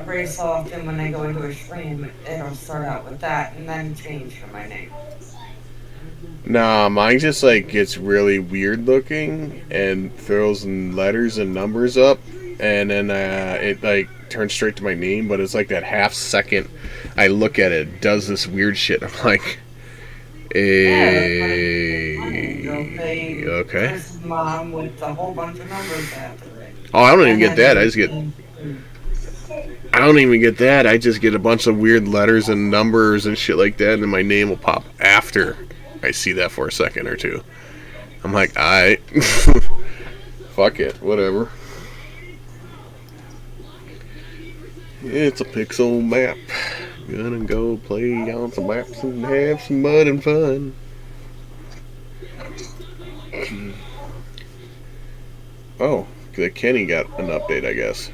every so often when I go into a stream, it'll start out with that and then change to my name. Nah, mine just like gets really weird looking and throws letters and numbers up, and then it like turns straight to my name. But it's like that half second I look at it, does this weird shit. I'm like, okay. Mom with a whole bunch of numbers after it. Oh, I don't even get that. I don't even get that. I just get a bunch of weird letters and numbers and shit like that, and then my name will pop after I see that for a second or two. I'm like, alright. Fuck it. Whatever. It's a pixel map. Gonna go play on some maps and have some mud and fun. Oh, Kenny got an update, I guess.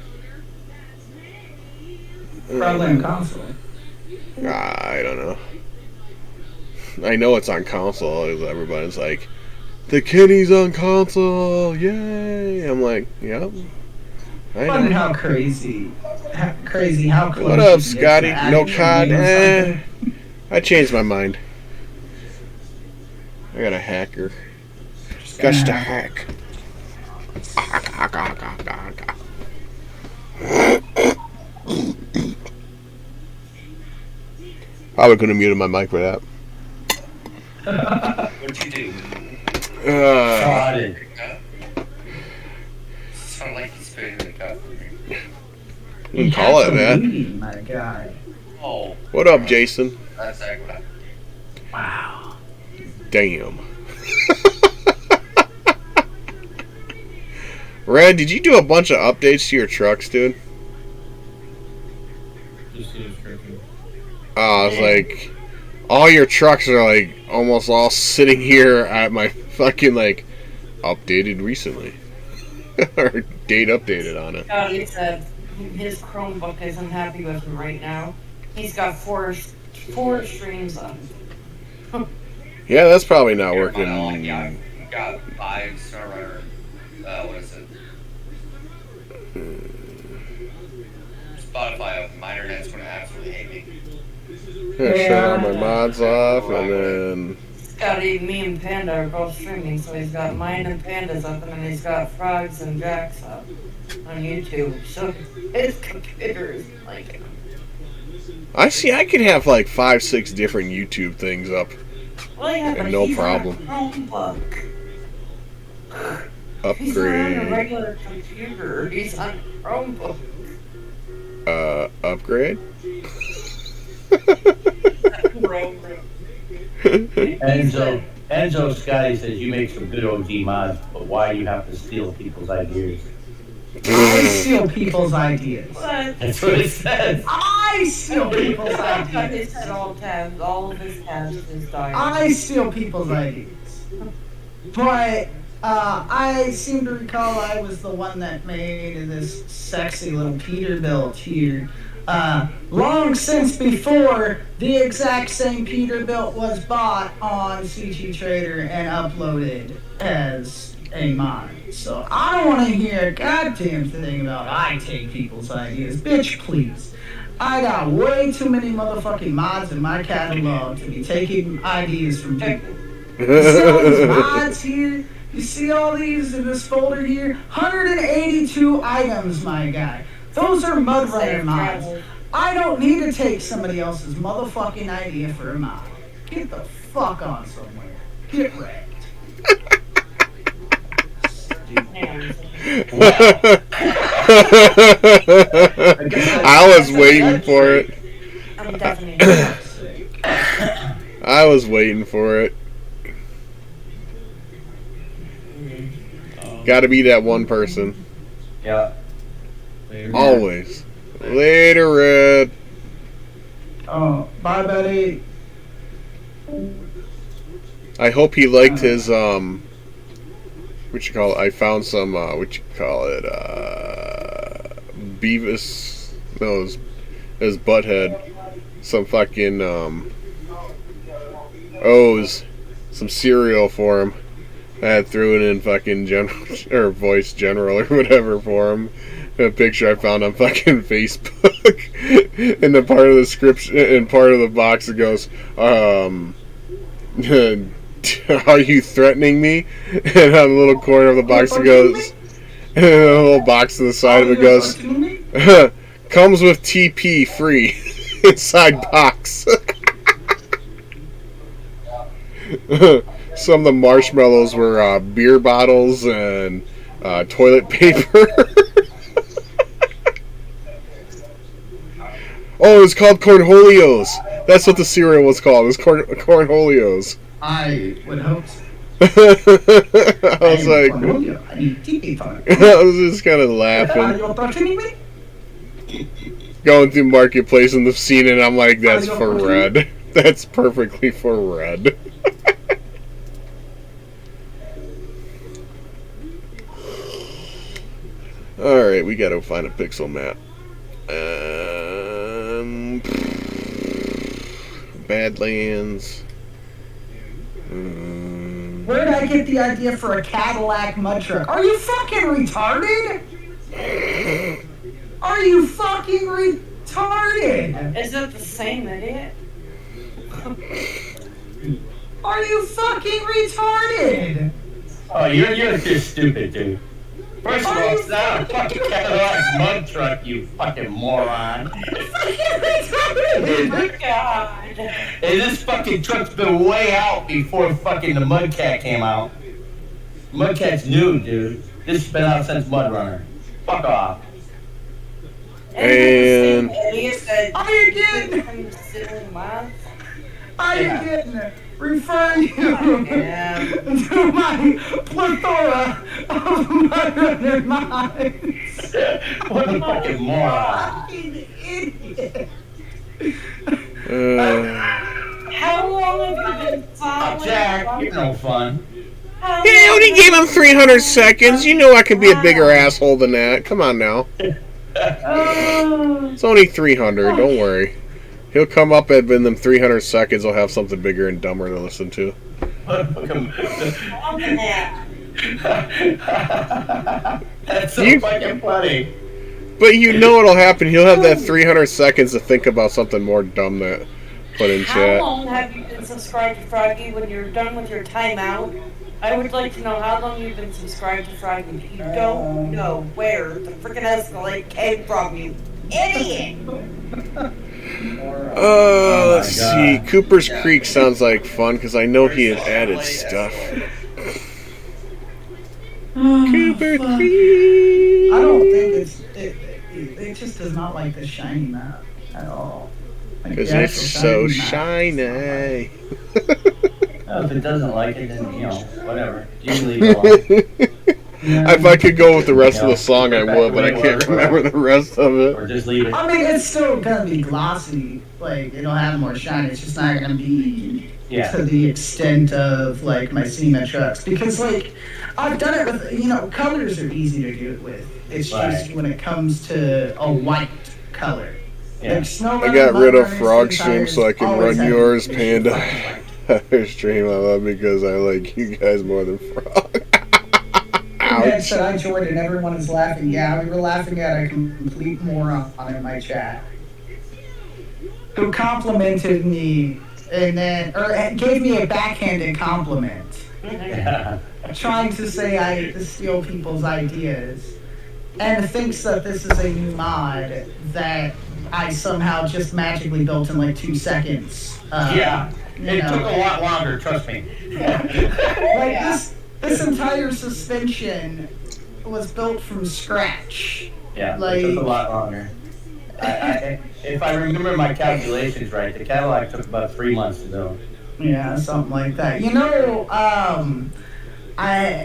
Probably on console. I don't know. I know it's on console. Everybody's like, the Kenny's on console, yay! I'm like, yep. I know. Wonder how crazy how close. What up, Scotty? No COD? I changed my mind. I got a hacker. Gosh, to hack. Probably couldn't have muted my mic for that. What'd you do? Sound like he's spitting in the cup. You can call it that. My God. Oh. What up, Jason? That's exactly. Wow. Damn. Red, did you do a bunch of updates to your trucks, dude? I was like, all your trucks are like almost all sitting here at my fucking like updated recently. Or date updated on it. He said his Chromebook isn't happy with him right now. He's got four streams on. Yeah, that's probably not working. Yeah, I've got 5 SnowRunner. What is it? Spotify minor head's gonna absolutely hate me. Yeah, shut all my mods off, and then Scotty, me and Panda are both streaming, so he's got mine and Panda's up, and then he's got Frogs and Jack's up on YouTube. So his computer is like. I see. I could have like 5, 6 different YouTube things up, Well, yeah, and no problem. Upgrade. He's not on a regular computer. He's on Chromebook. Upgrade. Enzo Scotty says you make some good OG mods, but why do you have to steal people's ideas? I steal people's ideas. What? That's what it says. I steal people's ideas. All of his tabs is dying. I steal people's ideas. But I seem to recall I was the one that made this sexy little Peterbilt here. Long since before the exact same Peterbilt was bought on CG Trader and uploaded as a mod. So I don't want to hear a goddamn thing about I take people's ideas. Bitch, please. I got way too many motherfucking mods in my catalog to be taking ideas from people. You see all these mods here? You see all these in this folder here? 182 items, my guy. Those are MudRunner mods. I don't need to take somebody else's motherfucking idea for a mod. Get the fuck on somewhere. Get wrecked. I was waiting for it. I'm definitely I was waiting for it. Got to be that one person. Yeah. Always. Later, Red. Oh, bye, buddy. I hope he liked his what you call it? I found some Beavis. No, his Butthead. Some fucking O's. Some cereal for him. I threw it in fucking general or voice general or whatever for him. A picture I found on fucking Facebook. In the part of the script, in part of the box, it goes, "Are you threatening me?" And on the little corner of the box, it goes, and a little box to the side of it goes, "Comes with TP free." Inside box. Some of the marshmallows were beer bottles and toilet paper. Oh, it's called Cornholios. That's what the cereal was called. It was Cornholios. I would hope so. I was like, I need TP fun. I was just kind of Are laughing, you threatening me? going through Marketplace and the scene, and I'm like, that's for Red. That's perfectly for Red. Alright, we gotta find a pixel map. Badlands. Where did I get the idea for a Cadillac mud truck? Are you fucking retarded? Are you fucking retarded? Is it the same idiot? Are you fucking retarded? Oh, you're just stupid, dude. First of all, it's not a fucking Cadillac mud truck, you fucking moron. Oh my god. And this fucking truck's been way out before fucking the Mudcat came out. Mudcat's new, dude. This has been out since MudRunner. Fuck off. And Are you kidding? Are you kidding? Referring you to my plethora of MudRunner minds. What a fucking moron. Fucking idiot. How long have you been following? Jack, you're no fun. How Yeah, I long- only gave him 300 seconds. You know I can be a bigger asshole than that. Come on now. It's only 300. Don't worry. He'll come up and in them 300 seconds, he'll have something bigger and dumber to listen to. That's so You- fucking funny. But you know what'll happen. He'll have that 300 seconds to think about something more dumb to put in How chat. long have you been subscribed to Froggy when you're done with your timeout? I would like to know how long you've been subscribed to Froggy. You don't know where the freaking Escalade came from, you idiot! Let's see. Cooper's Creek sounds like fun because I know he had added stuff. Cooper Creek. I don't think it just does not like the shiny map at all. Like, Because the it's actual so shiny map shiny. Oh, if it doesn't like it, then, you know, whatever. You can leave it alone. If I could go with the rest of the song, I would, but I can't remember the rest of it. Or just leave it. I mean, it's still gonna be glossy. Like, it'll have more shine. It's just not gonna be Yeah. to the extent of like my SEMA trucks. Because like, I've done it with, you know, colors are easy to do it with. It's just Right. when it comes to a white color. Yeah. Like SnowRunner, I got rid of MudRunner, Frog Seizure Stream so I can always run have yours, issues Panda. with white. Your stream I love because I like you guys more than Frog. Dad Ouch. said I joined and everyone is laughing. Yeah, we were laughing at a complete moron in my chat who complimented me and then, or gave me a backhanded compliment, Yeah. trying to say I steal people's ideas, and thinks that this is a new mod that I somehow just magically built in like 2 seconds. Yeah. You It know. took a lot longer, trust me. Like this entire suspension was built from scratch. Yeah, Like- it took a lot longer. If I remember my calculations right, the Cadillac took about 3 months to do. Yeah, something like that. You know, I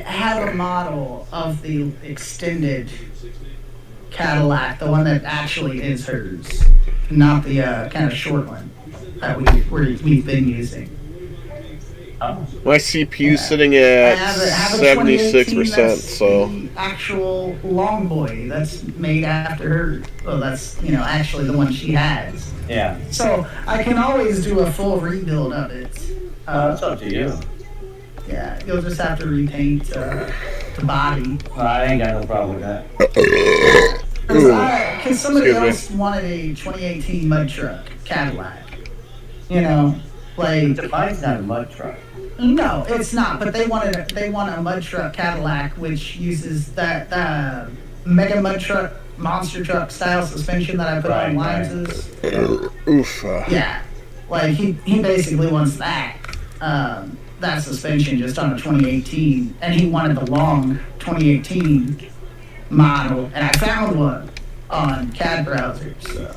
have a model of the extended Cadillac, the one that actually is hers, not the kind of short one that we've been using. Oh. My CPU's Yeah. sitting I at have a 2018 76%, that's so the actual long boy that's made after her. Well, that's, you know, actually the one she has. Yeah. So I can always do a full rebuild of it. It's up to you. Yeah, you'll just have to repaint the body. I ain't got no problem with that. Because somebody Excuse me. else wanted a 2018 mud truck Cadillac. You know, like Mine's not a mud truck. no, it's not. But they want a mud truck Cadillac, which uses that mega mud truck, monster truck style suspension that I put on Limes'. Oof. Yeah, like he basically wants that suspension just on a 2018, and he wanted the long 2018 model, and I found one on CAD browser, so.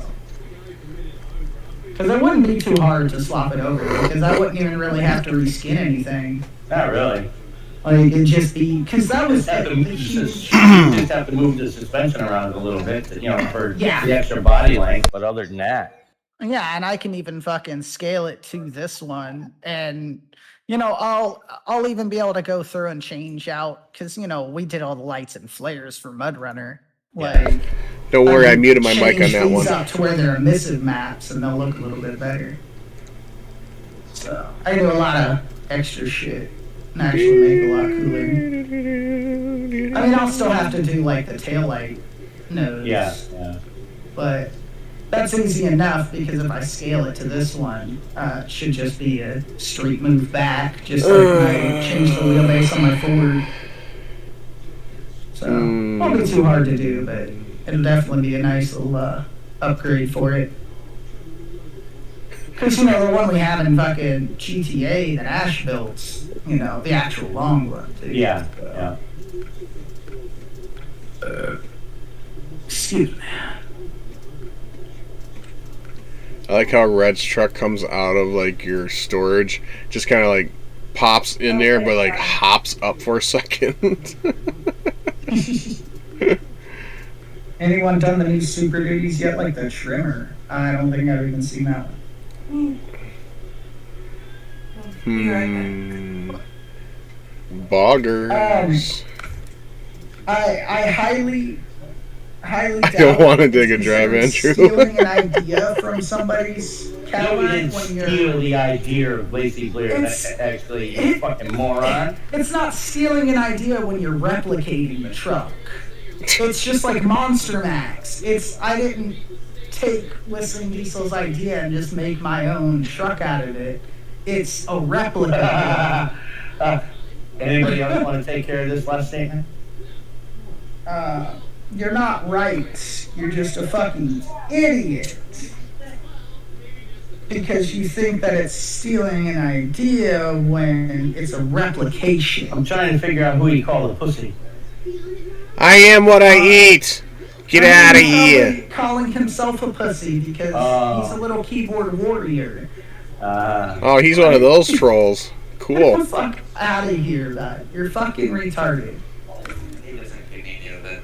Because it wouldn't be too hard to swap it over, because I wouldn't even really have to reskin anything. Not really. Like, it'd just be, because that was Just have the to, huge... just have to move the suspension around a little bit, you know, for the extra body length. But other than that, Yeah, and I can even fucking scale it to this one, and you know, I'll even be able to go through and change out, because you know we did all the lights and flares for MudRunner. Like, Don't worry, I muted my mic on change that these one. up to where they're emissive maps, and they'll look a little bit better. So I do a lot of extra shit, and actually make it a lot cooler. I mean, I'll still have to do like the taillight nose. yeah. But that's easy enough, because if I scale it to this one, it should just be a straight move back, just like when I change the wheelbase on my Ford. So, won't be too hard to do, but it'll definitely be a nice little upgrade for it. Because, you know, the one we have in fucking GTA that Ash built, you know, the actual long one, too. Yeah. Excuse me. I like how Red's truck comes out of like your storage, just kind of like pops in there, but like hops up for a second. Anyone done the new Super Duties yet, like the trimmer? I don't think I've even seen that one. Boggers. I highly I don't want to take a drive, Andrew. Stealing an idea from somebody's You Cadillac didn't when you're... steal the idea of Lazy Blair. Actually, you fucking moron. It's not stealing an idea when you're replicating the truck. It's just like Monster Max. I didn't take Whistling Diesel's idea and just make my own truck out of it. It's a replica. Anybody else want to take care of this last statement? You're not right. You're just a fucking idiot. Because you think that it's stealing an idea when it's a replication. I'm trying to figure out who you call a pussy. I am what I eat. Get out of here. Calling himself a pussy because he's a little keyboard warrior. Oh, he's one of those trolls. Get Cool. the fuck out of here, lad. You're fucking retarded. He doesn't think any of it.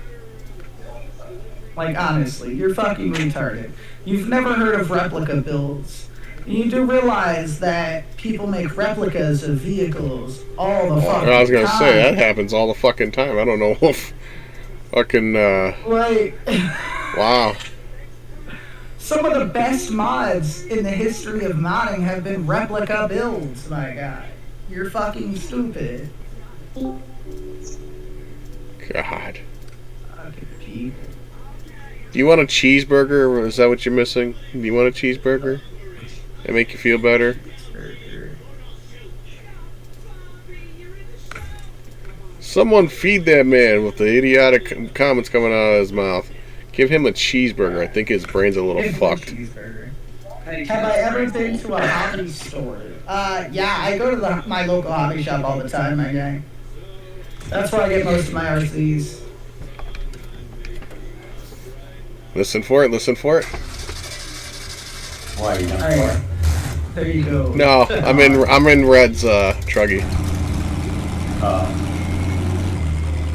Like, honestly, you're fucking retarded. You've never heard of replica builds. You do realize that people make replicas of vehicles all the fucking time. I was gonna say that happens all the fucking time. I don't know if fucking Like, wow. some of the best mods in the history of modding have been replica builds, my guy. You're fucking stupid. God. Fucking people. Do you want a cheeseburger? Is that what you're missing? Do you want a cheeseburger? That make you feel better? Someone feed that man with the idiotic comments coming out of his mouth. Give him a cheeseburger. I think his brain's a little fucked. Have I ever been to a hobby store? Yeah, I go to my local hobby shop all the time, my guy. That's where I get most of my RCs. Listen for it, listen for it. Why are you done Alright, there you go. No, I'm in Red's truggy.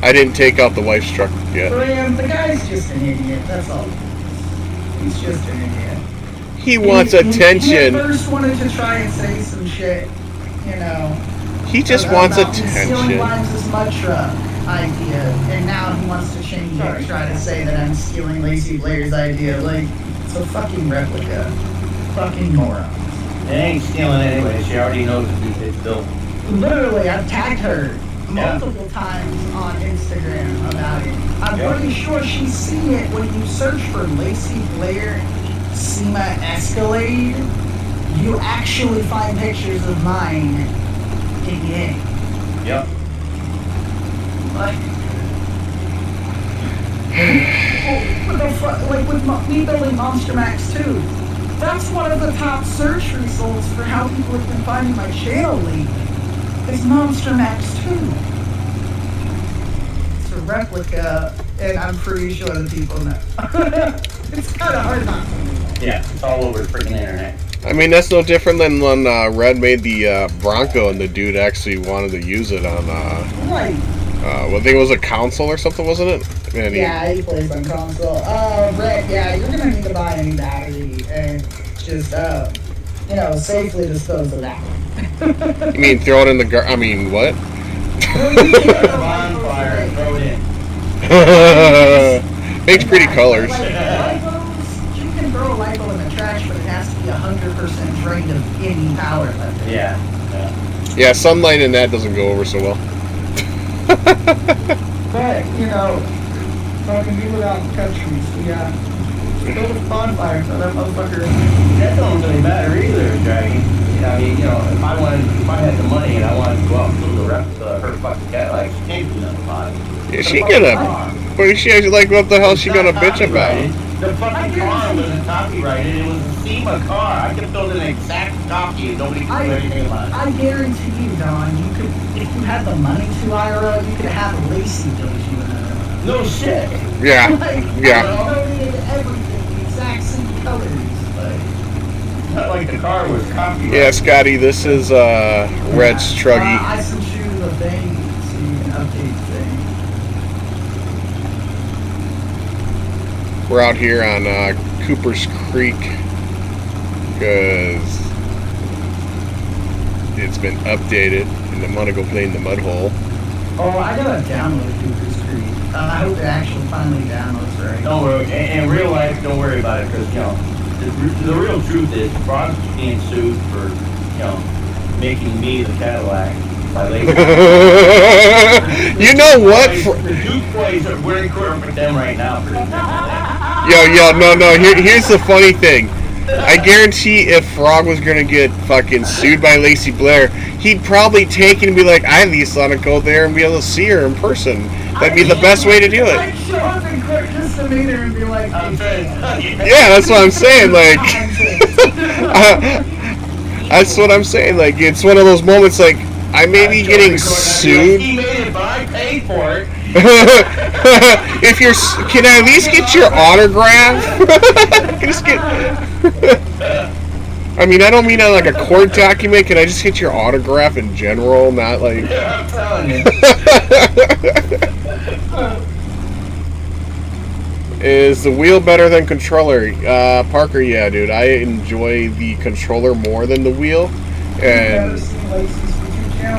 I didn't take out the wife's truck yet. Graham, the guy's just an idiot, that's all. He's just an idiot. He wants He attention. at first wanted to try and say some shit, you know. He just about wants Stealing attention. Limes' mud truck idea, and now he wants to change it and try to say that I'm stealing Lazy Blair's idea. Like, it's a fucking replica. Fucking moron. They ain't stealing anyway. She already knows the it's built. Literally, I've tagged her multiple times on Instagram about it. I'm pretty sure she's seen it when you search for Lacey Blair SEMA Escalade. You actually find pictures of mine in game. Yep. Like with me building Monster Max 2, that's one of the top search results for how people have been finding my channel lately. Is Monster Max 2. It's a replica, and I'm pretty sure the people know. It's kind of hard not to. Yeah, it's all over the freaking internet. I mean, that's no different than when Red made the Bronco and the dude actually wanted to use it on, Right. I think it was a console or something, wasn't it? And Yeah, he plays on console. Red, yeah, you're gonna need to buy a new battery and just, safely dispose of that. You mean throw it in the I mean, what? Bonfire and throw it in. Makes pretty colors. Like, Legos, you can throw a Lego in the trash, but it has to be 100% drained of any power left. Yeah. Yeah, sunlight in that doesn't go over so well. But, fucking people out in the country, so yeah. Build a bonfire so that motherfucker. That don't really matter either, Dragon. I mean, if I had the money and I wanted to go out and build a replica, her fucking Cadillac, she can't do nothing about it. Yeah, she gonna. But she actually like, what the hell she gonna bitch about? The fucking car wasn't copyrighted. It was a SEMA car. I could build an exact copy and nobody could do anything about it. I guarantee you, Don, you could, if you had the money to IRL, you could have Lacey build you an No shit. Yeah. Yeah. Everything, the exact same colors. Not like the car was copyrighted. Yeah, Scotty, this is Red's Truggy. I sent you the thing so you can update thing. We're out here on Cooper's Creek because it's been updated, and I'm gonna go play in the mud hole. Oh, I gotta download Cooper's Creek. I hope it actually finally downloads right. Don't worry. In real life, don't worry about it because the real truth is Frog's being sued for making me the Cadillac. You know what? The Duke boys we're in court with them right now. No. Here's the funny thing. I guarantee if Frog was gonna get fucking sued by Lacey Blair, he'd probably take it and be like, I at least want to go there and be able to see her in person. That'd be the best way to do it. I'd show up in court just to meet her and be like, Yeah, that's what I'm saying. Like, that's what I'm saying. Like, it's one of those moments. Like, I may be getting sued. He made it, but I paid for it. If you're, can I at least get your autograph? Just get. I mean, I don't mean on like a court document. Can I just get your autograph in general? Not like. Yeah, I'm telling you. Is the wheel better than controller? Parker, yeah, dude. I enjoy the controller more than the wheel, and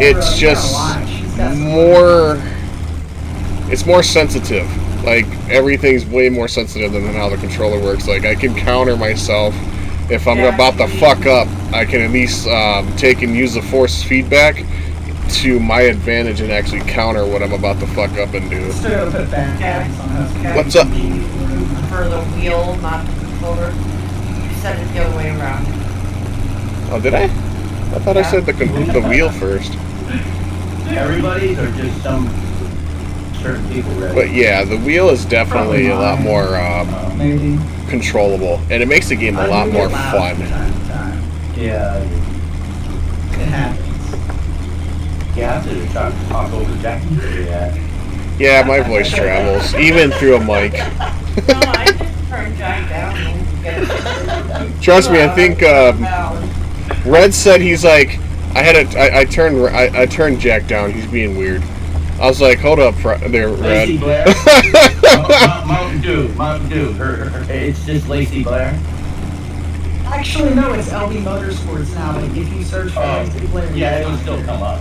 it's just more. It's more sensitive. Like, everything's way more sensitive than how the controller works. Like, I can counter myself. If I'm about to fuck up, I can at least take and use the force feedback to my advantage and actually counter what I'm about to fuck up and do. What's up? For the wheel, not the controller. You said it the other way around. Oh, did I? I thought I said the wheel first. Everybody's or just some certain people, right? But yeah, the wheel is definitely a lot more maybe controllable, and it makes the game a lot more fun. Yeah. It happens. You have to talk over Jack. Yeah, my voice travels, even through a mic. No, I just turned Jack down. Trust me, I think Red said he's like, I turned Jack down. He's being weird. I was like, hold up, there, Red. Lacey Blair. Mountain Dew. It's just Lacey Blair. Actually, no, it's LB Motorsports now. Like, if you search for Lacey Blair, Yeah, it'll still come up.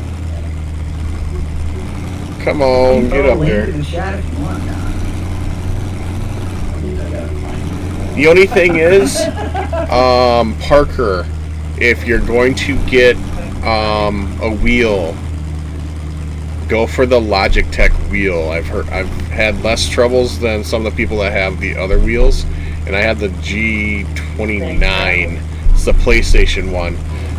Come on, get up there. In the chat if you want, Don. The only thing is, Parker, if you're going to get a wheel, go for the Logitech wheel. I've had less troubles than some of the people that have the other wheels, and I have the G29. It's the PlayStation one.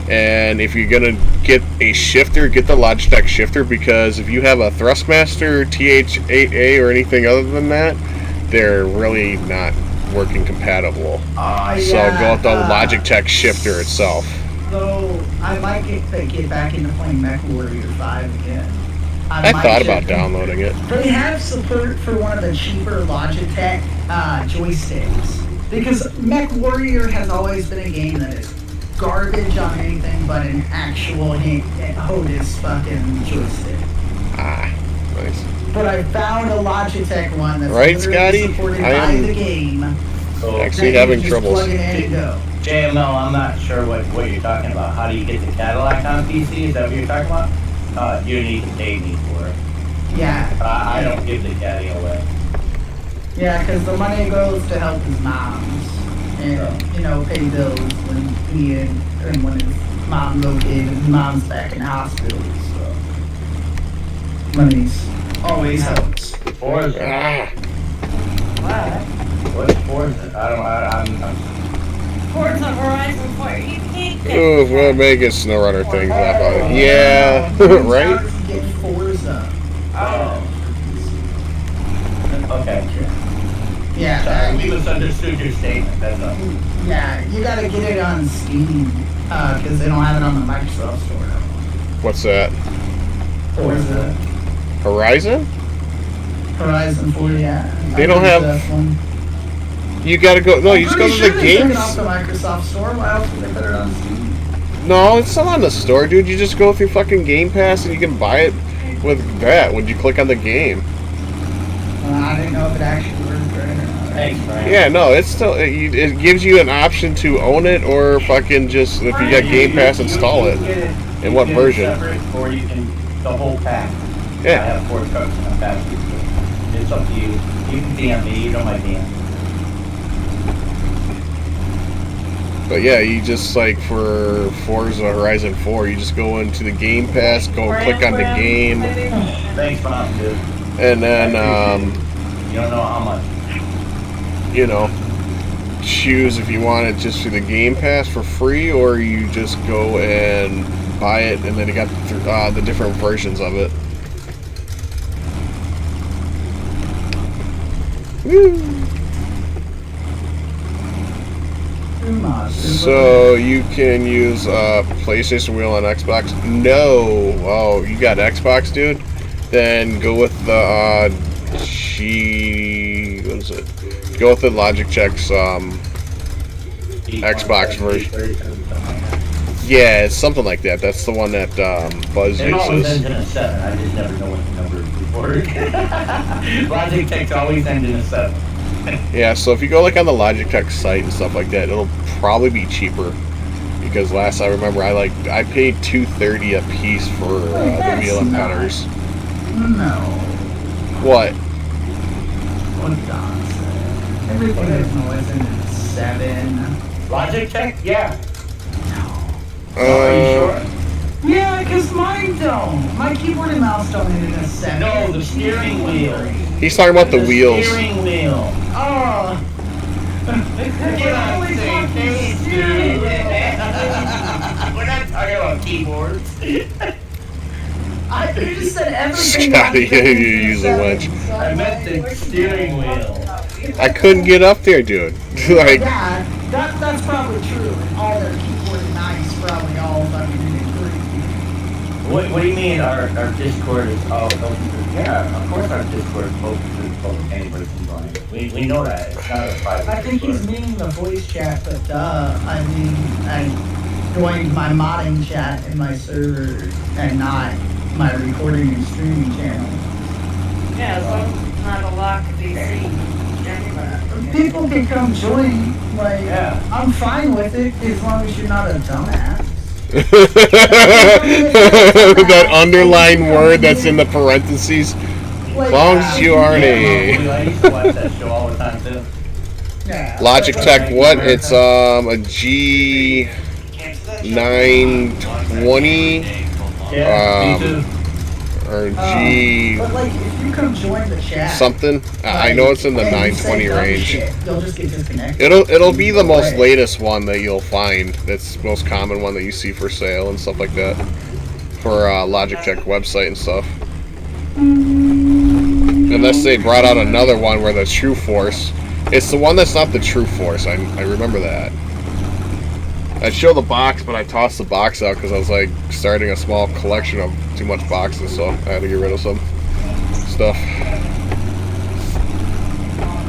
And if you're gonna get a shifter, get the Logitech shifter, because if you have a Thrustmaster, TH8A, or anything other than that, they're really not working compatible. So go with the Logitech shifter itself. So I might get back into playing MechWarrior 5 again. I thought about downloading it. They have support for one of the cheaper Logitech joysticks, because MechWarrior has always been a game that is garbage on anything but an actual HOTAS fucking joystick. Nice. But I found a Logitech one that's right, literally Scotty? supported I by am the game. actually having troubles. Plug it in and go. JML, I'm not sure what you're talking about. How do you get the Cadillac on PC? Is that what you're talking about? You need to pay me for it. Yeah. I don't give the caddy away. Yeah, because the money goes to help his moms. And, pay bills when when his mom's okay, and his mom's back in the hospital. So, money's always helps. Forza. What? What's Forza? I'm Forza Horizon 4. You can't get Ooh, we're making SnowRunner things up on it. Yeah, right? Get Forza. okay. Yeah. Sorry, we misunderstood your statement. That's all. Yeah, you gotta get it on Steam, because they don't have it on the Microsoft Store. What's that? Forza. Horizon? Horizon 4, yeah. They don't have- that one. You gotta go. No, you just go to the They took it games. off the Microsoft Store. Why else would they put it on Steam? No, it's not on the store, dude. You just go through fucking Game Pass and you can buy it with that when you click on the game. I didn't know if it actually worked right or not. Thanks, Brian. Yeah, no, it's still it gives you an option to own it or fucking just if you got Game Pass, install it. You can get In what you can get it version? separate, or you can the whole pack. I Yeah. have 4 trucks in a pack. It's up to you. You can DM me. You don't mind DM. But yeah, you just like for Forza Horizon 4, you just go into the Game Pass, go click on the game, Thanks, Mom, dude. and then You don't know how much. choose if you want it just through the Game Pass for free, or you just go and buy it, and then you got the different versions of it. Woo. So you can use PlayStation wheel on Xbox. No, oh, you got Xbox, dude. Then go with the what is it? Go with the Logitech's Xbox version. Yeah, it's something like that. That's the one that Buzz It always uses. ends in a 7. I just never know what the number is before. Logitech's always end in a 7. Yeah, so if you go like on the Logitech site and stuff like that, it'll probably be cheaper. Because last I remember, I paid $230 a piece for the wheel and pedals. No. What? What Don said. Everything is always in 7. Logitech? Yeah. Are you Uh, sure? Yeah, because mine don't. My keyboard and mouse don't end in a 7. No, the steering wheel. he's talking about the wheels. Steering wheel. Oh. Get on the same page, dude. We're not talking about keyboards. You just said everything. Scotty, you use a wedge. I meant the steering wheel. I couldn't get up there, dude. Like, Yeah, that's probably true. All their keyboard and mice probably all fucking agree. What do you mean our Discord is open to? Yeah, of course our Discord is open to anybody can join. We know that. It's not a private I think he's Discord. meaning the voice chat, but I joined my modding chat in my server and not my recording and streaming channel. Yeah, as long as it's not a lock PC. People can come join, like, Yeah. I'm fine with it as long as you're not a dumbass. that underlined word that's in the parentheses. Like, As long as you aren't Yeah, a I used to watch that show all the time too. yeah, Logitech, what? It's a G920. Yeah, me too. or G But like, if you come join the chat, something. I know it's in the and you say 920 dumb range. shit, you'll just get disconnected. It'll be the most Right. latest one that you'll find. That's the most common one that you see for sale and stuff like that. For Logitech website and stuff. Unless they brought out another one where the True Force. It's the one that's not the True Force. I remember that. I'd show the box, but I tossed the box out because I was like starting a small collection of too much boxes, so I had to get rid of some stuff.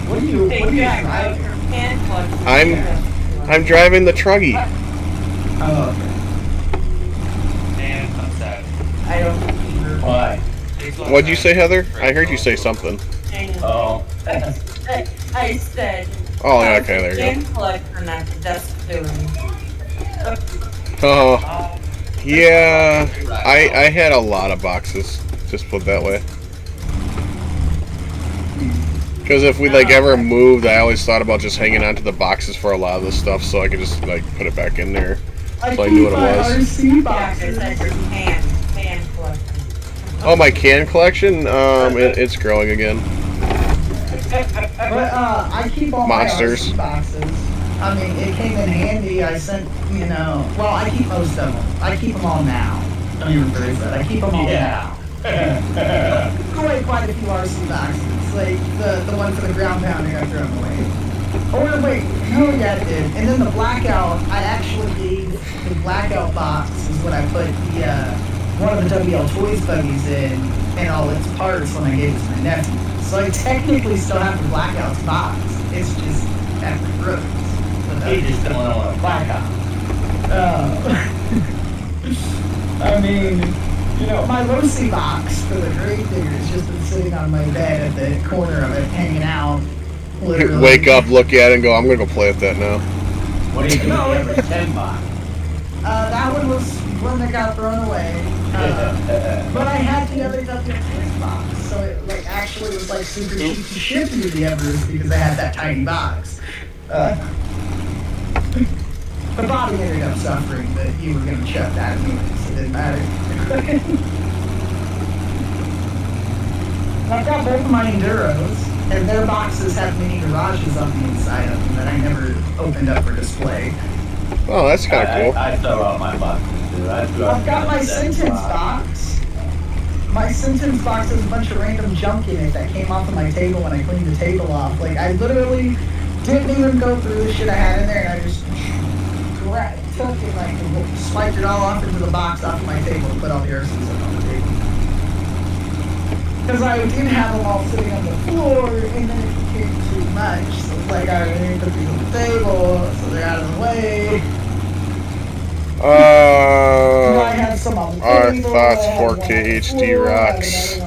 What do you Hey, Jack, how's your can clutch? I'm driving the Truggy. Oh, okay. And I'm sad. I don't either. Why? What'd you say, Heather? I heard you say something. Oh. I said. Oh, yeah, okay, there you Can collector, not the desk doing. go. Oh, yeah. I had a lot of boxes. Just put it that way. Because if we like ever moved, I always thought about just hanging on to the boxes for a lot of this stuff, so I could just like put it back in there. So I knew what it was. RC Yeah, boxes. I said your can collector. Oh, my can collection? It's growing again. But I keep all Monsters. my RC boxes. I mean, it came in handy. I sent, well, I keep most of them. I keep them all now. Don't even worry about it. I keep them all now. Threw away quite a few RC boxes. Like the one for the ground pound I got thrown away. Oh wait, no, yeah, it did. And then the blackout, I actually gave the blackout box is what I put the one of the WL Toys buggies in and all its parts when I gave it to my nephew. So I technically still have the blackout box. It's just at the roots. He just don't want a blackout. I mean, my Losi box for the grave digger has just been sitting on my bed at the corner of it, hanging out. Literally. Wake up, look at it, and go, I'm going to go play with that now. What do you do with every 10 box? That one was one that got thrown away. But I had the other WTS box, so it actually was super cheap to ship you the Everest because I had that tiny box. The body ended up suffering, but you were going to chuck that anyway, so it didn't matter. I've got both of my Enduros, and their boxes have mini garages on the inside of them that I never opened up for display. Oh, that's kind of cool. I throw out my boxes too. I've got my sentence box. My sentence box has a bunch of random junk in it that came off of my table when I cleaned the table off. I literally didn't even go through the shit I had in there, and I just took it, swiped it all off into the box off of my table and put all the air stuff on the table. Because I did have them all sitting on the floor, and then it became too much. So it's I didn't put these on the table, so they're out of the way. I have some on the Our table, thoughts, I have 4K one on the HD floor, rocks. I got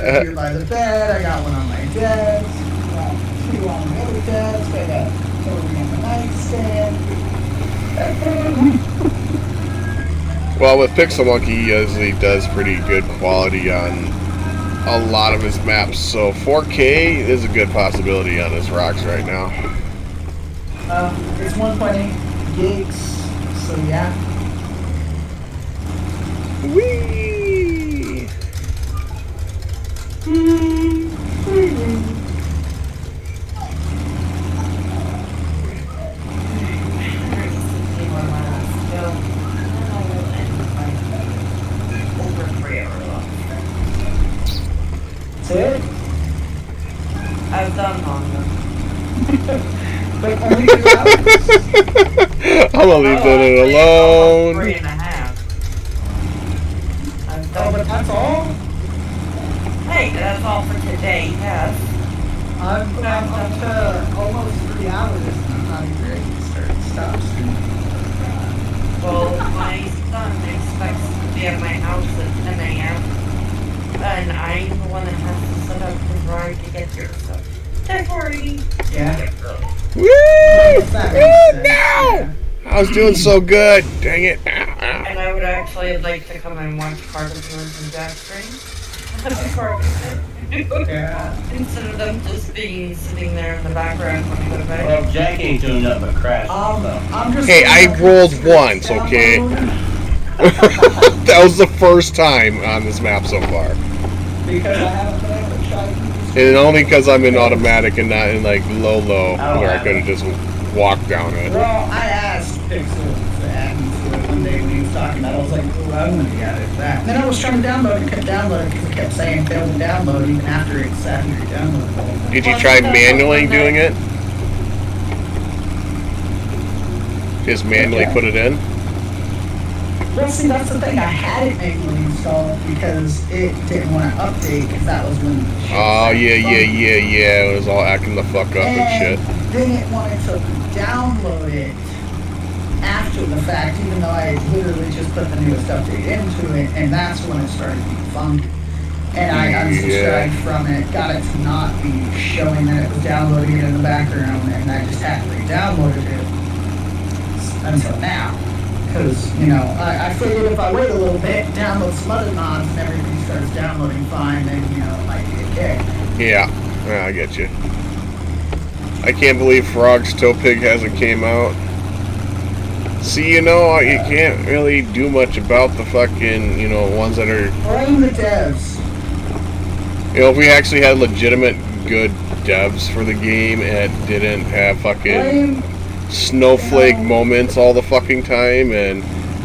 one here by the bed, I got one on my desk, I got two on the other desk, I got three on the nightstand. Well, with Pixel Monkey, he usually does pretty good quality on a lot of his maps, so 4K is a good possibility on his rocks right now. It's 1.8 gigs, so yeah. Whee! That's it? I've done longer. But only 2 hours? I'm gonna leave that alone. 3.5. I've Oh, done. but that's all? Hey, that's all for today, yes. I'm up to almost 3 hours and I'm not even ready to stop streaming. Well, my son expects to be at my house at 10 a.m. And I'm the one that has to set up his ride to get here, so 10:40. Yeah. Woo! That Woo! makes sense, No! yeah. I was doing so good. Dang it. And I would actually like to come and watch part of yours and Jack's stream. Yeah. Instead of them just being sitting there in the background when I go to bed. Well, Jack ain't doing nothing but crash. I'm just Hey, I rolled once, okay? That was the first time on this map so far. Because I haven't been able to try to use And only because I'm in automatic and not in like low, don't where I have could have just walked down it. Well, I asked Pixel to add me to it one day when he was talking about it. I was like, ooh, I'm going to be added to that. And then I was trying to download it, kept downloading because it kept saying failed to download even after it sat here downloaded. Did you try manually doing it? Just manually put it in? Well, see, that's the thing. I had it manually installed because it didn't want to update because that was when. Oh, yeah. It was all acting the fuck up and shit. Then it wanted to download it after the fact, even though I literally just put the newest update into it, and that's when it started being funky. And I unsubscribed from it, got it to not be showing that it was downloading it in the background, and I just had to re-downloaded it until now. Because, you know, I figured if I wait a little bit, download some other mods, and everything starts downloading fine, then, you know, it might be okay. Yeah, I get you. I can't believe Frog's Toe Pig hasn't came out. See, you know, you can't really do much about the fucking, you know, ones that are... Blame the devs. You know, if we actually had legitimate good devs for the game and didn't have fucking snowflake moments all the fucking time and,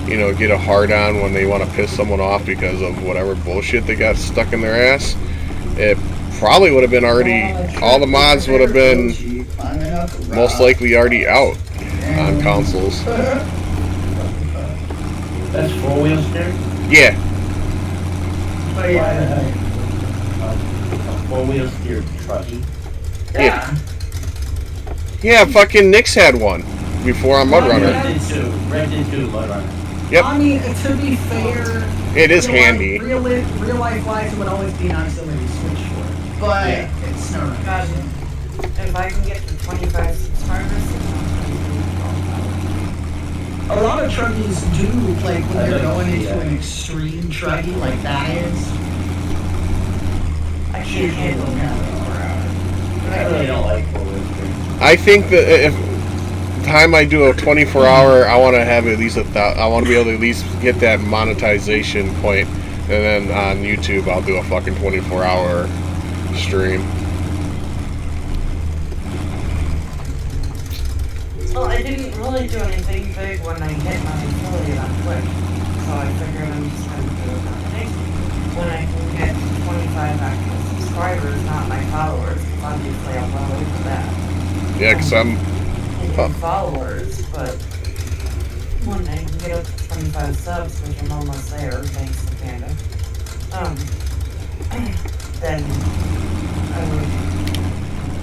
you know, get a hard on when they want to piss someone off because of whatever bullshit they got stuck in their ass, it probably would have been already, all the mods would have been most likely already out on consoles. That's four-wheel steering? Yeah. Oh, yeah. A four-wheel steer truckie? Yeah. Yeah, fucking Nick's had one before on MudRunner. Red did too, MudRunner. Yep. I mean, to be fair, It is handy. Real life wise, it would always be nice to maybe switch for it. But it's SnowRunner. God, if I can get to 25 subscribers, a lot of truckies do, like when they're going into an extreme truckie like that is. I can't handle that. I really don't like four-wheel steering. I think that if time I do a 24-hour, I want to have at least I want to be able to at least get that monetization point, and then on YouTube I'll do a fucking 24-hour stream. Well, I didn't really do anything big when I hit my affiliate on Twitch, so I figured I'm just going to do a combination. When I can get 25 actual subscribers, not my followers, because obviously I'll follow for that. Yeah, because I'm... followers, but when I can get up to 25 subs, which I'm almost there, thanks to Panda, then I would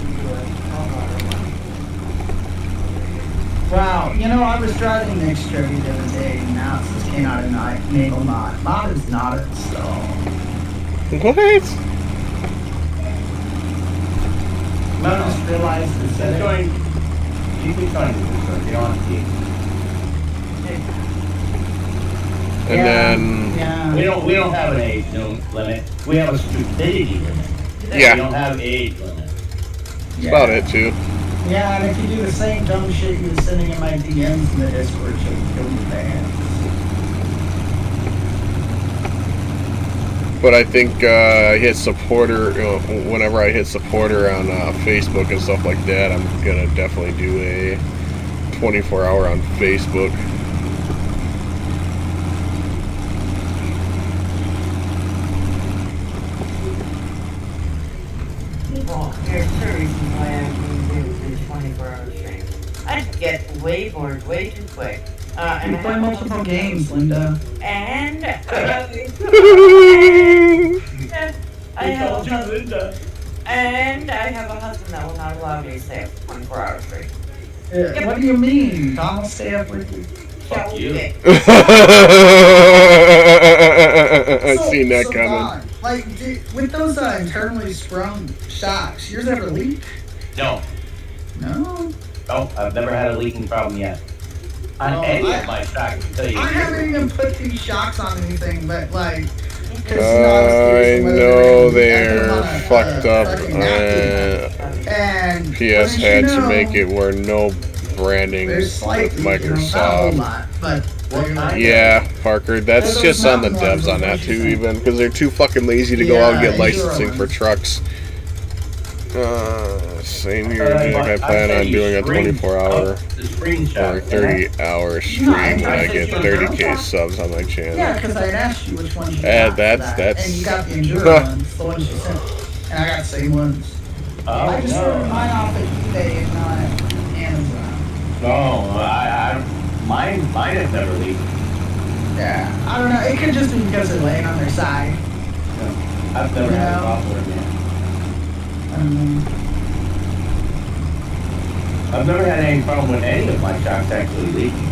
do a 12-hour one. Wow, you know, I was driving Nick's Chevy the other day, and now it just came out of Naval Mod. Mod is not installed. What? I just realized the setting. You can try and do this, but you don't have to. And then... Yeah. We don't have an age limit. We have a stupidity limit. Yeah. We don't have an age limit. That's about it, too. Yeah, and if you do the same dumb shit you were sending in my DMs in the Discord, she'll kill you bad. But I think I hit supporter, whenever I hit supporter on Facebook and stuff like that, I'm going to definitely do a 24-hour on Facebook. Well, here's the reason why I can do the 24-hour stream. I'd get way bored way too quick. And You play multiple games, Linda. And I have a husband that will not allow me to stay up for 24 hours straight. Yeah, what do you mean? Don will stay up with you. Fuck you. I seen that coming. Don, like, with those internally sprung shocks, yours ever leak? No. No? No, I've never had a leaking problem yet. On any of my shocks, I can tell you. I haven't even put these shocks on anything, but like. I know they're fucked up, and and PS had to make it where no branding They're with slightly, not a whole Microsoft. lot, but Yeah, Parker, that's Those just on the mountain ones devs on is that what too, you're saying. even because they're too fucking lazy to go out and get Yeah, licensing Euro for ones. trucks. Same here. Dude, I plan on doing a 24-hour The or screenshot. 30-hour stream No, when I I get said 30K subs on my channel. Yeah, because I had asked you which ones you Eh, got. that's- for that, that's- And you got the Enduro ones, the ones you sent. And I got the same ones. Oh, I just ordered no. mine off at eBay and not Amazon. No, mine has never leaked. Yeah, I don't know. It could just be because they're laying on their side. I've never had a No. problem with it. I don't know. I've never had any problem with any of my shocks actually leaking.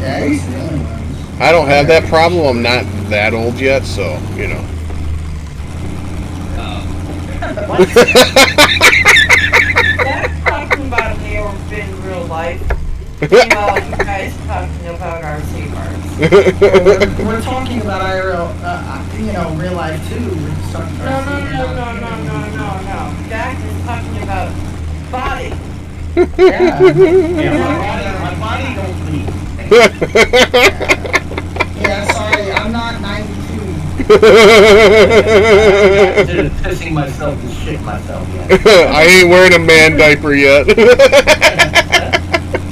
Yeah, these are the only ones. I don't have that problem. I'm not that old yet, so you know. That's talking about Leo in real life. Meanwhile, you guys talking about RC cars. We're talking about IRL, real life too. We're just talking No, about no. Jack is talking about body. Yeah. Yeah, my body don't leak. Yeah, sorry, I'm not 92. I'm pissing myself and shit myself yet. I ain't wearing a man diaper yet.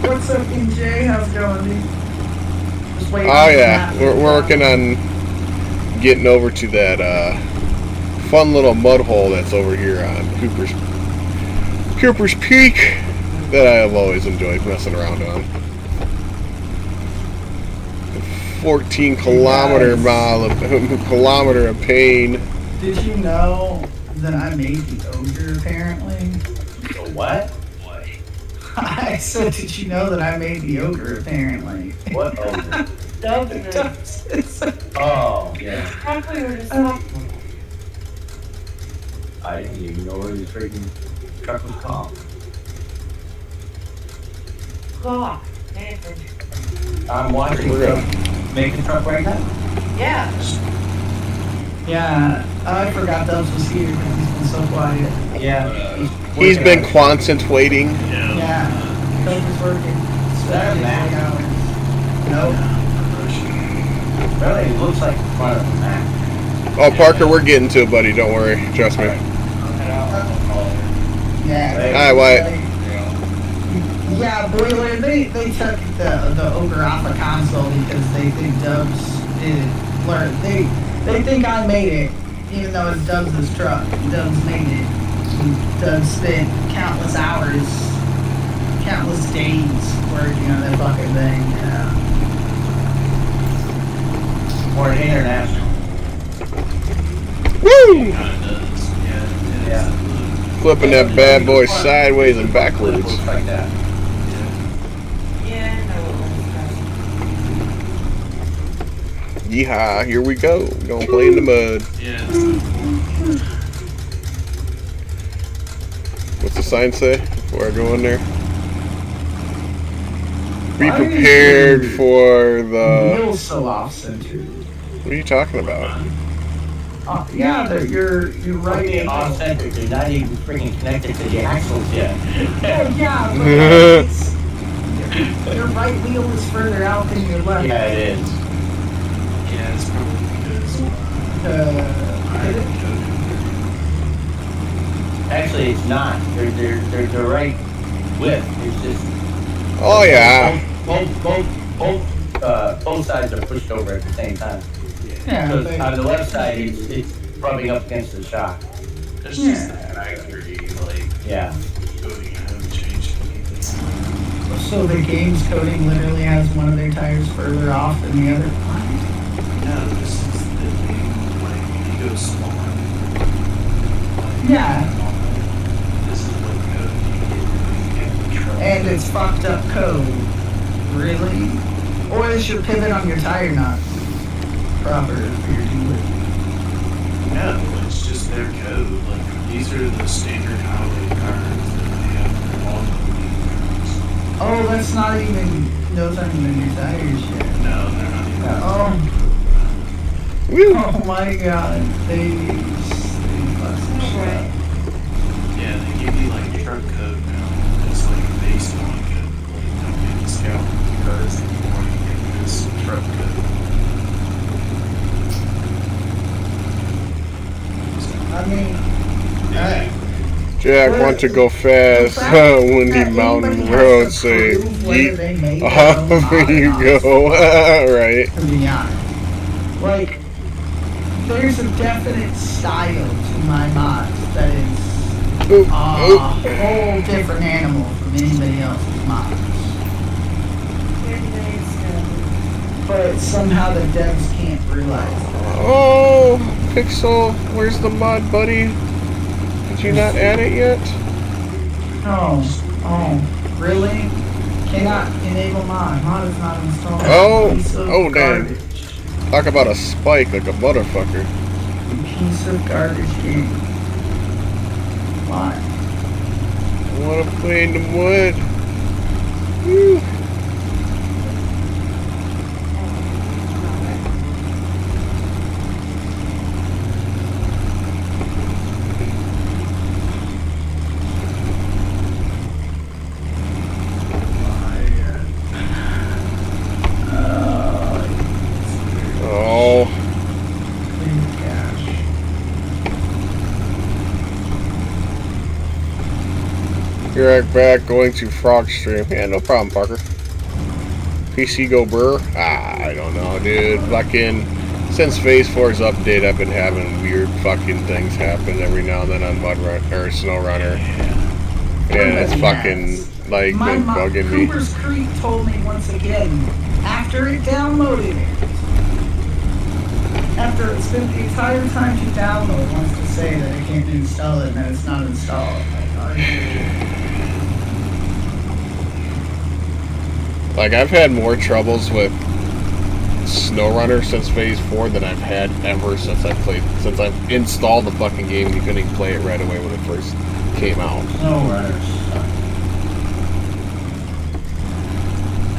What's up, EJ? How's it going, dude? Just waiting Oh on yeah, that. we're working on getting over to that fun little mud hole that's over here on Cooper's Peak that I have always enjoyed messing around on. 14 kilometer of pain. Did you know that I made the ogre apparently? So what? I said, did you know that I made the ogre apparently? What? Oh, Doesn't. oh yeah. Probably were just talking. I didn't even know where the freaking truck was called. God, Nathan. I'm watching the making truck right now. Yeah. Yeah, I forgot Dubs was here because he's been so quiet. Yeah. He's been contemplating. Yeah, Dubs is working. That 70 Mac? hours. Nope. Really, it looks like the front of the Mac. Oh, Parker, we're getting to it, buddy. Don't worry. Trust me. Yeah. Hi, Wyatt. Yeah, Boiler, they took the ogre off the console because they think Dubs did learn. They think I made it, even though it's Dubs' truck. Dubs made it. Dubs spent countless hours, countless days working on that fucking thing. Yeah. Or international. Woo! Yeah. Flipping that bad boy sideways and backwards. Looks like that. Yeah, no. Yeehaw, here we go. We're gonna play in the mud. What's the sign say before I go in there? Be prepared for the... Wheels so off-centered. What are you talking about? Yeah, you're right. Being off-centered, they're not even freaking connected to the axles yet. Yeah, but it's, your right wheel is further out than your left. Yeah, it is. Yeah, it's probably because Actually, it's not. They're the right width. It's just Oh yeah. both sides are pushed over at the same time. Yeah, So but- on the left side, it's rubbing up against the shock. it's just the factory, like, Yeah. coding. I haven't changed anything. So the game's coding literally has one of their tires further off than the other. No, this is the thing, like, you go small. Yeah, This is what code you get control. and it's fucked up code. Really? Or is your pivot on your tire not proper for your dealer? No, it's just their code. Like, these are the standard highway cars that they have for all the cars. Oh, that's not even, those aren't even your tires yet. No, they're not even. Oh, Woo. oh my god, they fucked some shit up. Yeah, they give you like truck code now. It's like based on code. Scout because you want to get this truck good. I mean, Jack wants to go fast. Windy Mountain Road, say, yeet. There you go. Right. To be honest, like, there's a definite style to my mods that is Oop, a oop. whole different animal from anybody else's mods. But somehow the devs can't realize that. Oh, Pixel, where's the mod, buddy? Did you not add it yet? Oh, really? Cannot enable mod. Mod is not installed. Piece of Oh, damn. garbage. Talk about a spike like a motherfucker. Piece of garbage game. Why? I wanna play in the mud. Woo. Oh. Clean cash. You're right back going to Frog Stream. Yeah, no problem, Parker. PC go burr? I don't know, dude. Fucking since Phase 4's update, I've been having weird fucking things happen every now and then on MudRunner or SnowRunner. And it's fucking like My been mom, bugging me. Cooper's Creek told me once again, after it downloaded it, after it spent the entire time to download, wants to say that it can't install it and that it's not installed. Like, I've had more troubles with SnowRunner since Phase 4 than I've had ever since I've installed the fucking game. You couldn't even play it right away when it first came out. SnowRunner.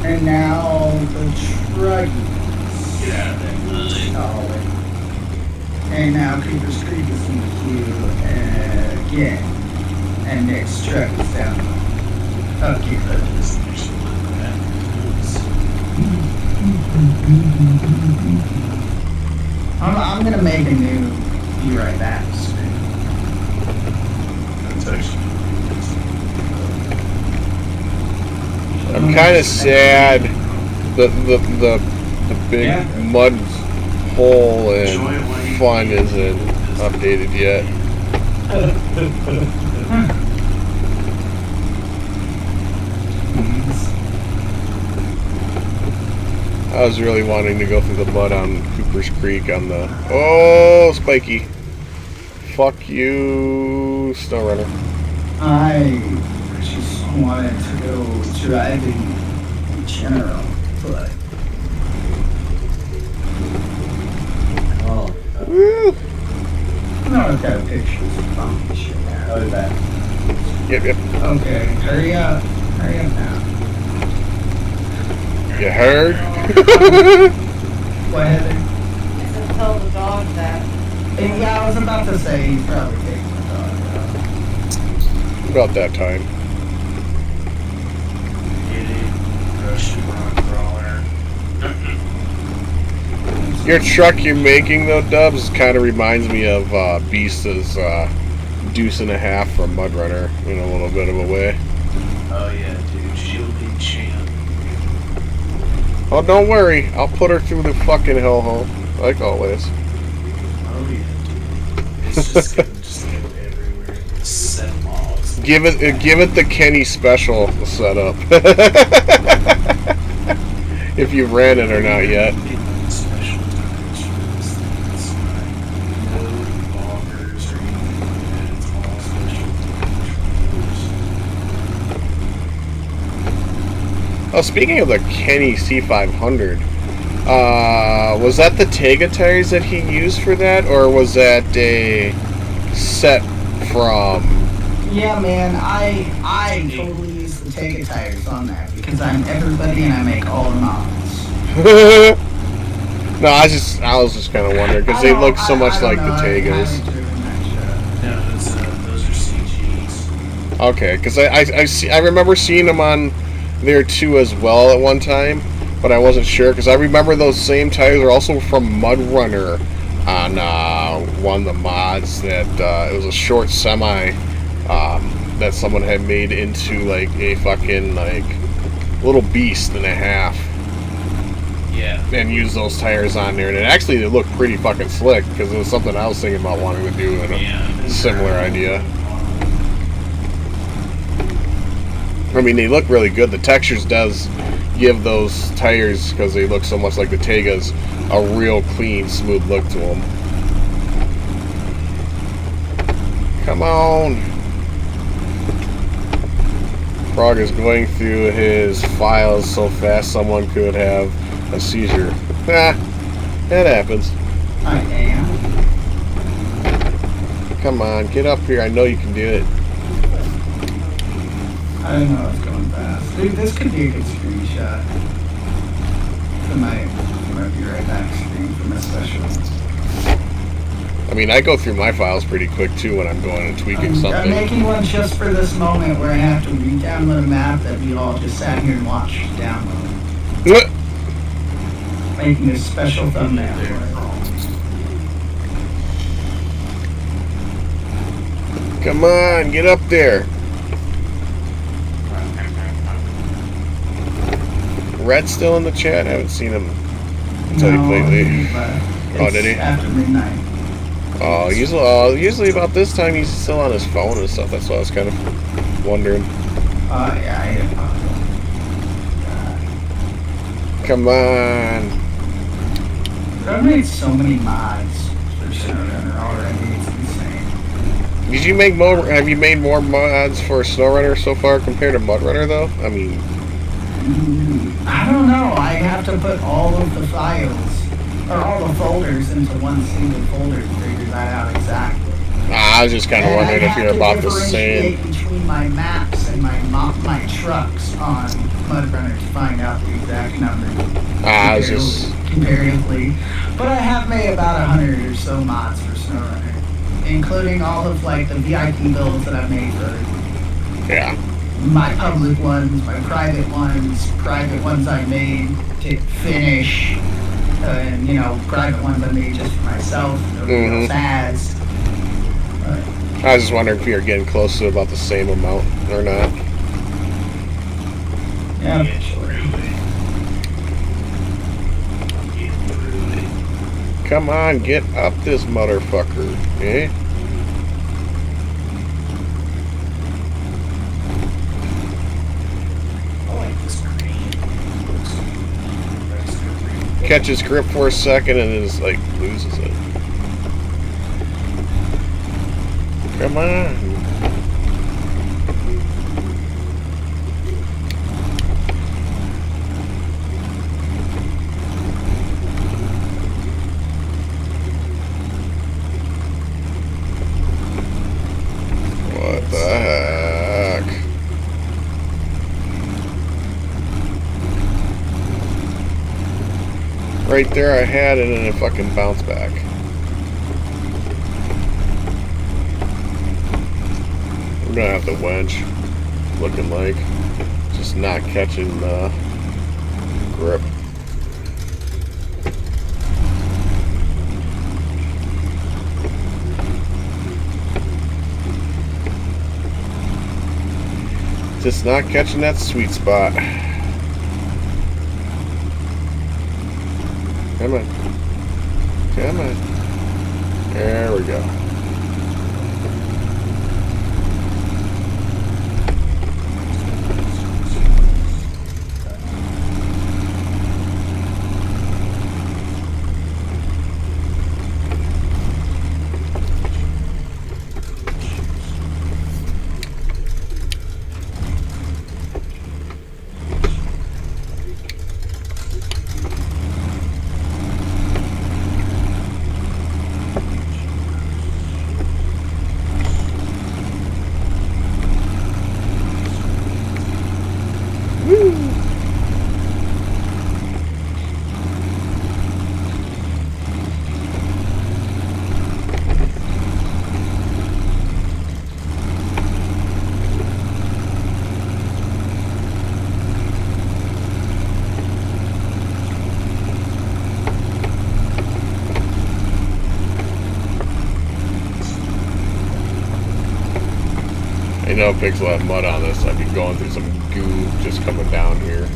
And now the truggies. Yeah, Install it. And now Cooper's Creek is in the queue again. And next truck is down. Okay, this actually one that I'm gonna make a new Be Right Back screen. that's actually I'm kind of sad the big mud hole and fun isn't updated yet. I was really wanting to go through the mud on Cooper's Creek on the... Oh, spiky. Fuck you, SnowRunner. I just wanted to go driving in general, but Woo! no, I've got pictures of funky shit now. Oh, that. Yep. Okay, hurry up now. You heard? What, Heather? I said tell the dog that. Yeah, I was about to say he's probably taking the dog out. About that time. Get it, Russian rock crawler. Your truck you're making, though, Dubs, kind of reminds me of Beast's Deuce and a Half from MudRunner in a little bit of a way. Oh yeah, dude, shielded champ. Oh, don't worry. I'll put her through the fucking hellhole, like always. Oh yeah, dude. It's just gonna just go everywhere. Set logs. Give it the Kenny special setup. If you ran it or not yet. Special times for this thing. It's not no loggers or anything like that. It's all special times. Oh, speaking of the Kenny C500, was that the Tega tires that he used for that, or was that a set from? Yeah, man, I totally use the Tega tires on that because I'm everybody and I make all the models. No, I was just kind of wondering because they look so much like the Tegas. No, those are CGs. Okay, because I remember seeing them on there too as well at one time, but I wasn't sure because I remember those same tires are also from MudRunner on one of the mods that it was a short semi that someone had made into like a fucking like little beast and a half. Yeah. And use those tires on there, and actually they look pretty fucking slick because it was something I was thinking about wanting to do in a similar idea. I mean, they look really good. The textures does give those tires, because they look so much like the Tegas, a real clean, smooth look to them. Come on! Frog is going through his files so fast someone could have a seizure. Ah, that happens. I am. Come on, get up here. I know you can do it. I didn't know I was going fast. Dude, this could be a good screenshot. For my be right back screen for my special. I mean, I go through my files pretty quick too when I'm going and tweaking I'm something. making one just for this moment where I have to re-download a map that we all just sat here and watched download. Making a special thumbnail for it. Come on, get up there. Red's still in the chat? I haven't seen him until he played lately. Oh, did he? After midnight. Oh, usually about this time he's still on his phone and stuff. That's why I was kind of wondering. Oh, yeah, I hit it. Come on. I've made so many mods for SnowRunner already. It's insane. Did you make more? Have you made more mods for SnowRunner so far compared to MudRunner though? I mean, I don't know. I have to put all of the files or all the folders into one single folder to figure that out exactly. I was just kind of wondering if you're about the same. Between my maps and my trucks on MudRunner to find out the exact number. I was just comparatively, but I have made about 100 or so mods for SnowRunner, including all of like the VIP builds that I've made for my public ones, my private ones I made to finish, and private ones I made just for myself. Ads. I was just wondering if you're getting close to about the same amount or not. Yeah, sure. Come on, get up this motherfucker, eh? Catches grip for a second and then just like loses it. Come on. What the heck? Right there I had it and it fucking bounced back. I'm gonna have the wedge, looking like. Just not catching the grip. Just not catching that sweet spot. Come on. Come on. There we go. You know, Pixel had mud on this. I'd be going through some goo just coming down here.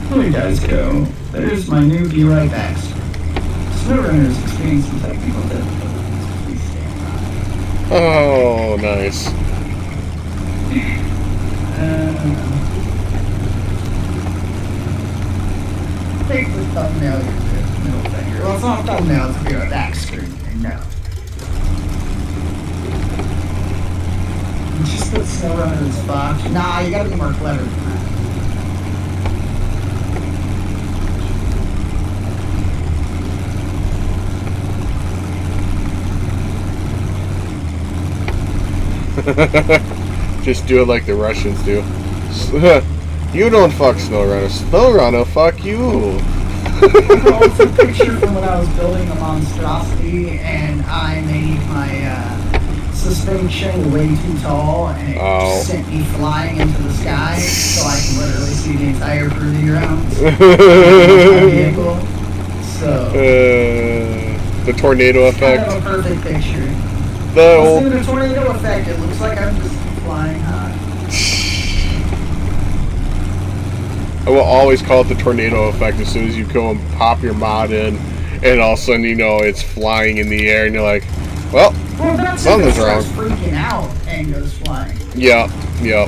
There you guys go. There's my new Be Right Back. SnowRunner is experiencing technical difficulties. Please stand by. Oh, nice. Take the thumbnail, your middle finger. Well, it's not a thumbnail, it's a Be Right Back screen. No. You just put SnowRunner in this box. Nah, you gotta be more clever than that. Just do it like the Russians do. You don't fuck SnowRunner. SnowRunner, fuck you. It's a picture from when I was building a monstrosity and I made my suspension way too tall and it sent me flying into the sky so I can literally see the entire proving grounds of my vehicle. So the tornado effect. Kind of a perfect picture. The Let's old do the tornado effect. It looks like I'm just flying high. I will always call it the tornado effect as soon as you go and pop your mod in, and all of a sudden, you know, it's flying in the air, and you're like, well that's something's if it wrong. starts freaking out and goes flying. Yep. Yeah.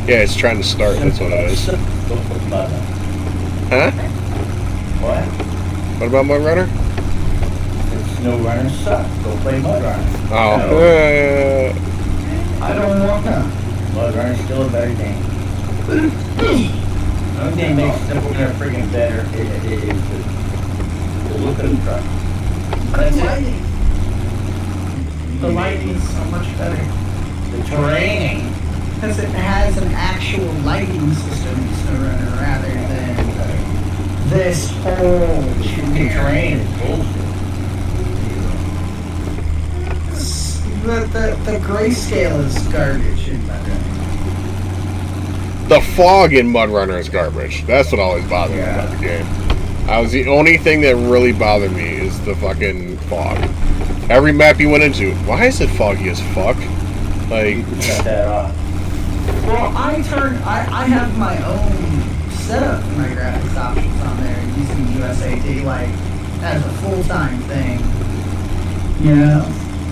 Yeah, it's trying to start, that's what it is. Huh? What? What about MudRunner? SnowRunner sucks. Go play MudRunner. Oh. I don't want to. MudRunner's still a better game. The only thing that makes SnowRunner freaking better is the look of the truck. That's it. The lighting is so much better. The terrain. Because it has an actual lighting system in SnowRunner rather than this whole The terrain is bullshit. The grayscale is garbage in MudRunner. The fog in MudRunner is garbage. That's what always bothered me about the game. That was the only thing that really bothered me is the fucking fog. Every map you went into, why is it foggy as fuck? Like, Cut that off. Well, I have my own setup for my graphics options on there using USA Daylight as a full-time thing, you know,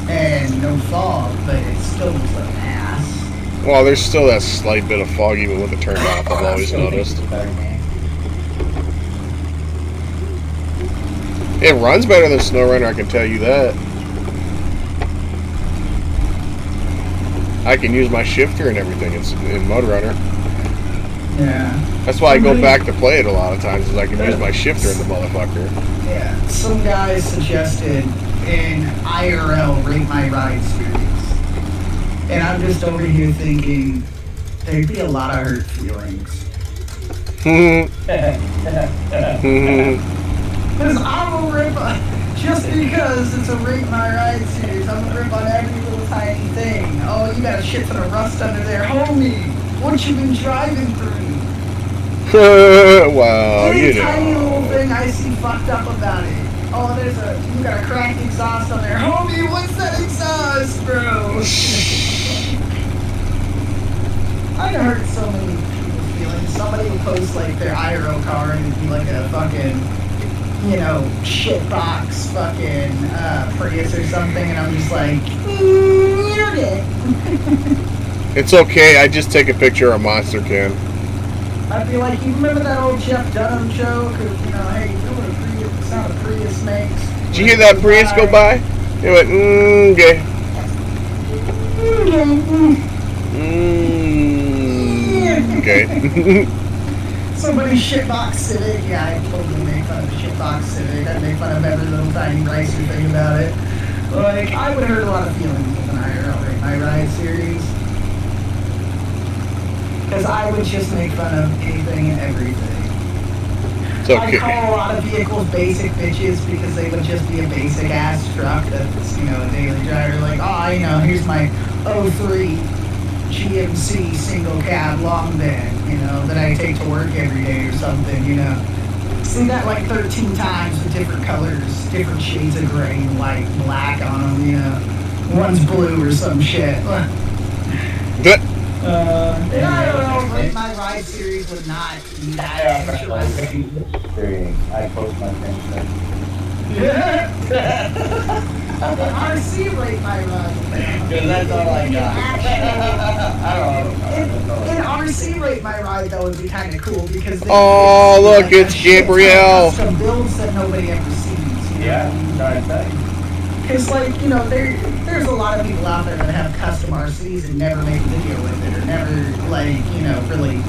and no fog, but it still looks like an ass. well, there's still that slight bit of fog even with it turned off, I've always noticed. It runs better than SnowRunner, I can tell you that. I can use my shifter and everything in MudRunner. Yeah. That's why I go back to play it a lot of times, is I can use my shifter in the motherfucker. Yeah. Some guys suggested in IRL Rate My Ride series. And I'm just over here thinking there'd be a lot of hurt feelings. Because I'm a rip on, just because it's a Rate My Ride series, I'm a rip on every little tiny thing. Oh, you got a shit ton of rust under there. Homie, what you been driving through? Wow, Any you tiny little know. thing I see fucked up about it. Oh, you got a cracked exhaust on there. Homie, what's that exhaust, bro? I hurt so many people's feelings. Somebody would post like their IRO car and it'd be like a fucking, you know, shitbox fucking Prius or something, and I'm just like, you're dead. It's okay, I just take a picture of a monster can. I'd be like, you remember that old Jeff Dunham joke? Of, you know, hey, you know what a Prius, the sound a Prius makes? Did you hear that Prius go by? It went, okay. Okay. Somebody shitbox Civic. Yeah, I totally make fun of the shitbox Civic. I make fun of every little tiny ricer thing about it. Like, I would hurt a lot of feelings if I rate my ride series. Because I would just make fun of anything and everything. It's okay. I call a lot of vehicles basic bitches because they would just be a basic ass truck that's, a daily driver. Like, here's my '03 GMC single cab long van, that I take to work every day or something, Seen that like 13 times with different colors, different shades of gray, white, black on them, One's blue or some shit. But I don't know, like my ride series would not be that interesting. I post my things. RC rate my ride. Because that's all I got. In RC rate my ride though would be kind of cool because oh, look, it's Gabrielle. Custom builds that nobody ever sees. Yeah, sorry to say. Because, there's a lot of people out there that have custom RCs and never make a video with it, or never, really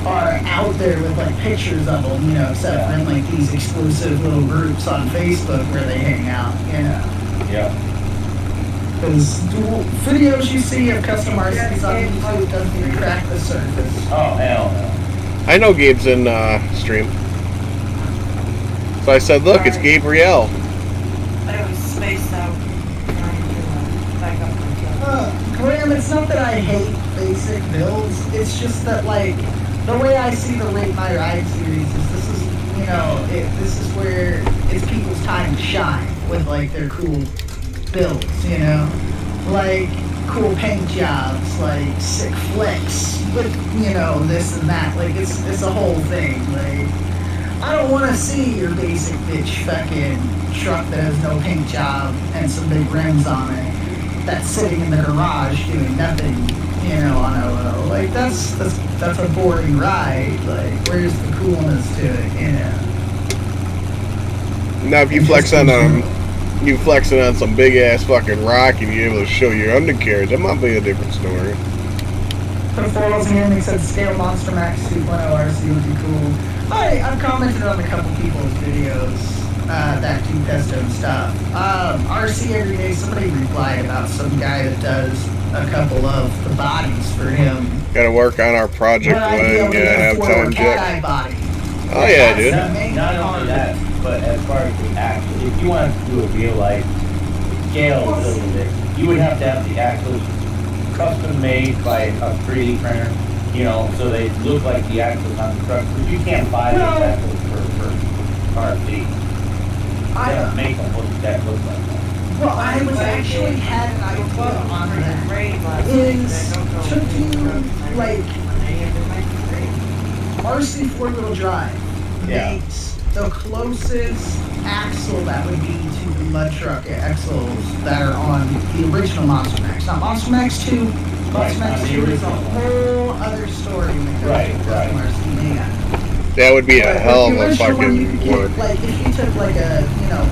are out there with, pictures of them, except for in, these exclusive little groups on Facebook where they hang out, Yeah. Because videos you see of custom RCs on YouTube doesn't even crack the surface. Oh, hell no. I know Gabe's in stream. So I said, look, it's Gabrielle. I was spaced out trying to back up myself. Graham, it's not that I hate basic builds, it's just that, the way I see the Rate My Ride series is this is, this is where it's people's time to shine with, their cool builds, cool paint jobs, sick flicks, with, this and that, it's a whole thing, I don't want to see your basic bitch fucking truck that has no paint job and some big rims on it that's sitting in the garage doing nothing, on OO. That's a boring ride. Where's the coolness to it, Now, if you flexing on some big ass fucking rock and you're able to show your undercarriage, that might be a different story. The foils here and they said scale Monster Max 2.0 RC would be cool. I've commented on a couple people's videos that do custom stuff. RC every day, somebody replied about some guy that does a couple of the bodies for him. Gotta work on our project when you have time, Jack. Oh yeah, dude. Not only that, but as far as the axle, if you want to do a real life scale building it, you would have to have the axles custom made by a 3D printer, so they look like the axles on the truck. Because you can't buy those axles for RC. They don't make them look that look like that. Well, I was actually had an idea on that. Took you RC 4-wheel drive makes the closest axle that would be to the mud truck axles that are on the original Monster Max. Now, Monster Max 2, Monster Max 2 is a whole other story when it comes to custom RC man. That would be a hell of a fucking work. If you took a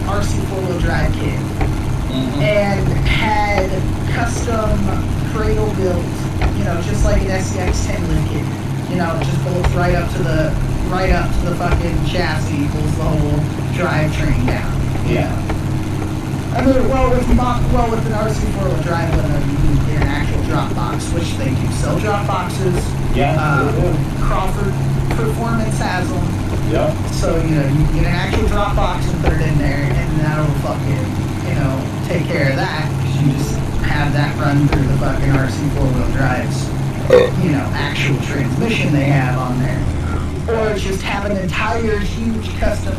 RC 4-wheel drive kit and had custom cradle built, just like an SCX 10 lift kit, just bolts right up to the fucking chassis, pulls the whole drivetrain down. Yeah. I mean, with an RC 4-wheel drive, you can get an actual drop box, which they do sell drop boxes. Yeah. Crawford Performance has them. Yeah. So, you get an actual drop box and put it in there, and that'll fucking, take care of that, because you just have that run through the fucking RC 4-wheel drives, actual transmission they have on there. Or just have an entire huge custom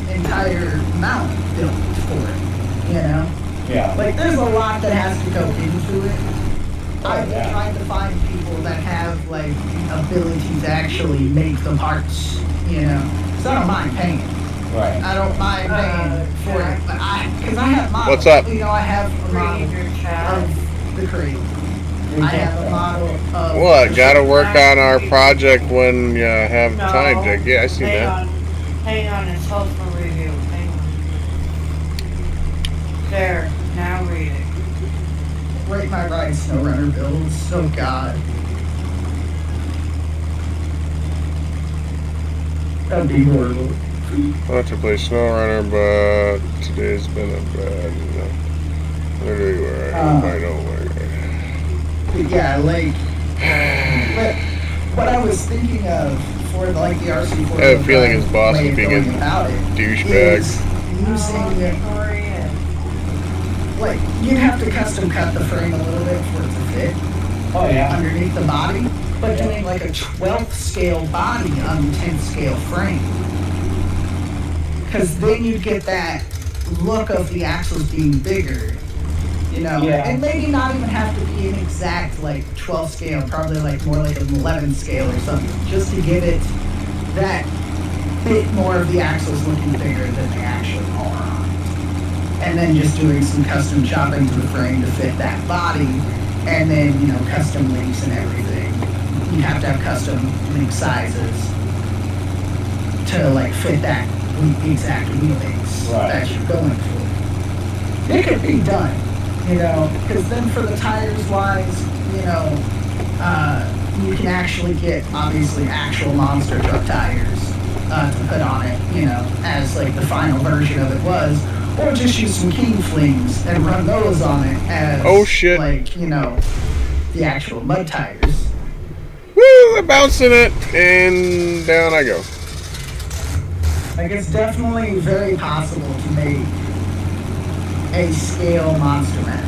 entire mount built for it, Yeah. There's a lot that has to go into it. I've been trying to find people that have, the ability to actually make the parts, So I don't mind paying. Right. I don't mind paying for it, but because I have models. What's up? I have a model of the crate. I have a model of... What? Gotta work on our project when you have time, Jack. Yeah, I see that. Hang on, it's helpful review. Hang on. There, now read it. Rate My Ride SnowRunner builds. Oh god. That'd be horrible. I want to play SnowRunner, but today's been a bad, Literally where I hope I know where. But yeah, like, but what I was thinking of for like the RC4 I have a feeling his boss way is of being going a about it douchebag. is Oh, using sorry. like you'd have to custom cut the frame a little bit for it to fit Oh yeah. underneath the body, but doing like a 12th scale body on 10th scale frame, because then you'd get that look of the axles being bigger. You know, Yeah. and maybe not even have to be an exact like 12 scale, probably like more like an 11 scale or something, just to give it that bit more of the axles looking bigger than they actually are. And then just doing some custom chopping to the frame to fit that body, and then, you know, custom links and everything. You have to have custom link sizes to like fit that exact wheel base that you're going for. It could be done. You know, because then for the tires wise, you know, you can actually get obviously actual monster truck tires to put on it, you know, as like the final version of it was, or just use some King Flings and run those on it as like, you know, the actual mud tires. Woo! I'm bouncing it, and down I go. Like, it's definitely very possible to make a scale Monster Max.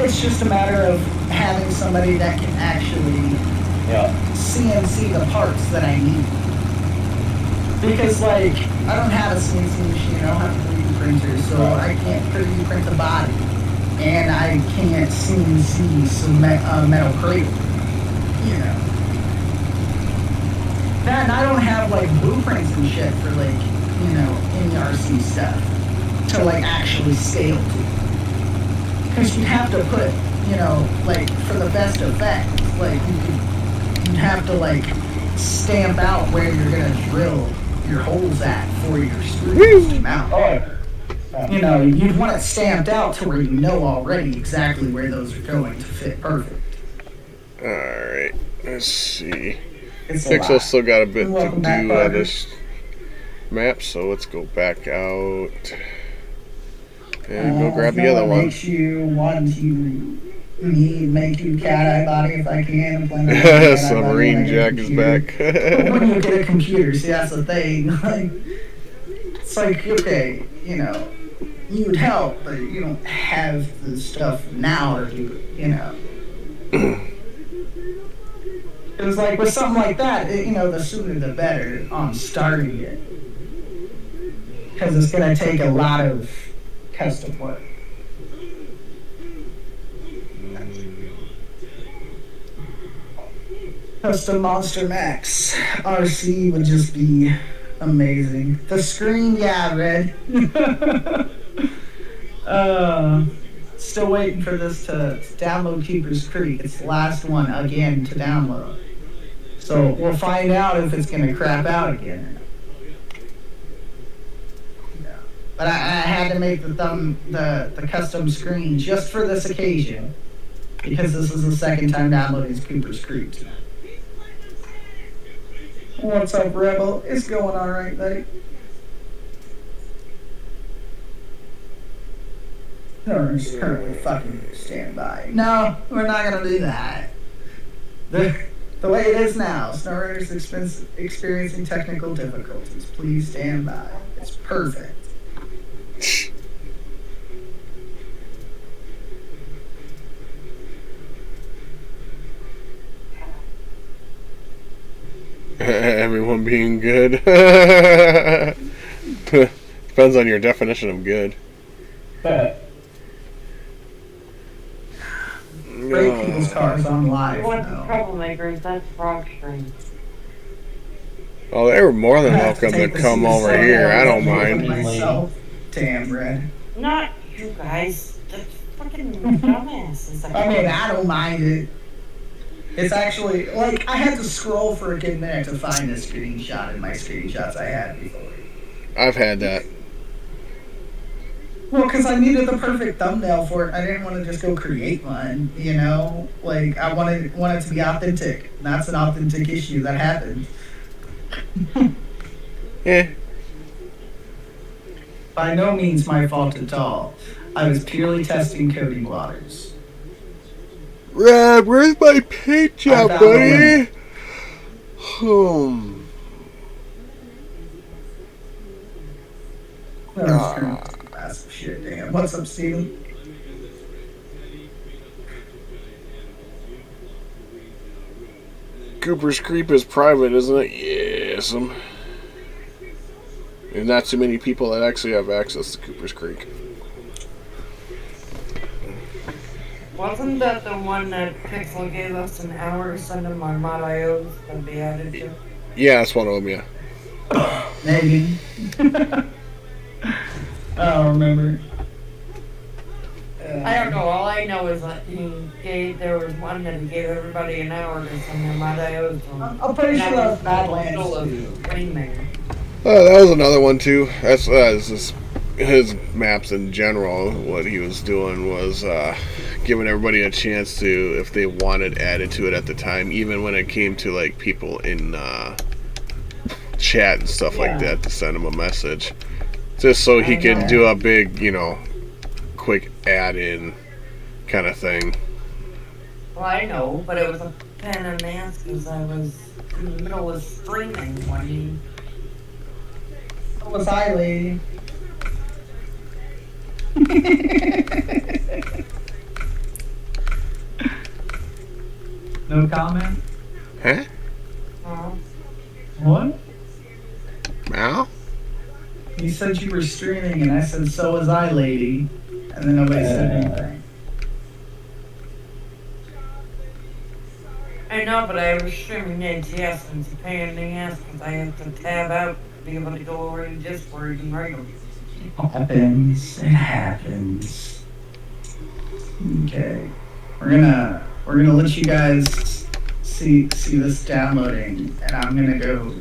It's just a matter of having somebody that can actually CNC the parts that I need. Because, like, I don't have a CNC machine, I don't have a 3D printer, so I can't 3D print a body. And I can't CNC some metal crate, you know. That, and I don't have, like, blueprints and shit for, like, you know, any RC stuff to, like, actually scale to. Because you have to put, you know, like, for the best effect, like, you'd have to, like, stamp out where you're gonna drill your holes at for your screws to mount. You know, you'd want it stamped out to where you know already exactly where those are going to fit perfect. Alright, let's see. Pixel still got a bit to Welcome back, do Parker. on this map, so let's go back out and go grab the other one. Makes you want to make you cat eye body if I can. I'm playing cat eye Submarine body when I get a Jack is computer. back. But when you get a computer, see, that's the thing. Like, it's like, okay, you know, you would help, but you don't have the stuff now to do it, you know. It was like with something like that, you know, the sooner the better on starting it. Because it's going to take a lot of custom work. Custom Monster Max RC would just be amazing. The screen, yeah, red. Still waiting for this to download Keeper's Creek. It's the last one again to download. So we'll find out if it's gonna crap out again. Yeah. But I had to make the custom screen just for this occasion, because this is the second time downloading Keeper's Creek. What's up, Rebel? It's going alright, buddy. Currently fucking stand by. No, we're not gonna do that. The way it is now, SnowRunner's experiencing technical difficulties. Please stand by. It's perfect. Everyone being good. Depends on your definition of good. Break people's cars on live. One of the No. troublemakers, that's frog string. Oh, they were more than I have welcome to take the come seat over so here. I I don't do it mind. myself. Damn, Red. Not you guys. The fucking dumbasses. I mean, I don't mind it. It's actually, like, I had to scroll for a good minute to find this screenshot in my screenshots I had before. I've had that. Well, because I needed the perfect thumbnail for it. I didn't want to just go create one, you know? Like, I wanted it to be authentic. And that's an authentic issue that happened. Yeah. By no means my fault at all. I was purely testing coding waters. Rad, where's my paint job, I found buddy? Massive shit, damn. What's up, Steven? Cooper's Creek is private, isn't it? Yes. There's not too many people that actually have access to Cooper's Creek. Wasn't that the one that Pixel gave us an hour to send him our mod.ios to be added to? Yeah, that's one of them, yeah. Maybe. I don't remember. I don't know. All I know is that there was one that he gave everybody an hour to send their mod.ios to. I'm pretty sure that was Badlands Full of too. screaming. That was another one too. That's just his maps in general. What he was doing was giving everybody a chance to, if they wanted, added to it at the time. Even when it came to like people in chat and stuff like that, to send him a message, just so he could do a big, quick add-in kind of thing. Well, I know, but it was a pain in the ass because I was in the middle of streaming when he. What was I, lady? No comment? Huh? What? Mal? You said you were streaming, and I said, so was I, lady. And then nobody said anything. I know, but I was streaming ATS and it's a pain in the ass because I had to tab out to be able to go over to Discord and write them. It happens. Okay. We're gonna let you guys see this downloading, and I'm gonna go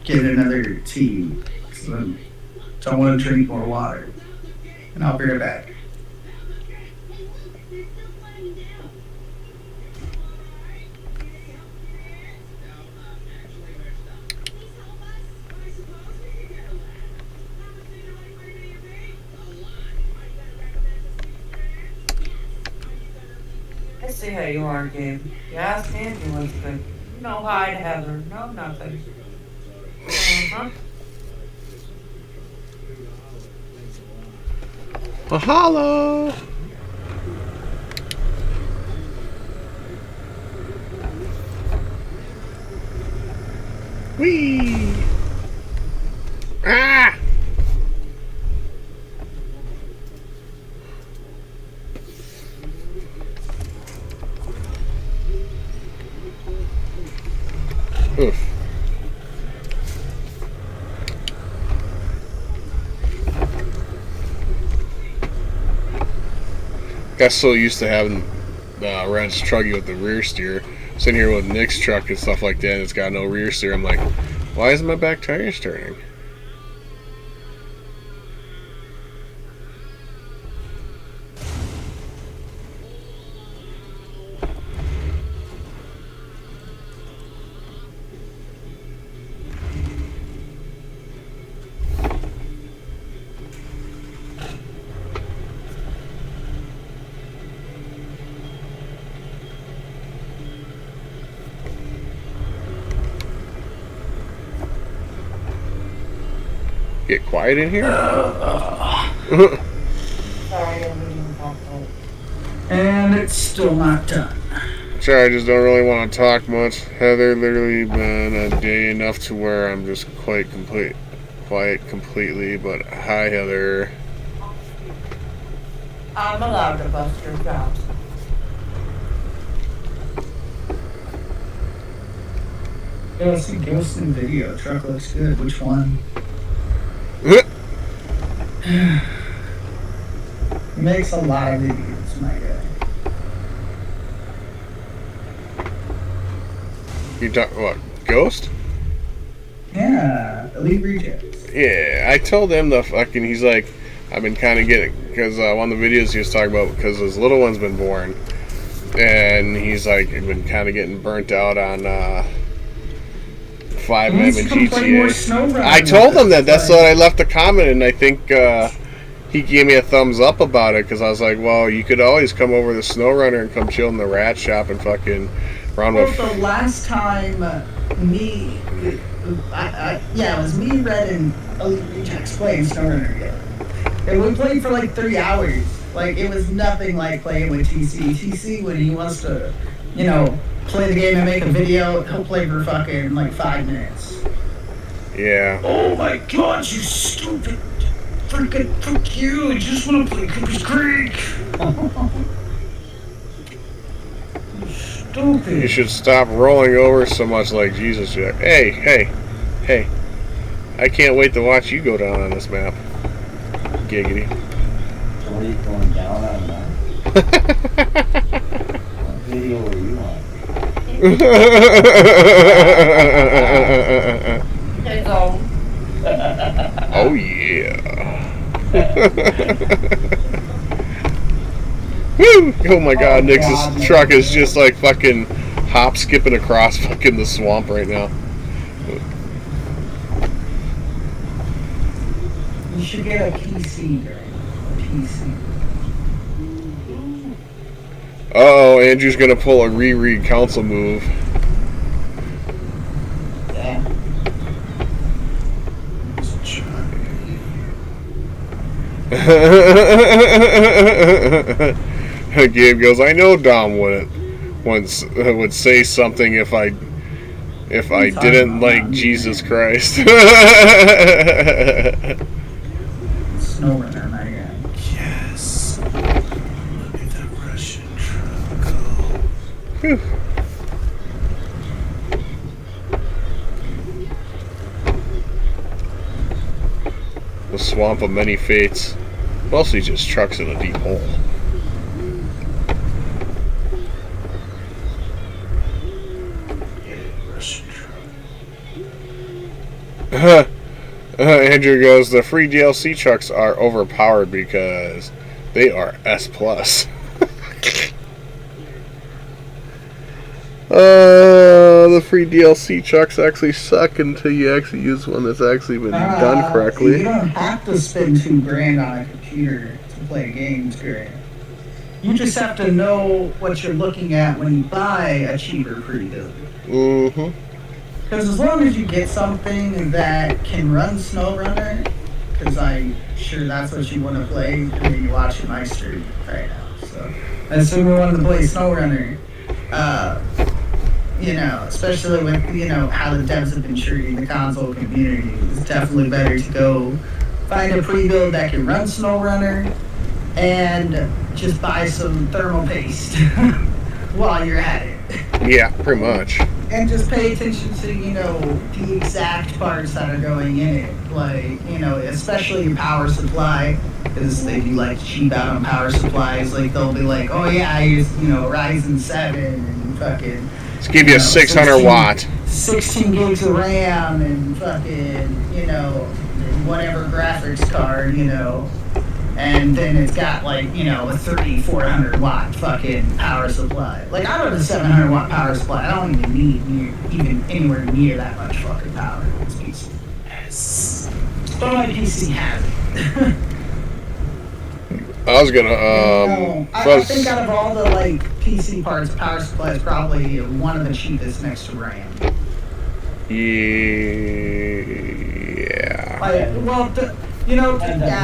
get another tea. So I don't want to drink more water. And I'll be right back. I see how you are, Gabe. You asked Angie what's good. No hi to Heather. No nothing. Uh-huh. Mahalo! Whee! Ah! Oof. Got so used to having Red's trucky with the rear steer. Sitting here with Nick's truck and stuff like that, and it's got no rear steer. I'm like, why isn't my back tires turning? Get quiet in here? Sorry, I didn't even talk about it. And it's still not done. Sorry, I just don't really want to talk much. Heather literally been a day enough to where I'm just quiet completely. But hi, Heather. I'm allowed to bust your chops. Yeah, I see Ghost in video. Truck looks good. Which one? He makes a lot of videos, my guy. You talk what? Ghost? Yeah, Elite Rejects. Yeah, I told him the fucking. He's like, I've been kind of getting, because one of the videos he was talking about, because his little one's been born, and he's like, been kind of getting burnt out on 5M and GTA. I told him that. That's what I left a comment, and I think he gave me a thumbs up about it because I was like, well, you could always come over to SnowRunner and come chill in the rat shop and fucking run Well, with. the last time it was me, Red, and Elite Rejects playing SnowRunner together. And we played for like 3 hours. Like, it was nothing like playing with TC. TC, when he wants to, play the game and make a video, he'll play for fucking like 5 minutes. Yeah. Oh my god, you stupid. Freaking fuck you. I just want to play Cooper's Creek. Stupid. You should stop rolling over so much like Jesus, Jack. Hey. I can't wait to watch you go down on this map. Giggity. Somebody's going down on that. What video were you on? His own. Oh yeah. Woo! Oh my god, Nick's truck is just like fucking hop skipping across fucking the swamp right now. You should get a PC, right? A PC. Uh-oh, Andrew's gonna pull a reread council move. Yeah. Gabe goes, I know Dom would say something if I didn't like Jesus Christ. SnowRunner, my guy. Yes. Look at that Russian truck go. Whew. The swamp of many fates. Mostly just trucks in a deep hole. Yeah, Russian truck. Andrew goes, the free DLC trucks are overpowered because they are S+. The free DLC trucks actually suck until you actually use one that's actually been done correctly. You don't have to spend $2,000 on a computer to play games, great. You just have to know what you're looking at when you buy a cheaper pre-build. Mm-hmm. Because as long as you get something that can run SnowRunner, because I'm sure that's what you want to play, and then you're watching my stream right now. So, I assume you wanted to play SnowRunner. Especially with, how the devs have been treating the console community, it's definitely better to go find a pre-build that can run SnowRunner and just buy some thermal paste while you're at it. Yeah, pretty much. And just pay attention to, the exact parts that are going in it. Like, especially your power supply, because they do like to cheap out on power supplies. Like, they'll be like, oh yeah, I use, Ryzen 7 and fucking... Let's give you a 600 watt. 16 gigs of RAM and fucking, whatever graphics card, and then it's got like, a 400 watt fucking power supply. Like, I run a 700 watt power supply. I don't even need anywhere near that much fucking power in this PC. Yes. But my PC has it. I was gonna, I think out of all the, PC parts, power supply is probably one of the cheapest next to RAM. Yeah. Depends on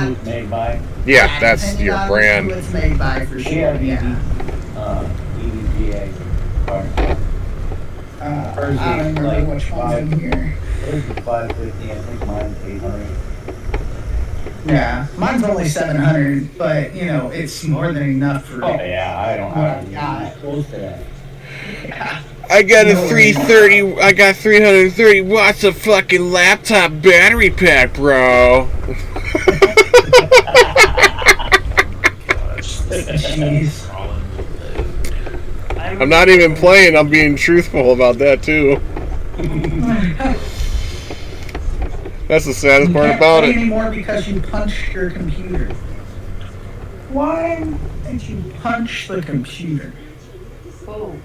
who it's made by. Yeah, that's your brand. Who it's made by, for sure, yeah. EVGA part. I don't remember which one's in here. Hers is 550, I think mine's 800. Yeah, mine's only 700, but it's more than enough for. Oh yeah, I don't have close to that. Yeah. I got a 330. I got 330 watts of fucking laptop battery pack, bro. Jeez. I'm not even playing. I'm being truthful about that too. That's the saddest part about it. Anymore because you punched your computer. Why did you punch the computer? Oh.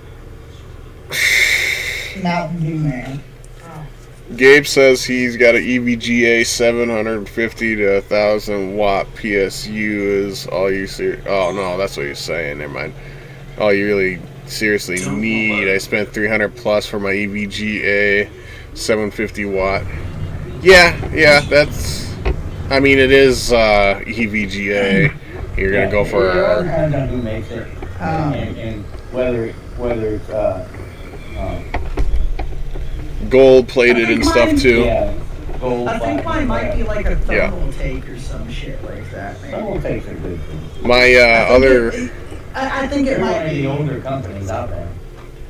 Mountain Dew, man. Oh. Gabe says he's got an EVGA 750 to 1000 watt PSU is all you see. Oh no, that's what you're saying. Never mind. All you really seriously need. I spent 300 plus for my EVGA 750 watt. Yeah, that's. I mean, it is EVGA. You're gonna go for. It all depends on who makes it, and whether it's gold plated and stuff too. yeah, gold. I think mine might be like a Yeah. thermal take or some shit like that. Maybe. Thermal takes are good. My other. I think it They're one might of the be. older companies out there.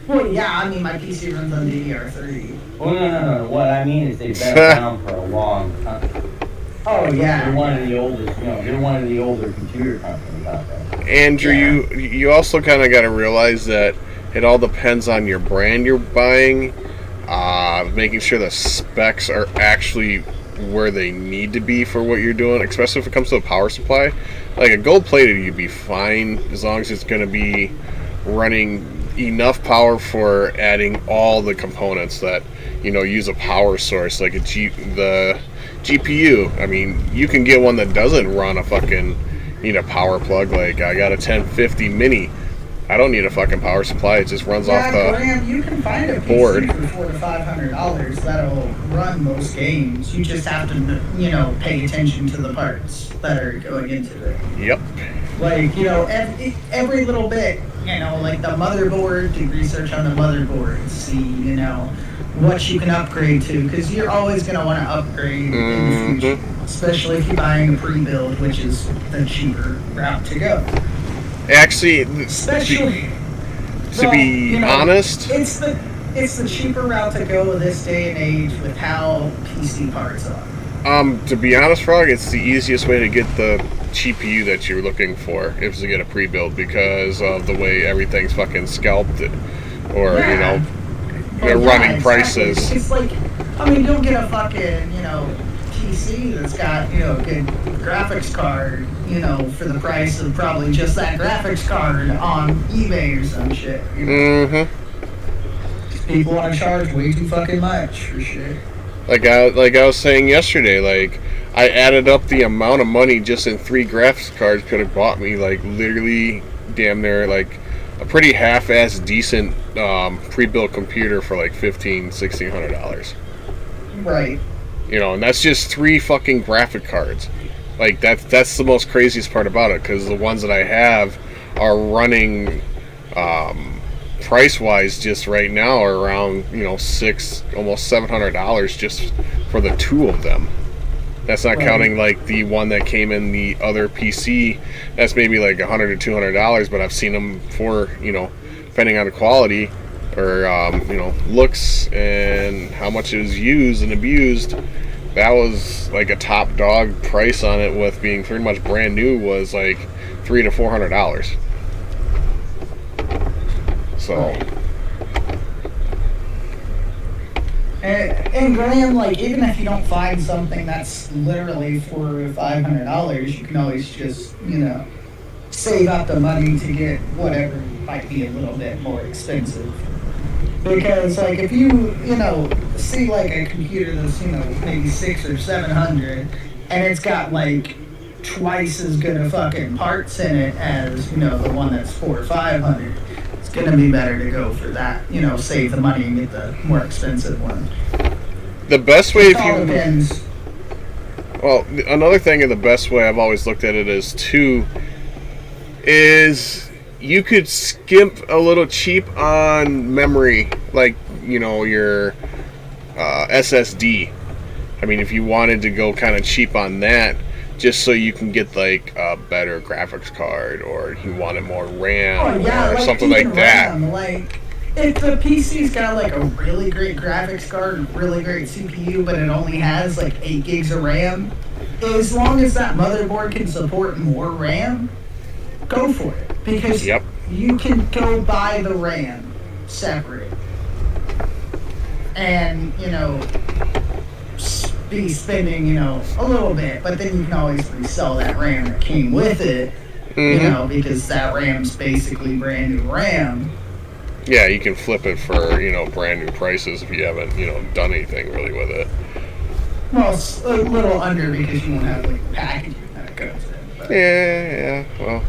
Well, yeah, I mean, my PC runs on DDR3. Well, no. What I mean is they've been around for a long time. Oh, yeah. They're one of the oldest. They're one of the older computer companies out there. Andrew, you also kind of got to realize that it all depends on your brand you're buying. Making sure the specs are actually where they need to be for what you're doing, especially if it comes to a power supply. Like a gold plated, you'd be fine as long as it's going to be running enough power for adding all the components that use a power source, like the GPU. I mean, you can get one that doesn't run a fucking power plug. Like I got a 1050 mini. I don't need a fucking power supply. It just runs off the Graham, you can find a PC board for $400 to $500 that'll run most games. You just have to, pay attention to the parts that are going into it. Yep. Like, every little bit, like the motherboard, do research on the motherboard, see, what you can upgrade to, because you're always going to want to upgrade in the future, especially if you're buying a pre-build, which is the cheaper route to go. Actually, Especially, to be honest, it's the cheaper route to go this day and age with how PC parts are. to be honest, Frog, it's the easiest way to get the GPU that you're looking for is to get a pre-build because of the way everything's fucking scalped, or running prices. It's like, I mean, you'll get a fucking PC that's got good graphics card, for the price of probably just that graphics card on eBay or some shit. Mm-hmm. People want to charge way too fucking much for shit. Like I was saying yesterday, like I added up the amount of money just in 3 graphics cards could have bought me like literally damn near like a pretty half-ass decent pre-built computer for like $1,500–$1,600. Right. And that's just 3 fucking graphic cards. Like that's the most craziest part about it, because the ones that I have are running price-wise just right now are around $600, almost $700 just for the 2 of them. That's not counting like the one that came in the other PC. That's maybe like $100 to $200, but I've seen them for depending on the quality or looks and how much it was used and abused. That was like a top dog price on it, with being pretty much brand new, was like $300 to $400. So. And Graham, like, even if you don't find something that's literally $400 or $500, you can always just, save up the money to get whatever might be a little bit more expensive. Because, like, if you, see, like, a computer that's, maybe $600 or $700, and it's got, like, twice as good of fucking parts in it as, the one that's $400 or $500, it's gonna be better to go for that, save the money and get the more expensive one. The best way, It all depends. Well, another thing, and the best way I've always looked at it is you could skimp a little cheap on memory, like, your SSD. I mean, if you wanted to go kind of cheap on that, just so you can get, like, a better graphics card, or you wanted more RAM, or something like that. RAM, like, if the PC's got, like, a really great graphics card and really great CPU, but it only has, like, 8 gigs of RAM, as long as that motherboard can support more RAM, go for it. Because you can go buy the RAM separate and, be spending, a little bit, but then you can always resell that RAM that came with it, because that RAM's basically brand new RAM. Yeah, you can flip it for, brand new prices if you haven't, done anything really with it. Well, it's a little under because you won't have like packaging that it goes in. But, Yeah, well,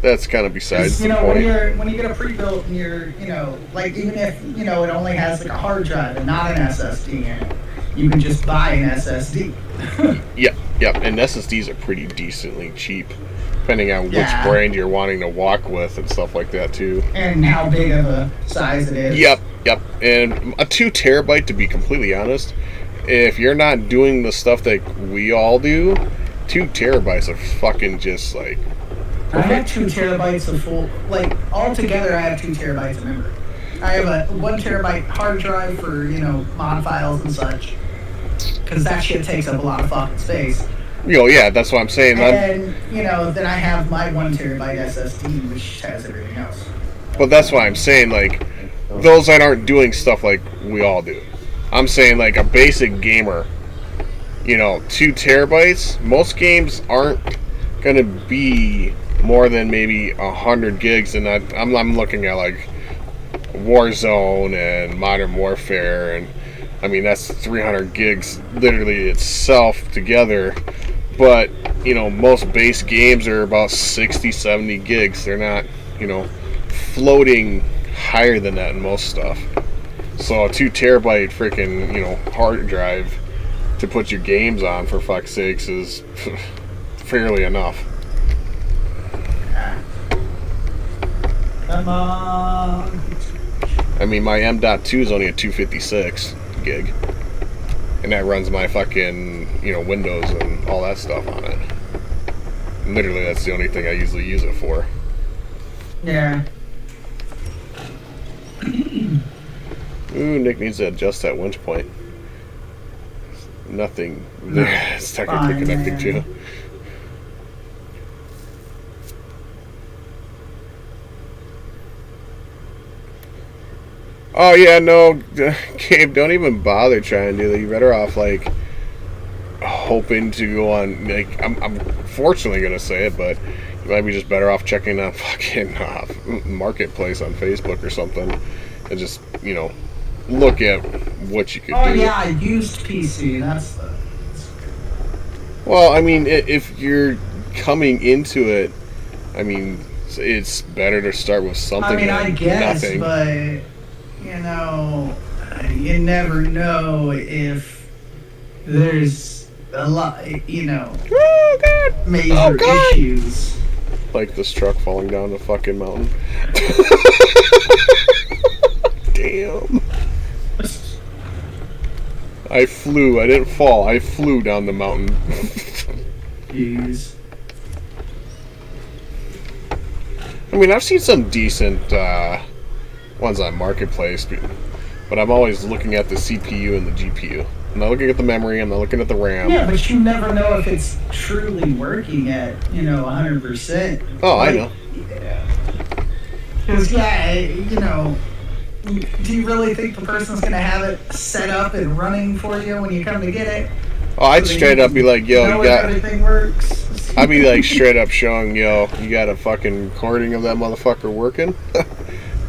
that's kind of besides the point. When you get a pre-built and you're, like even if, it only has like a hard drive and not an SSD in it, you can just buy an SSD. Yep, and SSDs are pretty decently cheap, depending on which brand you're wanting to walk with and stuff like that too. And how big of a size it is. Yep, and a 2 terabyte, to be completely honest, if you're not doing the stuff that we all do, 2 terabytes are fucking just like perfect. I have 2 terabytes of full, like altogether I have 2 terabytes of memory. I have a 1 terabyte hard drive for, mod files and such. Because that shit takes up a lot of fucking space. Yeah, that's what I'm saying. And then I have my 1 terabyte SSD, which has everything else. But that's why I'm saying, like, those that aren't doing stuff like we all do. I'm saying, like, a basic gamer, 2 terabytes, most games aren't going to be more than maybe 100 gigs, and I'm looking at, like, Warzone and Modern Warfare, and, I mean, that's 300 gigs literally itself together, but, most base games are about 60, 70 gigs. They're not, floating higher than that in most stuff. So a 2 terabyte freaking, hard drive to put your games on, for fuck's sakes, is fairly enough. Come on. I mean, my M.2 is only a 256 gig. And that runs my fucking, Windows and all that stuff on it. Literally, that's the only thing I usually use it for. Yeah. Ooh, Nick needs to adjust that winch point. Nothing there is technically connected to. Oh yeah, no, Gabe, don't even bother trying to do that. You're better off, like, hoping to go on, like, I'm fortunately going to say it, but you might be just better off checking out fucking Marketplace on Facebook or something, and just, look at what you could do. Oh yeah, used PC, that's the... Well, I mean, if you're coming into it, I mean, it's better to start with something than I guess, nothing. But... you never know if there's a lot, major issues. Like this truck falling down the fucking mountain. Damn. I flew. I didn't fall. I flew down the mountain. Jeez. I mean, I've seen some decent ones on Marketplace, but I'm always looking at the CPU and the GPU. I'm not looking at the memory, I'm not looking at the RAM. Yeah, but you never know if it's truly working at, 100%. Oh, I know. Because, do you really think the person's going to have it set up and running for you when you come to get it? Oh, I'd straight up be like, yo, you got... everything works. I'd be like straight up showing, yo, you got a fucking recording of that motherfucker working?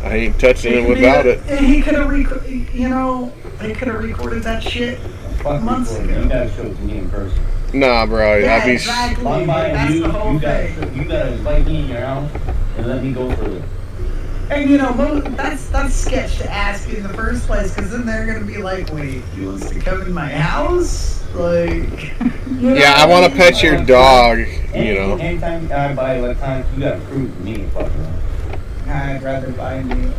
I ain't touching it without it. He could have, they could have recorded that shit months ago. You gotta show it to me in person. Nah, bro. Yeah, I'd be... exactly. I'm buying That's you, the whole thing. you gotta invite me in your house and let me go further. And that's sketch to ask in the first place, because then they're gonna be like, wait, he wants to come in my house? Like... Yeah, I want to pet your dog, Anytime I buy electronics, you gotta prove to me fucking. I'd rather buy new.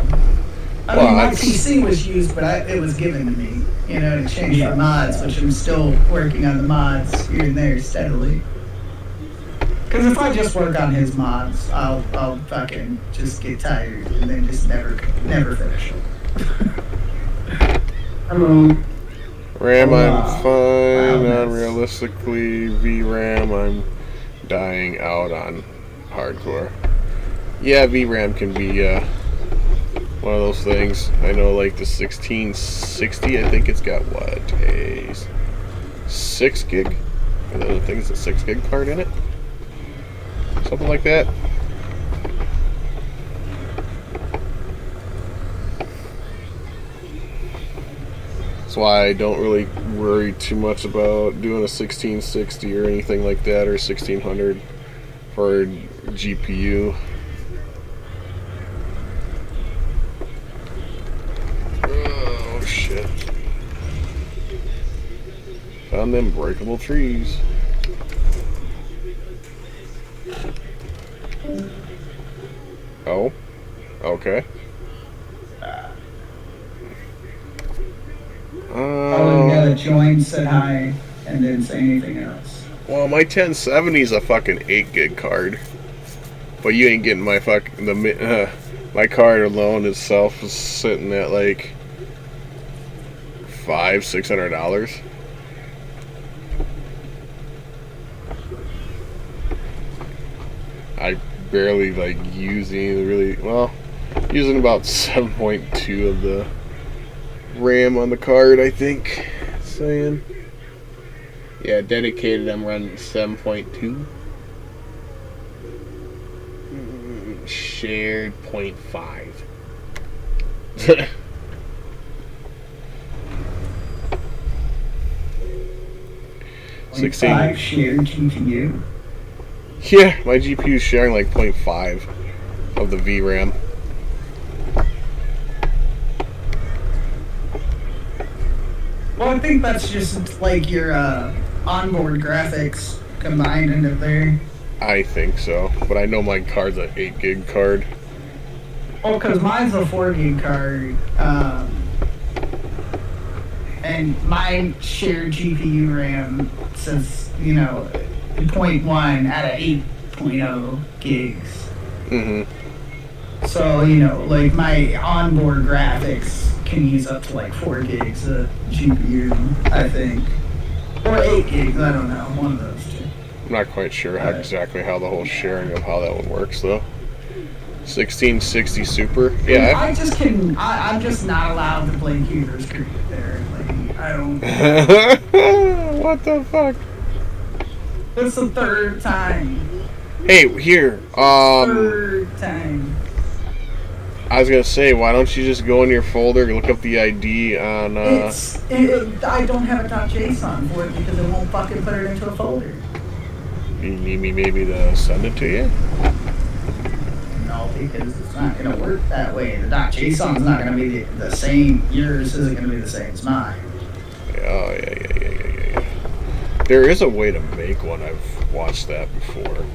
I mean, my PC was used, but it was given to me, to change for mods, which I'm still working on the mods here and there steadily. Because if I just work on his mods, I'll fucking just get tired and then just never finish. Hello. RAM, I'm fine. Realistically, VRAM, I'm dying out on hardcore. Yeah, VRAM can be one of those things. I know, like the 1660, I think it's got what, a 6 gig? I think it's a 6 gig card in it. Something like that. That's why I don't really worry too much about doing a 1660 or anything like that, or 1600 for GPU. Oh shit. Found them breakable trees. Oh, okay. Oh, yeah, the join said hi and didn't say anything else. Well, my 1070 is a fucking 8 gig card, but you ain't getting my my card alone itself is sitting at like $600. I barely like using using about 7.2 of the RAM on the card, I think. Saying, yeah, dedicated. I'm running 7.2. Shared 0.5. 16 shared GPU. Yeah, my GPU is sharing like 0.5 of the VRAM. Well, I think that's just like your onboard graphics combined into there. I think so, but I know my card's an 8 gig card. Well, because mine's a 4 gig card, and my shared GPU RAM says, 0.1 out of 8.0 gigs. Mm-hmm. So, like my onboard graphics can use up to like 4 gigs of GPU, I think. Or 8 gigs, I don't know, one of those two. I'm not quite sure exactly how the whole sharing of how that one works, though. 1660 Super? Yeah. I'm just not allowed to play Cuter's Creek there. Like, I don't... What the fuck? It's the third time. Hey, here, Third time. I was gonna say, why don't you just go in your folder, look up the ID on, I don't have a .json for it because it won't fucking put it into a folder. You need me maybe to send it to you? No, because it's not gonna work that way. The .json's not gonna be the same. Yours isn't gonna be the same as mine. Oh, yeah. There is a way to make one. I've watched that before.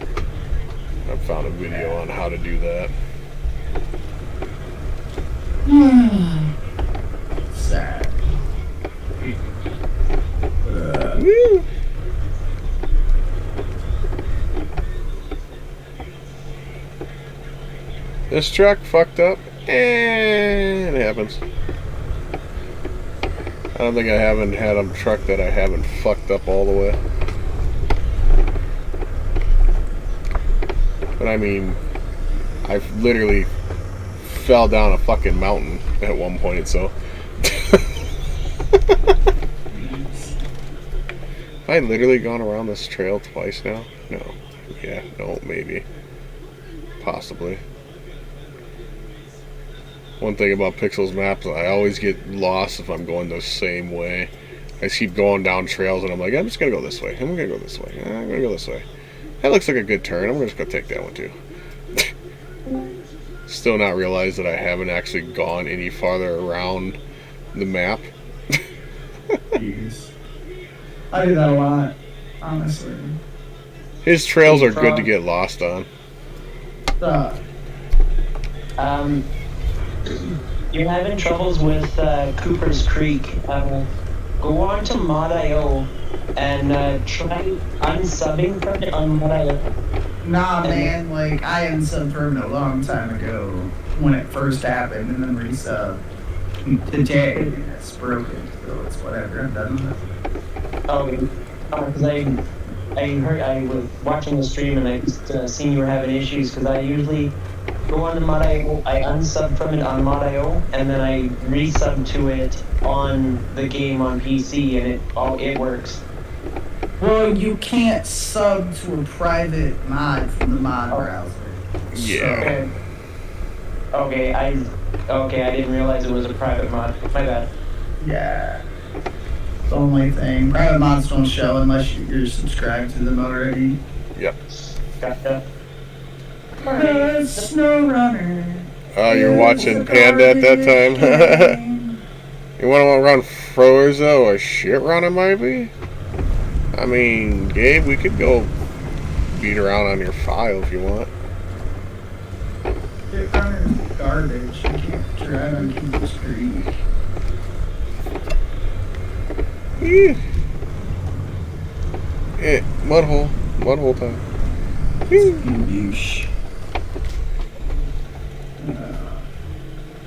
I've found a video on how to do that. Sad. Woo! This truck fucked up, and it happens. I don't think I haven't had a truck that I haven't fucked up all the way. But I mean, I've literally fell down a fucking mountain at one point, so. Have I literally gone around this trail twice now? No. Yeah, no, maybe. Possibly. One thing about Pixel's maps, I always get lost if I'm going the same way. I just keep going down trails and I'm like, I'm just gonna go this way. I'm gonna go this way. I'm gonna go this way. That looks like a good turn. I'm just gonna take that one too. Still not realized that I haven't actually gone any farther around the map. Jeez. I do that a lot, honestly. His trails are good to get lost on. You're having troubles with Cooper's Creek. Go on to Mod.io and try unsubbing from it on Mod.io. Nah, man, like, I unsubbed from it a long time ago when it first happened, and then resubbed today, and it's broken, so it's whatever, I'm done with it. Oh, because I was watching the stream and I just seen you were having issues, because I usually go on to Mod.io, I unsub from it on Mod.io, and then I resub to it on the game on PC, and it works. Well, you can't sub to a private mod from the mod browser. Yeah. Okay, I didn't realize it was a private mod. My bad. Yeah. the only thing. Private mods don't show unless you're subscribed to them already. Yep. Gotcha. SnowRunner. Oh, you're watching Panda at that time? You want to run Forza or shit runner, maybe? I mean, Gabe, we could go beat around on your file if you want. Shit runner's garbage. You can't drive on King's Street. Yeah, mudhole time. Douche.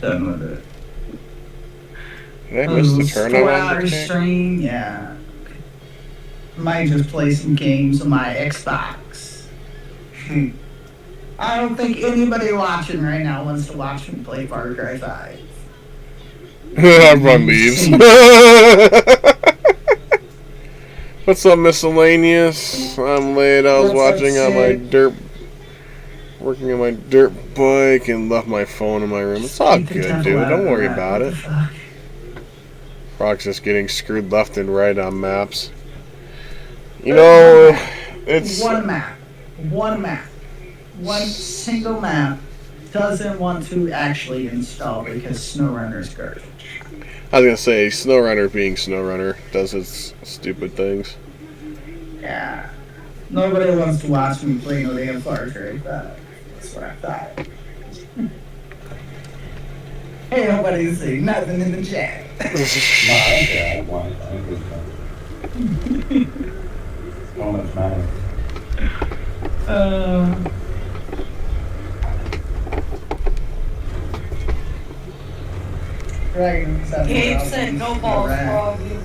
Done with it. Did I miss the turn I wanted 4-hour to take? stream, yeah. Might just play some games on my Xbox. I don't think anybody watching right now wants to watch me play Far Cry 5. Everyone leaves. What's up, miscellaneous? I'm late. I was What's up, working on my dirt bike and left my phone in my room. It's all good, dude. Don't worry about it. Rock's just getting screwed left and right on maps. You know, it's One map. One single map doesn't want to actually install because SnowRunner's garbage. I was gonna say, SnowRunner being SnowRunner does its stupid things. Yeah. Nobody wants to watch me play no damn Far Cry 5. That's what I thought. Hey, nobody say nothing in the chat. I want it. So much money. Gabe said no balls for all you.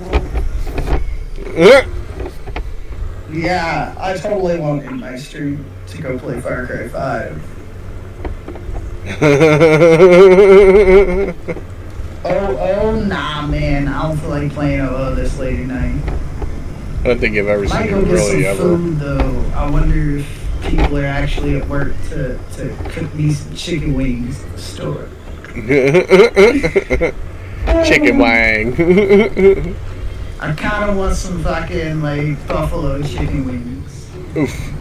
Yeah, I totally won't end my stream to go play Far Cry 5. Oh, nah, man. I don't feel like playing this late at night. I don't think I've ever Might seen go it get really some ever. food, though. I wonder if people are actually at work to cook me some chicken wings at the store. Chicken wang. I kind of want some fucking, like, buffalo chicken wings. Oof.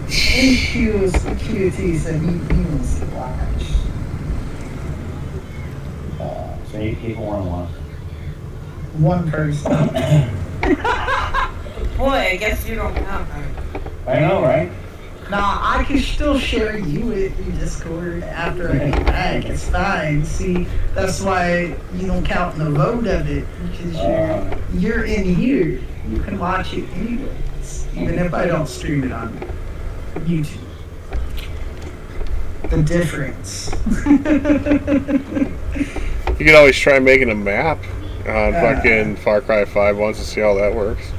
QT said he wants to watch. So you keep one. One person. Boy, I guess you don't count her. I know, right? Nah, I can still share you in Discord after I get back. It's fine. See, that's why you don't count in the vote of it, because you're in here. You can watch it anyways, even if I don't stream it on YouTube. The difference. You could always try making a map on fucking Far Cry 5 once to see how that works.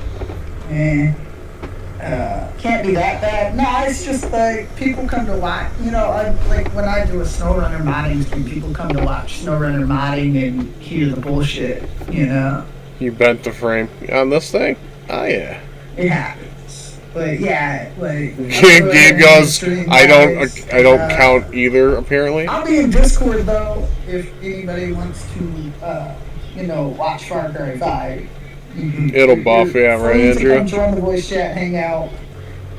Can't be that bad. No, it's just like people come to watch. You know, like when I do a SnowRunner modding stream, people come to watch SnowRunner modding and hear the bullshit. You know. You bent the frame on this thing? Oh yeah. It happens. But yeah, like Gabe goes, I don't count either, apparently. I'll be in Discord though if anybody wants to watch Far Cry 5. It'll buff, yeah, right, Andrew? Come join the voice chat, hang out.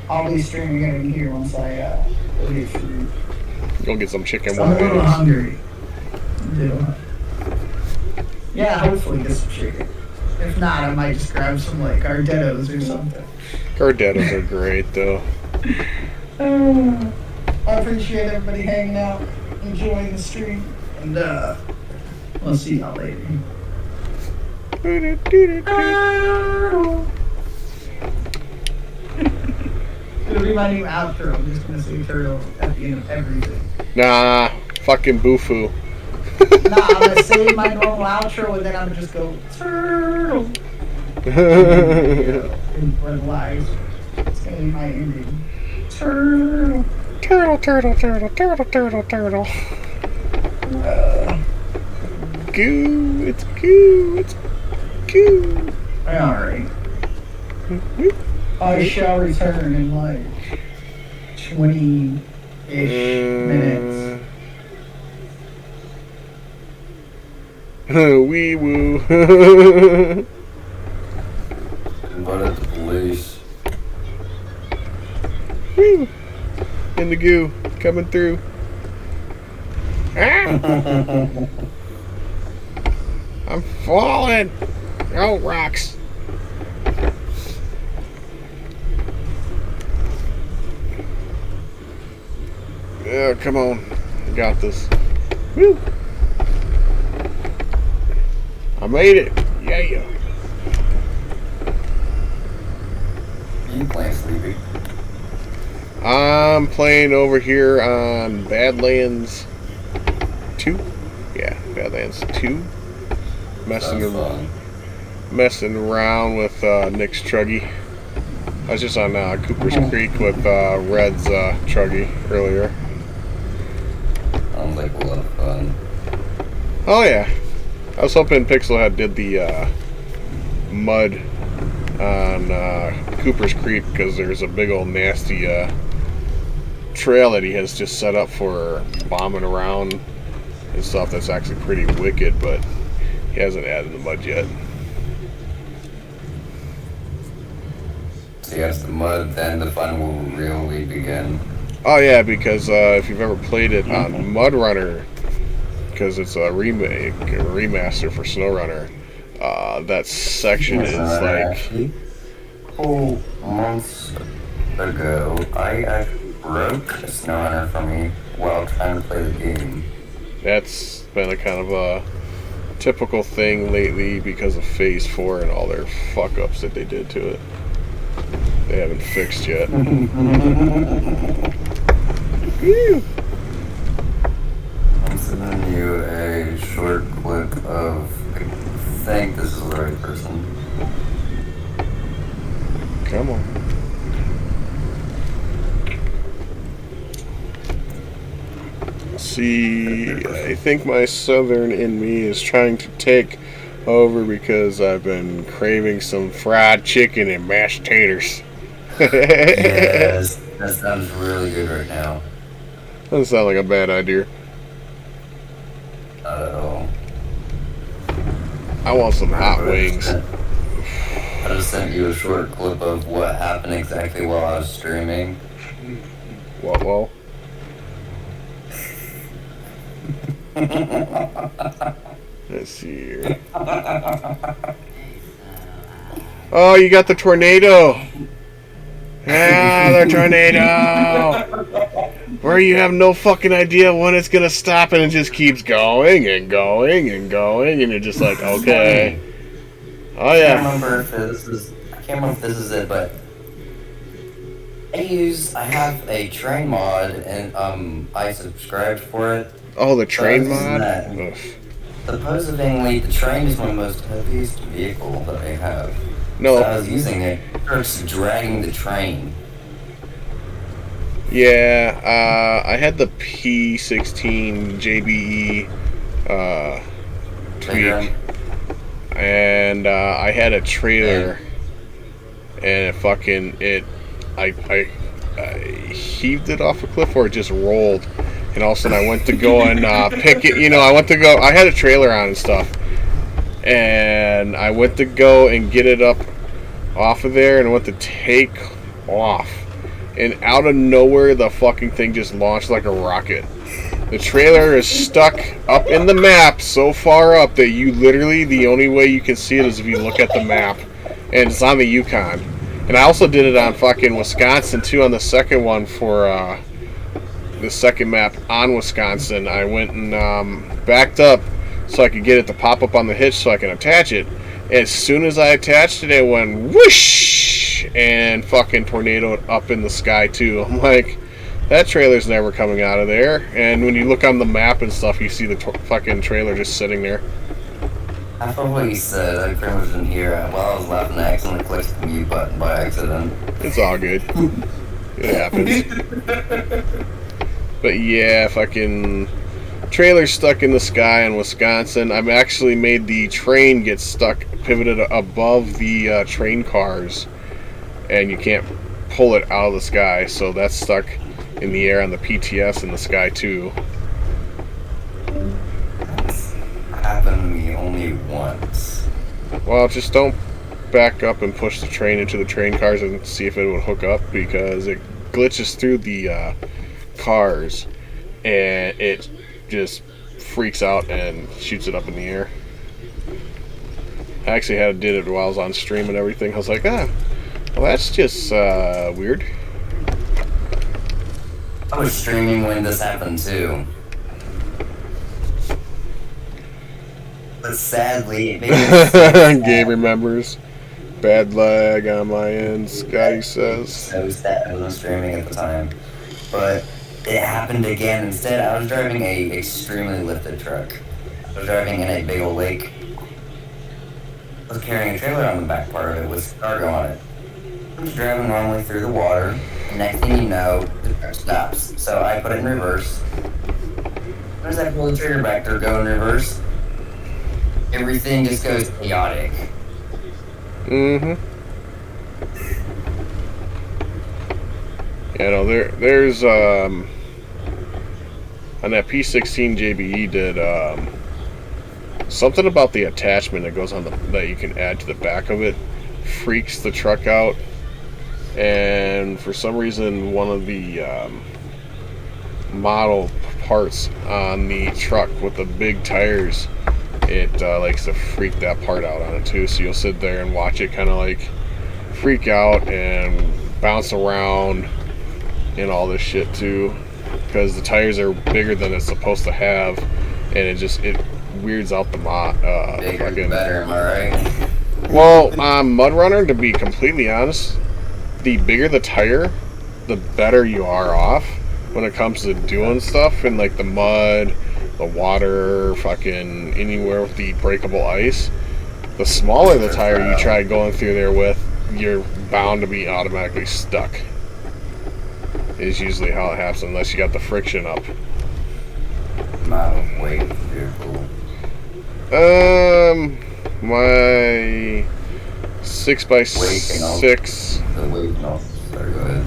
I'll be streaming it in here once I go get food. Go get some chicken I'm a little wings. hungry. Yeah, hopefully get some chicken. If not, I might just grab some like Gardettos or something. Gardettos are great, though. I appreciate everybody hanging out, enjoying the stream, and we'll see y'all later. It'll be my new outro. I'm just gonna say turtle at the end of everything. Nah, fucking Bufu. Nah, I'm gonna say my normal outro and then I'm gonna just go turtle. And red lies. It's gonna be my ending. Turtle. Turtle, turtle, turtle, turtle, turtle, turtle. Goo, it's goo, it's goo. Alright. I shall return in like 20-ish minutes. Wee woo. Invited the police. Woo. In the goo. Coming through. Ah! I'm falling. Oh, rocks. Yeah, come on. I got this. Woo. I made it. Yeah. You playing Sleepy? I'm playing over here on Badlands 2. Yeah, Badlands 2. Messing around with Nick's Truggy. I was just on Cooper's Creek with Red's Truggy earlier. Sounds like a lot of fun. Oh yeah. I was hoping Pixelhead did the mud on Cooper's Creek because there's a big old nasty trail that he has just set up for bombing around and stuff that's actually pretty wicked, but he hasn't added the mud yet. So yes, the mud, then the fun will really begin. Oh yeah, because if you've ever played it on MudRunner, because it's a remake, a remaster for SnowRunner, that section is like... Actually, months ago, I broke SnowRunner for me while trying to play the game. That's been a kind of a typical thing lately because of Phase 4 and all their fuck-ups that they did to it. They haven't fixed yet. I'm sending you a short clip of, I think this is the right person. Come on. See, I think my southern in me is trying to take over because I've been craving some fried chicken and mashed taters. Yes, that sounds really good right now. Doesn't sound like a bad idea. Not at all. I want some hot wings. I just sent you a short clip of what happened exactly while I was streaming. What, well? Let's see here. Oh, you got the tornado! Ah, the tornado! Where you have no fucking idea when it's gonna stop and it just keeps going and going and going and you're just like, okay. Oh yeah. I can't remember if this is it, but I have a train mod and I subscribed for it. Oh, the train mod? Ugh. Supposedly, the train is my most heaviest vehicle that I have. No. So I was using it, just dragging the train. Yeah, I had the P16 JBE tweak, and I had a trailer, and I heaved it off a cliff or it just rolled, and all of a sudden I went to go and pick it. I had a trailer on and stuff, and I went to go and get it up off of there, and I went to take off. And out of nowhere, the fucking thing just launched like a rocket. The trailer is stuck up in the map so far up that you literally, the only way you can see it is if you look at the map. And it's on the Yukon. And I also did it on fucking Wisconsin too, on the second one for the second map on Wisconsin. I went and backed up so I could get it to pop up on the hitch so I can attach it. As soon as I attached it, it went whoosh and fucking tornadoed up in the sky too. I'm like, that trailer's never coming out of there. And when you look on the map and stuff, you see the fucking trailer just sitting there. Half of what you said, I pretty much didn't hear it. While I was laughing, I accidentally clicked the mute button by accident. It's all good. It happens. But yeah, fucking trailer stuck in the sky in Wisconsin. I've actually made the train get stuck, pivoted above the train cars, and you can't pull it out of the sky, so that's stuck in the air on the PTS in the sky too. Happened to me once. Well, just don't back up and push the train into the train cars and see if it would hook up, because it glitches through the cars and it just freaks out and shoots it up in the air. I actually did it while I was on stream and everything. I was like, well, that's just weird. I was streaming when this happened too. But sadly, Gabe remembers. Bad lag on my end, Scotty says. So sad. I wasn't streaming at the time. But it happened again. Instead, I was driving a extremely lifted truck. I was driving in a big old lake. I was carrying a trailer on the back part of it with cargo on it. I was driving normally through the water. And next thing you know, the truck stops. So I put it in reverse. As I pull the trigger back there, go in reverse. Everything just goes chaotic. Mm-hmm. Yeah, no, there's on that P16 JBE did something about the attachment that goes on that you can add to the back of it freaks the truck out, and for some reason one of the model parts on the truck with the big tires, it likes to freak that part out on it too. So you'll sit there and watch it kind of like freak out and bounce around and all this shit too, because the tires are bigger than it's supposed to have, and it weirds out the Bigger, better, am I right? Well, MudRunner, to be completely honest, the bigger the tire, the better you are off when it comes to doing stuff in like the mud, the water, fucking anywhere with the breakable ice. The smaller the tire you try going through there with, you're bound to be automatically stuck. Is usually how it happens, unless you got the friction up. Amount of weight vehicle. My 6x6 The weight and all. Sorry, go ahead.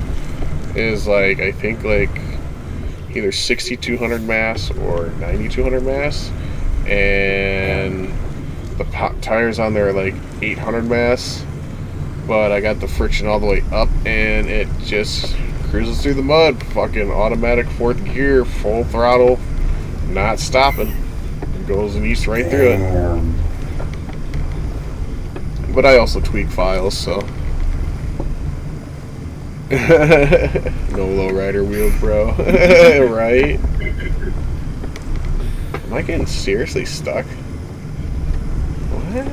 is like, I think like either 6,200 mass or 9,200 mass, and the tires on there are like 800 mass, but I got the friction all the way up and it just cruises through the mud, fucking automatic 4th gear, full throttle, not stopping. It goes and eats right through it. But I also tweak files, so. No lowrider wheels, bro. Right? Am I getting seriously stuck? What?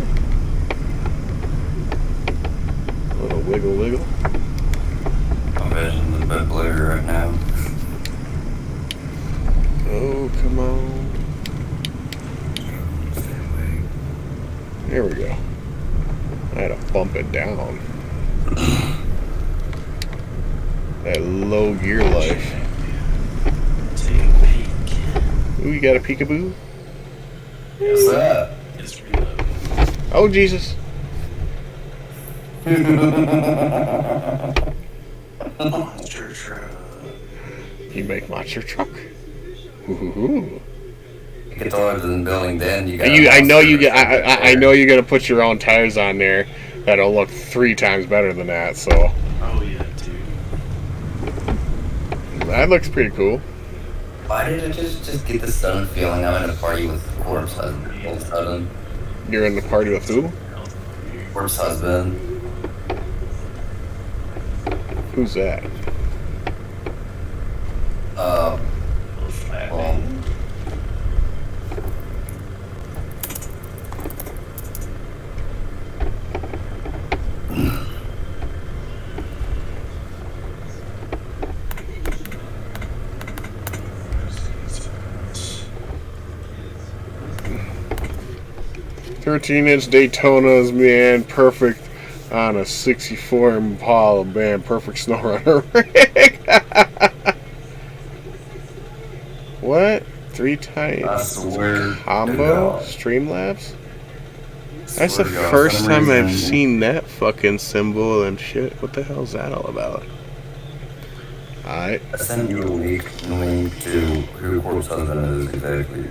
A little wiggle wiggle. I'm vision the bit blurry right now. Oh, come on. There we go. I had to bump it down. That low gear life. Take a peek. Ooh, you got a peekaboo? What's up? It's reload. Oh, Jesus. Monster truck. You make monster truck? Ooh. Get taller than the building, then you got. I know you get. I know you're gonna put your own tires on there that'll look 3 times better than that. So Oh yeah, dude. that looks pretty cool. Why did it just get this sudden feeling I'm in a party with Corpse Husband? All of a sudden. You're in the party with who? Corpse Husband. Who's that? Well, "13-inch Daytonas, man, perfect on a 64 Impala, man, perfect SnowRunner rig." What? 3 times I swear to combo God. Streamlabs? That's the Swear to God, first for some time I've reason- seen that fucking symbol and shit. What the hell is that all about? Alright. I sent you a link to who Corpse Husband is exactly.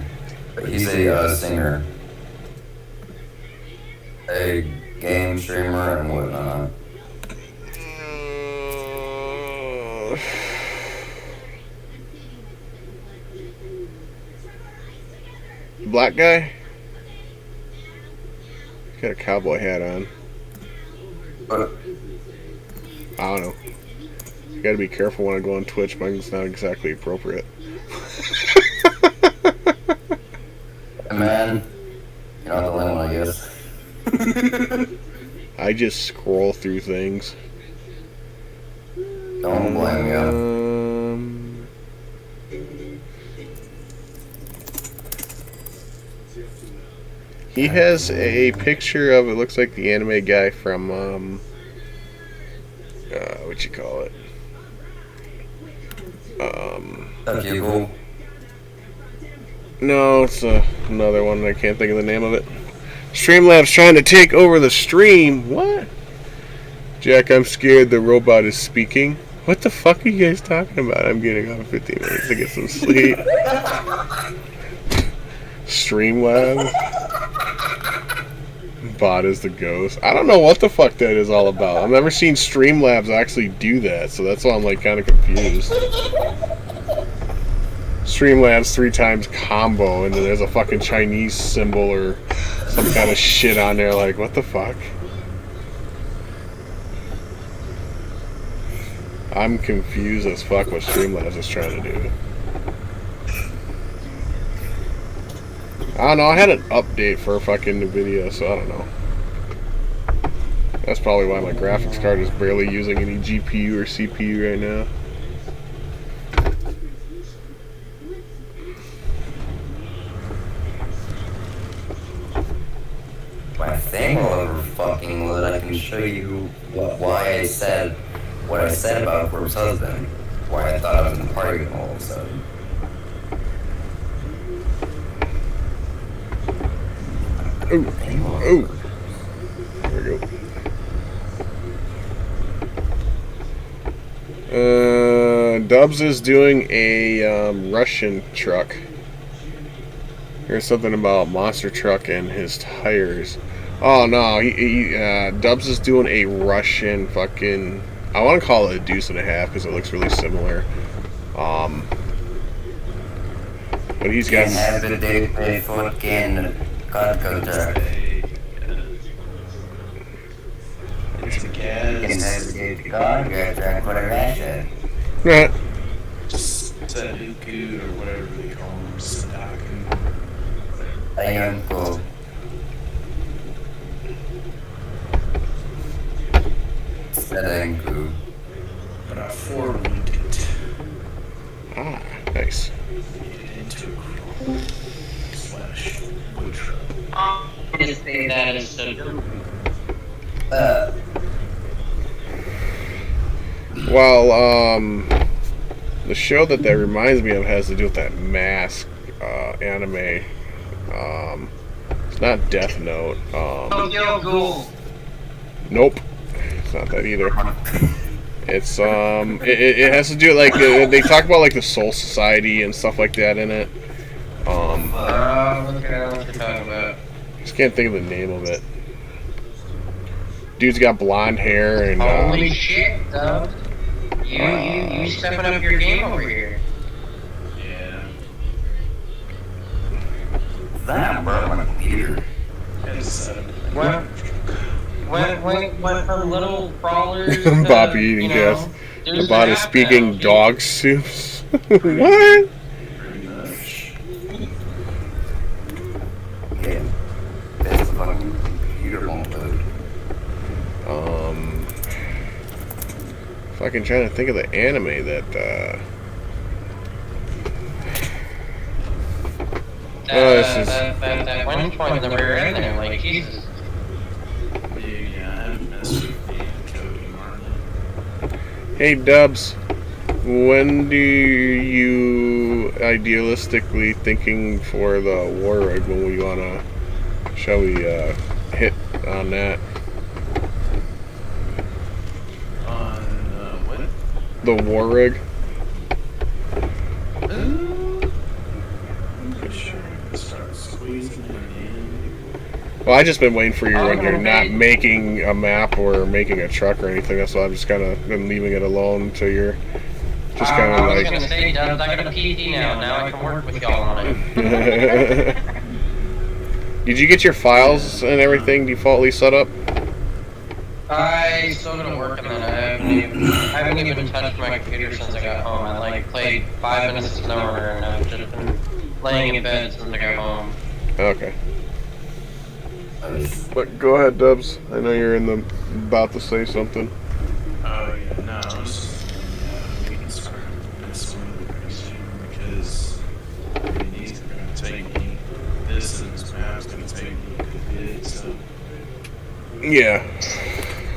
But he's a singer. a game streamer and whatnot. Black guy? Got a cowboy hat on. But I don't know. You gotta be careful when I go on Twitch. Mine's not exactly appropriate. man, you're not the only one, I guess. I just scroll through things. Don't blame you. He has a picture of, it looks like the anime guy from, what you call it? That's you, cool. No, it's another one. I can't think of the name of it. Streamlabs trying to take over the stream. What? Jack, I'm scared the robot is speaking. What the fuck are you guys talking about? I'm getting off in 15 minutes to get some sleep. Streamlabs? Bot is the ghost. I don't know what the fuck that is all about. I've never seen Streamlabs actually do that, so that's why I'm like kind of confused. Streamlabs 3 times combo, and then there's a fucking Chinese symbol or some kind of shit on there. Like, what the fuck? I'm confused as fuck what Streamlabs is trying to do. I don't know, I had an update for a fucking new video, so I don't know. That's probably why my graphics card is barely using any GPU or CPU right now. My thing will ever fucking load. I can show you why I said what I said about Corp's husband. Why I thought I was in the party all of a sudden. Ooh, ooh. There we go. Dubs is doing a Russian truck. There's something about monster truck and his tires. Oh no, Dubs is doing a Russian fucking. I want to call it a deuce and a half because it looks really similar. But he's got. Have a day fucking cut cutter. It's a gas. Saduku or whatever they call them. Sadaku. I am cool. Sadanku. But I forwarded it. Ah, nice. Into a crawl. / wood truck. Just say that is so dumb. Well, the show that reminds me of has to do with that Mask anime. It's not Death Note. Tokyo Ghoul. Nope, it's not that either. It's it has to do like they talk about like the Soul Society and stuff like that in it. Look at what you're talking about. Just can't think of the name of it. Dude's got blonde hair and. Holy shit, though. You stepping up your game over here. Yeah. That bro, my computer. What from little crawlers? Bobby eating gas. The bot is speaking dog soups. What? Pretty much. Yeah. That's fucking computer won't load. Fucking trying to think of the anime that. This is. That one point in the rear end there, like, Jesus. Yeah, I haven't messed with the Cody Marlin. Hey Dubs, when do you idealistically thinking for the war rig when we wanna? Shall we hit on that? On what? The war rig. I'm pretty sure I can start squeezing it in. Well, I just been waiting for you when you're not making a map or making a truck or anything. That's why I've just kind of been leaving it alone until you're just kind of I was like. gonna say, Dubs, I got a PT now. Now I can work with y'all on it. Did you get your files and everything defaultly set up? I still gotta work on that. I haven't even touched my computer since I got home. I like played 5 minutes of SnowRunner and I've just been laying in bed since I got home. Okay. But go ahead, Dubs. I know you're about to say something. Oh yeah, no, I was we can start this one pretty soon because I mean, these are gonna take me. This and this map's gonna take me a good bit, so. Yeah,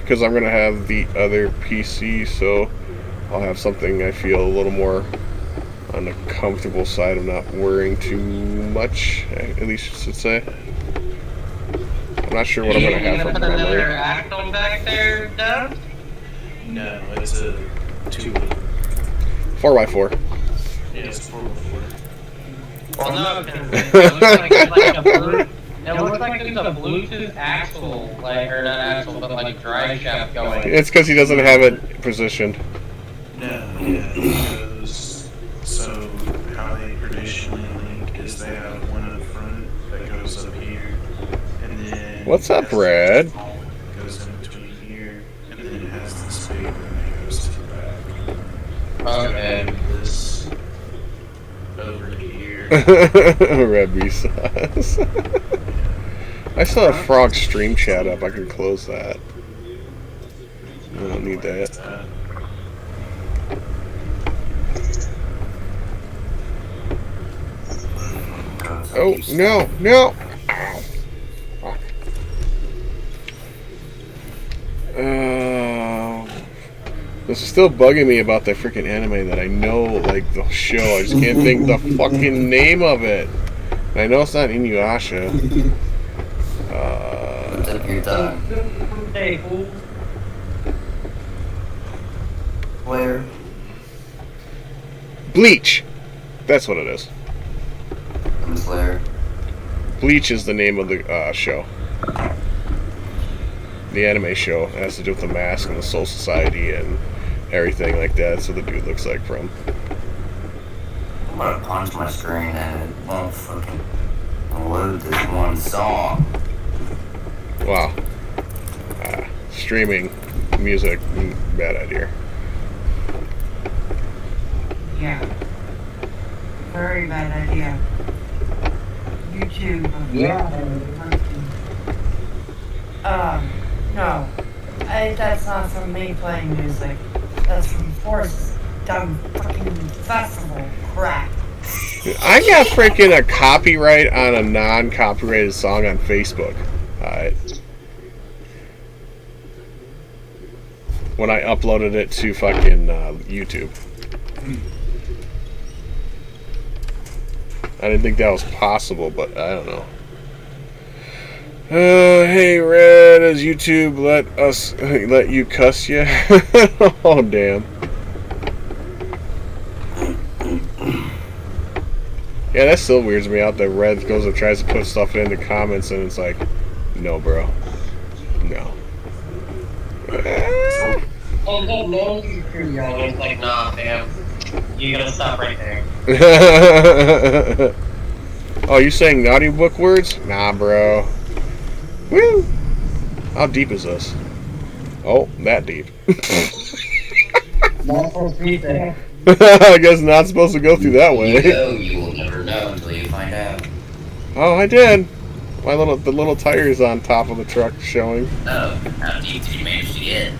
because I'm gonna have the other PC, so I'll have something I feel a little more on the comfortable side of not worrying too much. At least I should say. I'm not sure what I'm gonna have for put another memory. axle back there, Dubs? No, it's a 2-wheel. 4x4. Yeah, it's a 4x4. Well, no, because it looks like it's like a blue. It looks like there's a Bluetooth axle, like, or not axle, but like drive shaft going. It's because he doesn't have it positioned. No, yeah, because so how they traditionally link is they have one up front that goes up here, and then What's up, Brad? Goes in between here, and then it has this big one that goes to the back. Okay. This over here. Red bee sauce. I still have Frog stream chat up. I can close that. I don't need that. Oh, no, no! Ow. Fuck. This is still bugging me about that freaking anime that I know, like, the show. I just can't think the fucking name of it. And I know it's not Inuyasha. Take your time. Hey, fool. Where? Bleach! That's what it is. Slayer. Bleach is the name of the show. The anime show. It has to do with the mask and the Soul Society and everything like that. That's what the dude looks like from. I'm gonna punch my screen and it won't fucking load this one song. Wow. Streaming music, bad idea. Yeah. Very bad idea. YouTube. Yeah. No. That's not from me playing music. That's from Force's dumb fucking festival crap. I got freaking a copyright on a non-copyrighted song on Facebook. Alright. When I uploaded it to fucking YouTube. I didn't think that was possible, but I don't know. Hey Red, does YouTube let you cuss you? Oh damn. Yeah, that still weirds me out that Red goes and tries to put stuff in the comments and it's like, no bro. No. Oh, no, it's like, nah, fam. You gotta stop right there. Oh, you saying naughty book words? Nah, bro. Woo! How deep is this? Oh, that deep. Not supposed to be there. I guess not supposed to go through that way. You know you will never know until you find out. Oh, I did. The little tires on top of the truck showing. Oh, how deep did you manage to get?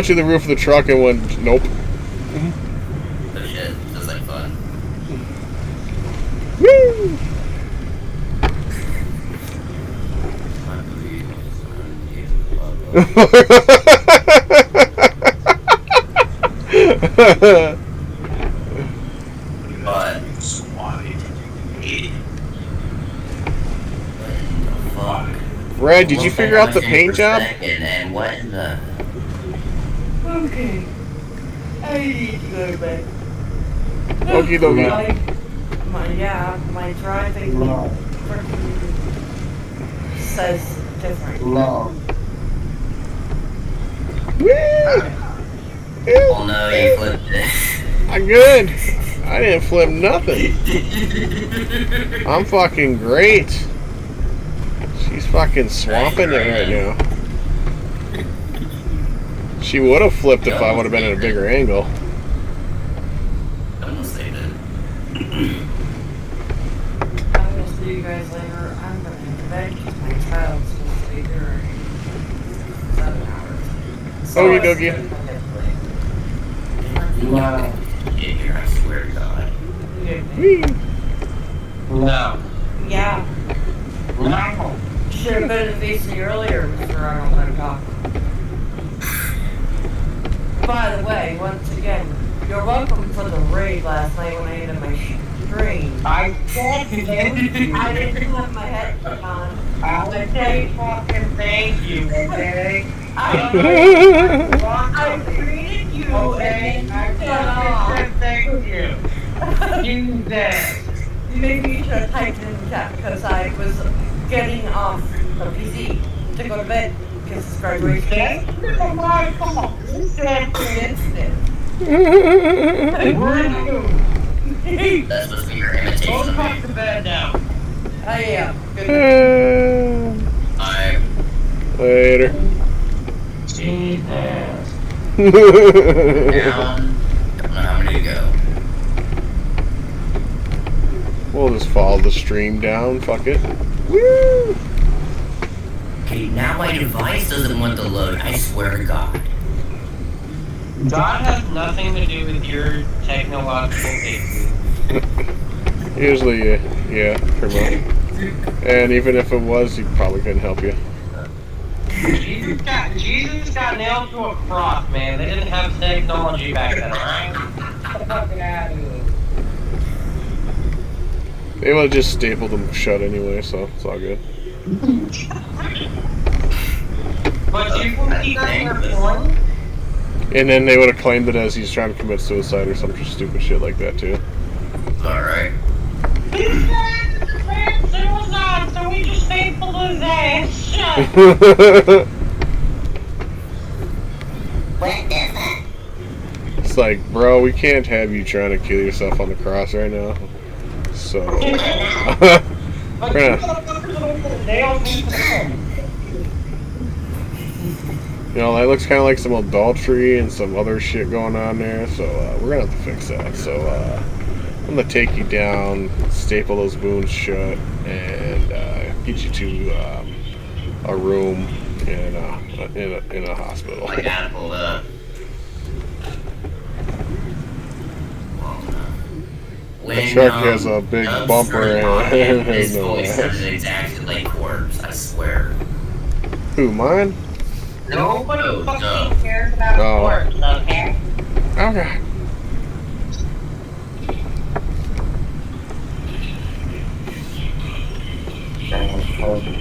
To the roof of the truck and went, nope. Oh shit, sounds like fun. Woo! But Red, did you figure out the paint job? And what in the... Okay. I need to go to bed. Okie dokie. My driving freaking says different. No. Oh no, you flipped it. I'm good. I didn't flip nothing. I'm fucking great. She's fucking swamping it right now. She would have flipped if I would have been at a bigger angle. Almost saved it. I'm gonna see you guys later. I'm gonna head to bed because my child's supposed to be here in 7 hours. Okie dokie. No. Here, I swear to God. Whee. No. Yeah. No. Should have been in VC earlier, Mr. Arnold. Let him talk. By the way, once again, you're welcome for the raid last night when I ended my stream. I said I didn't have my headset on. I say fucking thank you, okay? I greeted you Okay, and I then you cut off. said thank you. You did. Maybe you should have typed it in the chat because I was getting off the PC to go to bed because it's graduation. That's my fault. You said Incident. where are you? That's supposed to be your Go imitation. back to bed now. I am. Good. Alright. Later. Jesus. Down. Don't know how many to go. We'll just follow the stream down. Fuck it. Woo! Okay, now my device doesn't want to load. I swear to God. God has nothing to do with your technological issues. Usually, yeah, pretty much. And even if it was, he probably couldn't help you. Jesus got nailed to a cross, man. They didn't have technology back then, alright? Get the fuck out of here. They would have just stapled them shut anyway, so it's all good. But you can keep on your phone? And then they would have claimed it as he's trying to commit suicide or some stupid shit like that too. Alright. He said it's suicide, so we just stapled his ass shut. It's like, bro, we can't have you trying to kill yourself on the cross right now. So, But you motherfuckers don't put nails into them. you know, that looks kind of like some adultery and some other shit going on there. So we're gonna have to fix that. So I'm gonna take you down, staple those wounds shut, and get you to a room in a hospital. I got it pulled up. The truck has a big bumper and his no voice ass. sounded exactly like Corpse, I swear. Who, mine? Nobody Oh, fucking no. cares about Oh. sports, okay? Okay.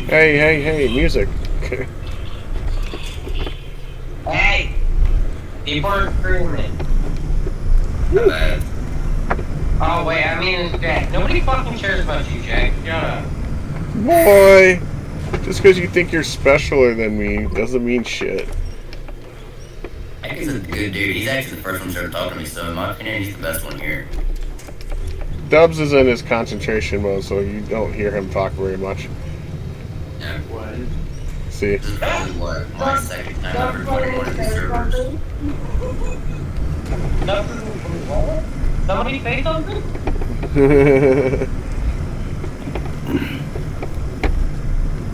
Hey, music. Hey! People are screaming. Oh wait, I mean it's Jack. Nobody fucking cares about you, Jack. Shut up. Boy, just because you think you're specialer than me doesn't mean shit. Heck is a good dude. He's actually the first one to start talking to me, so in my opinion, he's the best one here. Dubs is in his concentration mode, so you don't hear him talk very much. Yeah. What? See? This is probably what? My second time ever joining one of these servers. Somebody say something?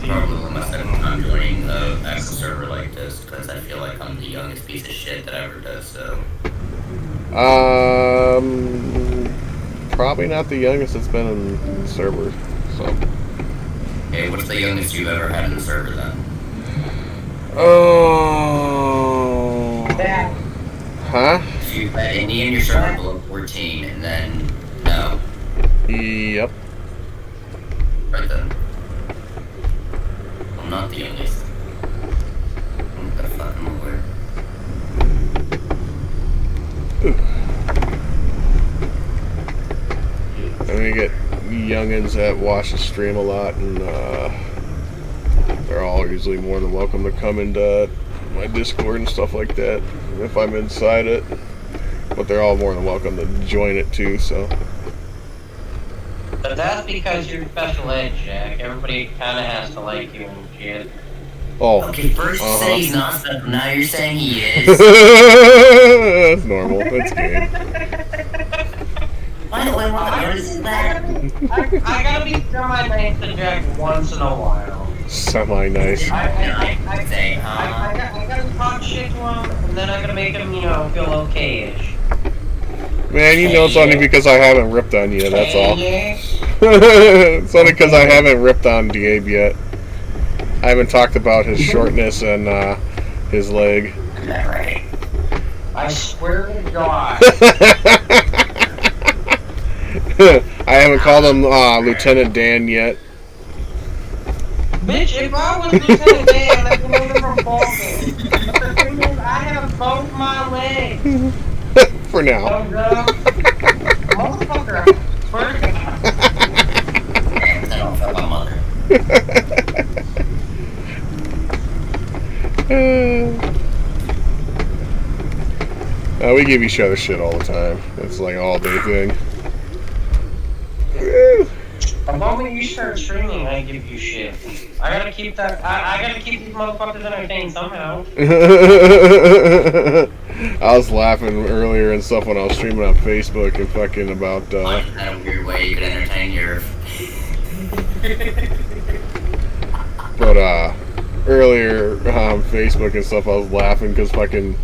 Probably my second time joining an actual server like this, because I feel like I'm the youngest piece of shit that ever does so. Probably not the youngest that's been in the server, so. Hey, what's the youngest you've ever had in the server then? Oh. Huh? So you've had any in your server below 14, and then no. Yep. Right then. I'm not the youngest. I'm the fucking lawyer. I'm gonna get youngins that watch the stream a lot and all usually more than welcome to come into my Discord and stuff like that if I'm inside it. But they're all more than welcome to join it too, so. But that's because you're special ed, Jack. Everybody kind of has to like you and shit. Oh. Okay, first you said he's not special, now you're saying he is. That's normal. That's good. Why do I want to notice that? I gotta be semi-nice to Jack once in a while. Semi-nice. I gotta talk shit to him, and then I gotta make him, feel okay-ish. Man, you know it's only because I haven't ripped on you, that's all. It's only because I haven't ripped on Gabe yet. I haven't talked about his shortness and his leg. Right. I swear to God. I haven't called him Lieutenant Dan yet. Bitch, if I was Lieutenant Dan, I'd be moving from Balkan. But the thing is, I have both my legs. For now. Motherfucker, I swear to God. Damn, I don't feel my mother. We give each other shit all the time. It's like an all-day thing. The moment you start streaming, I give you shit. I gotta keep that. I gotta keep these motherfuckers entertained somehow. I was laughing earlier and stuff when I was streaming on Facebook and fucking about. Like that weird way you could entertain your. But earlier on Facebook and stuff, I was laughing because fucking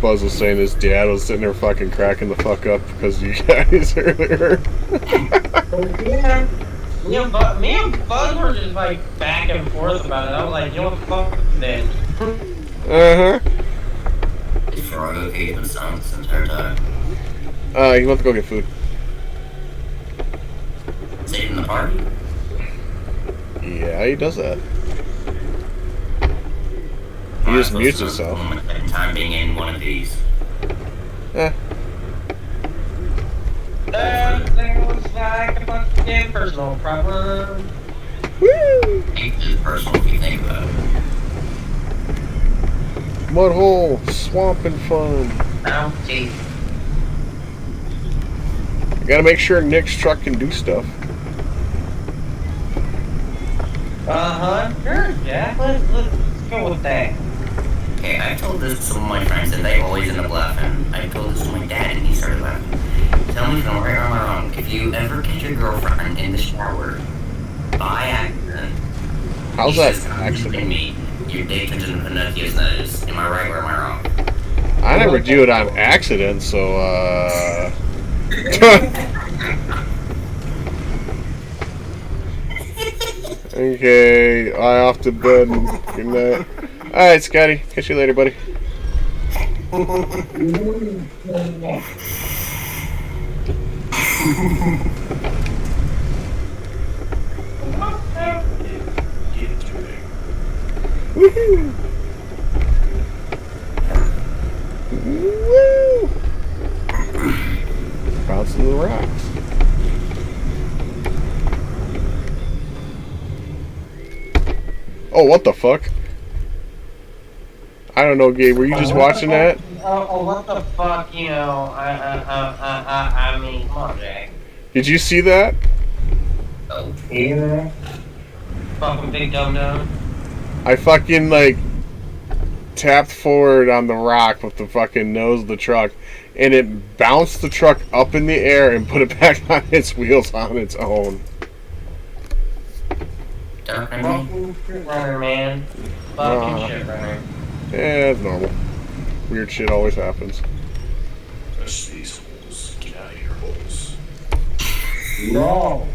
Buzz was saying his dad was sitting there fucking cracking the fuck up because you guys earlier. Yeah. Me and Buzz were just like back and forth about it. I was like, yo, fuck then. Before I go get him some this entire time. He went to go get food. Saving the party? Yeah, he does that. He just mutes himself. Time being in one of these. Eh. There was like a fucking personal problem. Woo! It's personal if you think about it. Mud hole, swamp and fun. Bounty. I gotta make sure Nick's truck can do stuff. Sure, Jack. Let's go with that. Okay, I told this to some of my friends and they always end up laughing. I told this to my dad and he started laughing. Tell me if I'm right or wrong. If you ever catch your girlfriend in the shower by accident, How's that accident? Me, your dick turns into Pinocchio's nose. Am I right or am I wrong? I never do it on accident, so Okay, I off to bed. Good night. Alright, Scotty. Catch you later, buddy. Woohoo! Woo! Bouncing the rocks. Oh, what the fuck? I don't know, Gabe. Were you just watching that? Oh, what the fuck? I mean, come on, Jack. Did you see that? Oh. Yeah. Fucking big dum-dum. I fucking, like, tapped forward on the rock with the fucking nose of the truck, and it bounced the truck up in the air and put it back on its wheels on its own. Fucking shit runner, man. Fucking shit runner. Yeah, it's normal. Weird shit always happens. Push these holes. Get out of here, holes. No.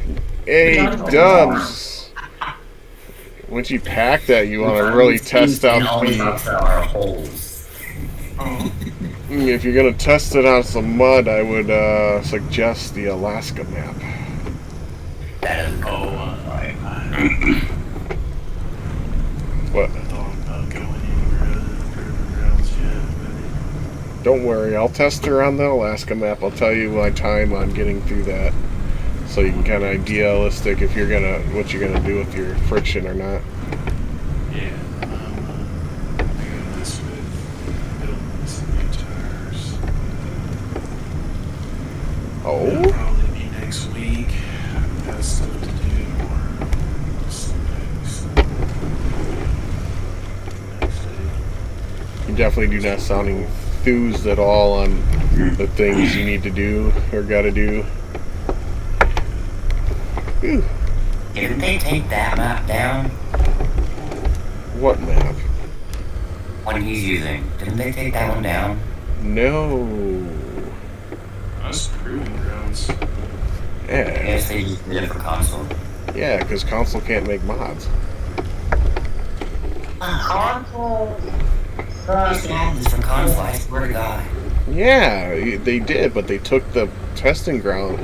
Hey, Dubs. Once you pack that, you want to really test out the... holes. If you're going to test it on some mud, I would suggest the Alaska map. That is What? I thought about going anywhere other than River Grounds yet, Don't worry, I'll test her on the Alaska map. I'll tell you my time on getting through that, so you can kind of idealistic if you're gonna what you're gonna do with your friction or not. yeah, definitely do not sound enthused at all on the things you need to do or gotta do. Whew. Didn't they take that map down? What map? One he's using. Didn't they take that one down? No. That's proving grounds. I Yeah. guess they just did it for console. Yeah, because console can't make mods. Console. They had this for console, I swear to God. Yeah, they did, but they took the testing ground,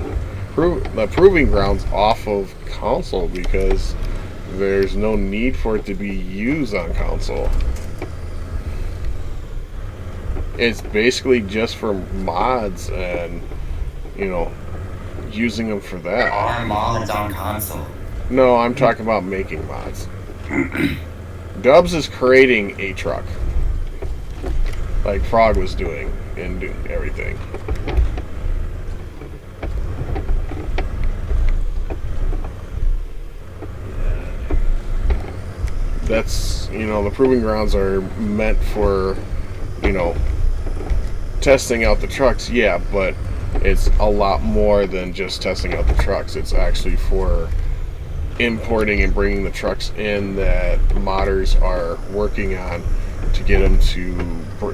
the proving grounds off of console because there's no need for it to be used on console. It's basically just for mods and, you know, using them for There that. are mods on console. No, I'm talking about making mods. Dubs is creating a truck, like Frog was doing and doing everything. That's, you know, the proving grounds are meant for, you know, testing out the trucks, yeah, but it's a lot more than just testing out the trucks. It's actually for importing and bringing the trucks in that modders are working on to get them to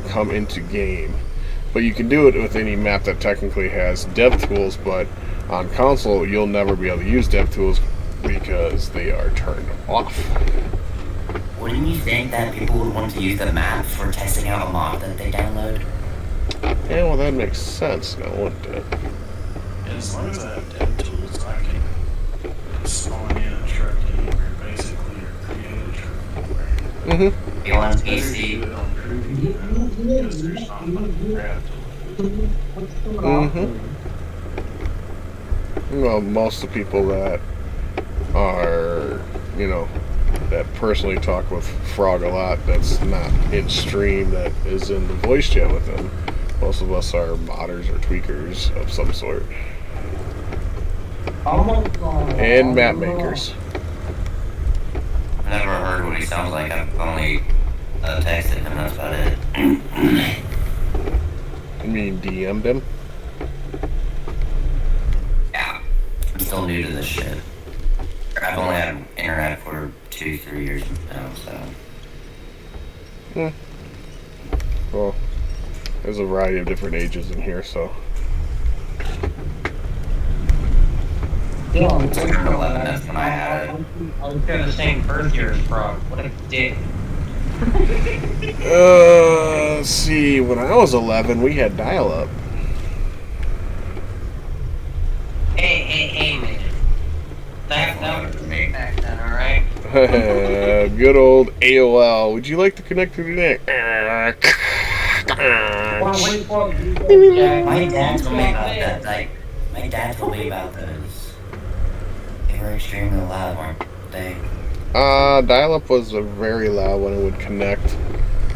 come into game. But you can do it with any map that technically has dev tools, but on console you'll never be able to use dev tools because they are turned off. Wouldn't you think that people would want to use the map for testing out a mod that they download? Yeah, well, that makes sense now, wouldn't it? As long as I have dev tools, I can spawn in a truck anywhere, basically, or create a truck anywhere. Mm-hmm. You on Better PC? do it on proving grounds because there's not much crap to Mm-hmm. Well, most of the people that are, you know, that personally talk with Frog a lot, that's not in stream, that is in the voice chat with him. Most of us are modders or tweakers of some sort. And map makers. I've never heard what he sounds like. I've only texted him, that's about it. You mean DM'd him? Yeah. I'm still new to this shit. I've only had internet for 2-3 years now, so. Well, there's a variety of different ages in here, so. Yeah, I turned 11, that's when I had it. I was the same birth year as Frog. What a dick. Let's see, when I was 11, we had dial-up. Hey, man. That was me back then, alright? Good old AOL. Would you like to connect to the net? My dad told me about that, like, my dad told me about those. They were extremely loud, weren't they? Dial-up was a very loud when it would connect.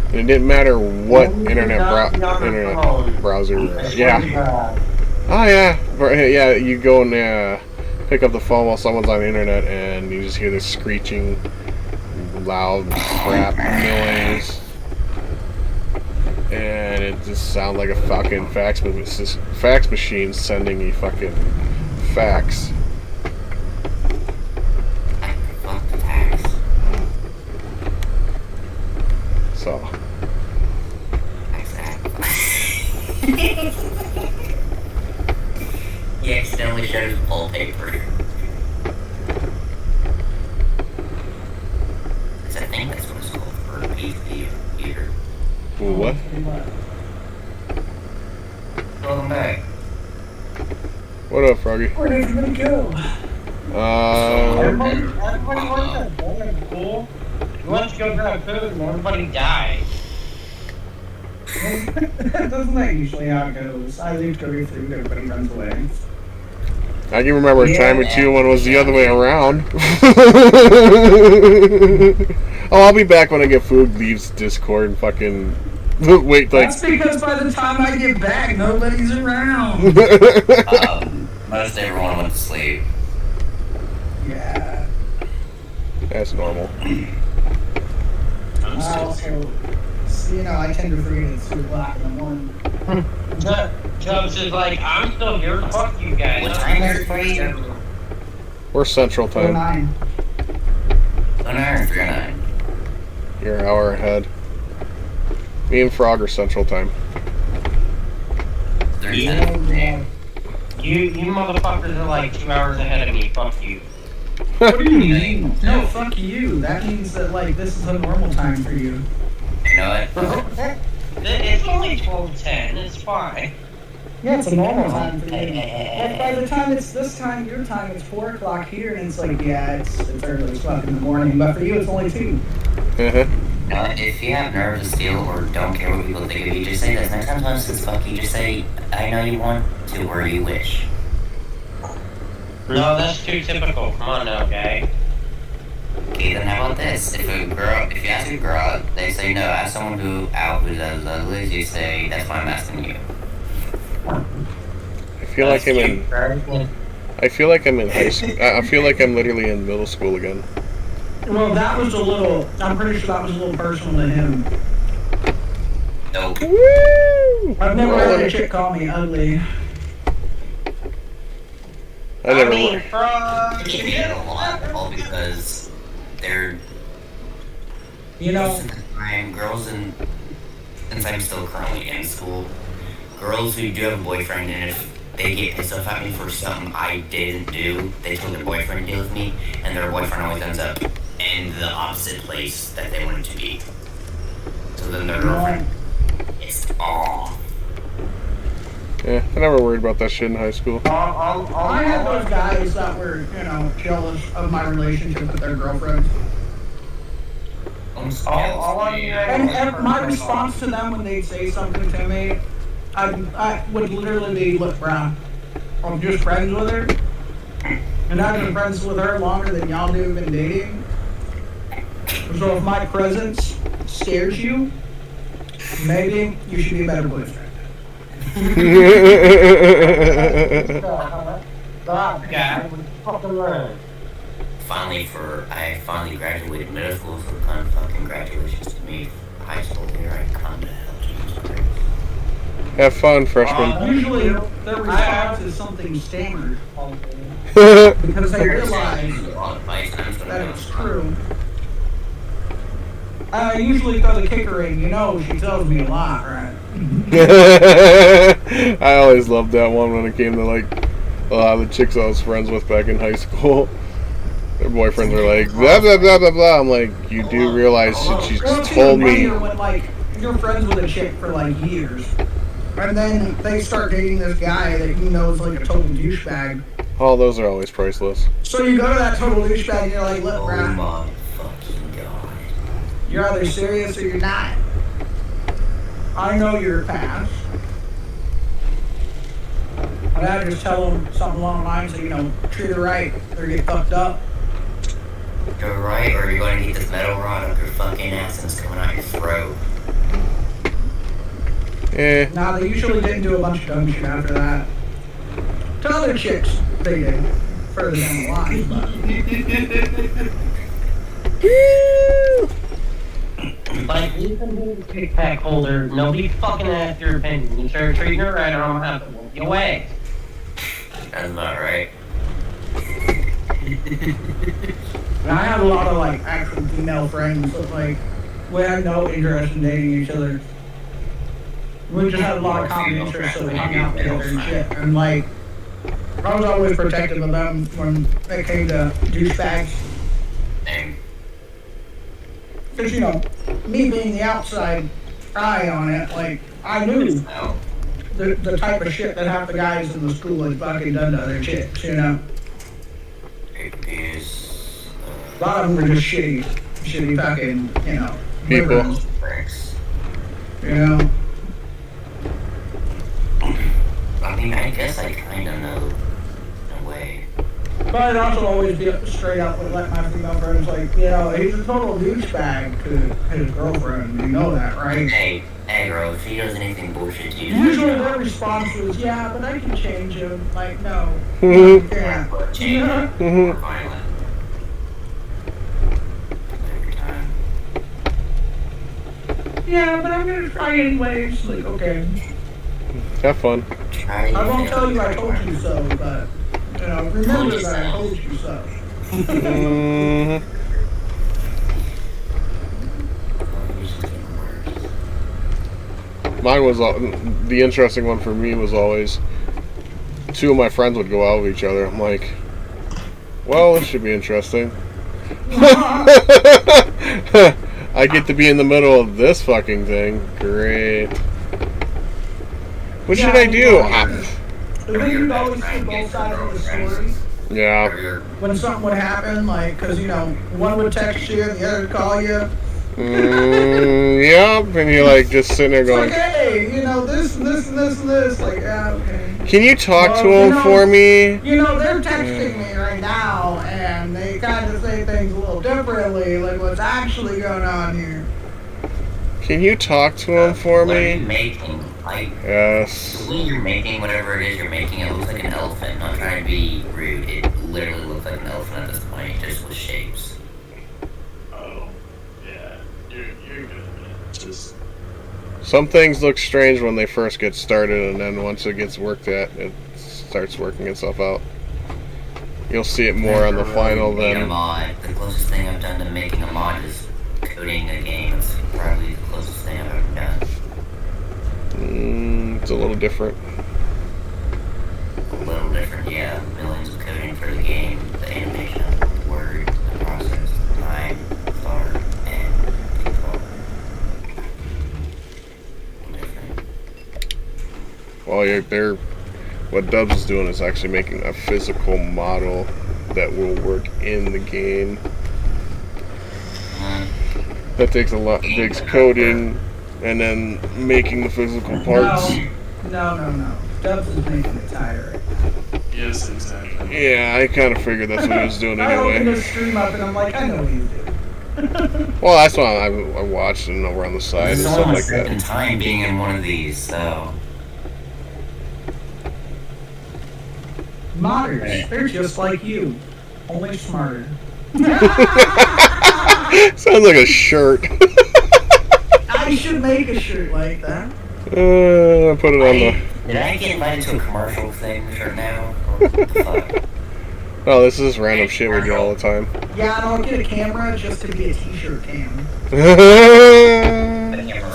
And it didn't matter what internet browser. Yeah. Oh yeah. Yeah, you go and pick up the phone while someone's on the internet and you just hear this screeching, loud crap noise. And it just sounds like a fucking fax machine sending a fucking fax. So. He accidentally showed his wallpaper. I think that's what it's called for a PC computer. What? Welcome back. What up, Froggy? Where did everybody go? Everybody wants to go cool. You want to go grab food and everybody died. Doesn't that usually how it goes? I leave to go food, everybody runs away. I can remember a time or two when it was the other way around. Oh, I'll be back when I get food, leaves Discord and fucking wait like. That's because by the time I get back, nobody's around. Most everyone went to sleep. Yeah. That's normal. I also you know, I tend to forget it's 2 o'clock in the morning. Chubbs is like, I'm still here. Fuck you guys. What time is it for you? We're Central Time. 9. 9 or 3 or 9? You're an hour ahead. Me and Frog are Central Time. 30 Yeah. You motherfuckers are like 2 hours ahead of me. Fuck you. What do you mean? No, fuck you. That means that, like, this is a normal time for you. You know what? It's only 12:10. It's fine. Yeah, it's a normal time for you. Like, by the time it's this time, your time, it's 4 o'clock here, and it's like, yeah, it's early as fuck in the morning, but for you, it's only 2. If you have nerves of steel or don't care what people think of you, just say this. Next time someone says fuck you, just say, I know you want to or you wish. No, that's too typical. Come on now, guy. Okay, then how about this? If you ask a girl out, they say no. Ask someone who's as ugly as you, say, that's why I'm asking you. I feel like I'm in high school. I feel like I'm literally in middle school again. Well, that was a little, I'm pretty sure that was a little personal to him. Nope. Woo! I've never had a chick call me ugly. I never. All because they're, You know, girls and since I'm still currently in school, girls who do have a boyfriend, and if they get pissed off at me for something I didn't do, they told their boyfriend to deal with me, and their boyfriend always ends up in the opposite place that they wanted to be. So then their girlfriend is off. Yeah, I never worried about that shit in high school. I had those guys that were, you know, jealous of my relationship with their girlfriends. And my response to them when they'd say something to me, I would literally be, look, bro, I'm just friends with her. And I've been friends with her longer than y'all two have been dating. So if my presence scares you, maybe you should be a better boyfriend. I finally graduated middle school, so kind of fucking congratulations to me. High school, here I come to hell. Have fun, freshman. Usually their response is something stammered. Because they realize that it's true. I usually throw the kicker in, you know, she tells me a lot, right? I always loved that one when it came to, like, a lot of the chicks I was friends with back in high school. Their boyfriends are like, blah, blah, blah, blah, blah. I'm like, you do realize she's told me. When, like, you're friends with a chick for, like, years, and then they start dating this guy that you know is, like, a total douchebag. Oh, those are always priceless. So you go to that total douchebag and you're like, look, Oh bruh, my fucking god. you're either serious or you're not. I know your past. And I just tell them something along the lines of, you know, treat her right or get fucked up. You're right, or you're going to get this metal rod up your fucking ass and it's coming out your throat. Nah, they usually didn't do a bunch of dumb shit after that. To other chicks, they did. Further down the line, but... Like, you can be a kick pack holder. Nobody fucking asked your opinion. You start treating her right, or I'm gonna have to whoop you away. That's not right. And I have a lot of, like, actual female friends, but, like, we had no interest in dating each other. We just had a lot of common interests, so we hung out together and shit. And, like, I was always protective of them when it came to douchebags. Dang. Because, you know, me being the outside eye on it, like, I knew the type of shit that half the guys in the school had fucking done to other chicks, you know? A lot of them were just shitty fucking, you know, people. liberals, you know? I mean, I guess I kind of know, in a way. But I'd also always be straight up with let my female friends, like, you know, he's a total douchebag to his girlfriend. You know that, right? Hey, girl, if he does anything bullshit to you... Usually their response was, yeah, but I can change him. Like, no. Yeah. Change him. More violent. Every time. yeah, but I'm gonna try anyways. Like, okay. Have fun. Try I won't tell you I told you so, but, you know, remember that I told you so. Mhm. Mine was the interesting one for me was always two of my friends would go out with each other. I'm like, well, this should be interesting. I get to be in the middle of this fucking thing. Great. What should I do? I think you'd always see both sides of the story. Yeah. When something would happen, like, because, you know, one would text you and the other would call you. Yep, and you're like just sitting there going, Like, hey, you know, this and this and this and this. Like, yeah, okay. can you talk to him for me? You know, they're texting me right now, and they kind of say things a little differently, like what's actually going on here. Can you talk to him for What are you me? making? Like, Yes. the way you're making whatever it is you're making, it looks like an elephant. I'm not trying to be rude. It literally looks like an elephant at this point, just with shapes. Oh, yeah. You're good, man. Just Some things look strange when they first get started, and then once it gets worked at, it starts working itself out. You'll see it more on the final Made a than. mod. The closest thing I've done to making a mod is coding a game. It's probably the closest thing I've ever done. It's a little different. A little different, yeah. Millions of coding for the game, the animation, the word, the process, the time, start, and control. Different. Well, they're what Dubs is doing is actually making a physical model that will work in the game. That takes coding, and then making the physical parts. No. Dubs is making a tire right now. yes, exactly. Yeah, I kind of figured that's what he was doing I opened anyway. his stream up and I'm like, I know what he's doing. Well, that's why I watched and over on the side and There's stuff only like a second that. time being in one of these, so. Modders, they're just like you, only smarter. Sounds like a shirt. I should make a shirt like that. Put it on the. Did I get invited to a commercial thing right now? Or what the fuck? Oh, this is random shit we do all the time. Yeah, and I'll get a camera just to be a t-shirt cam.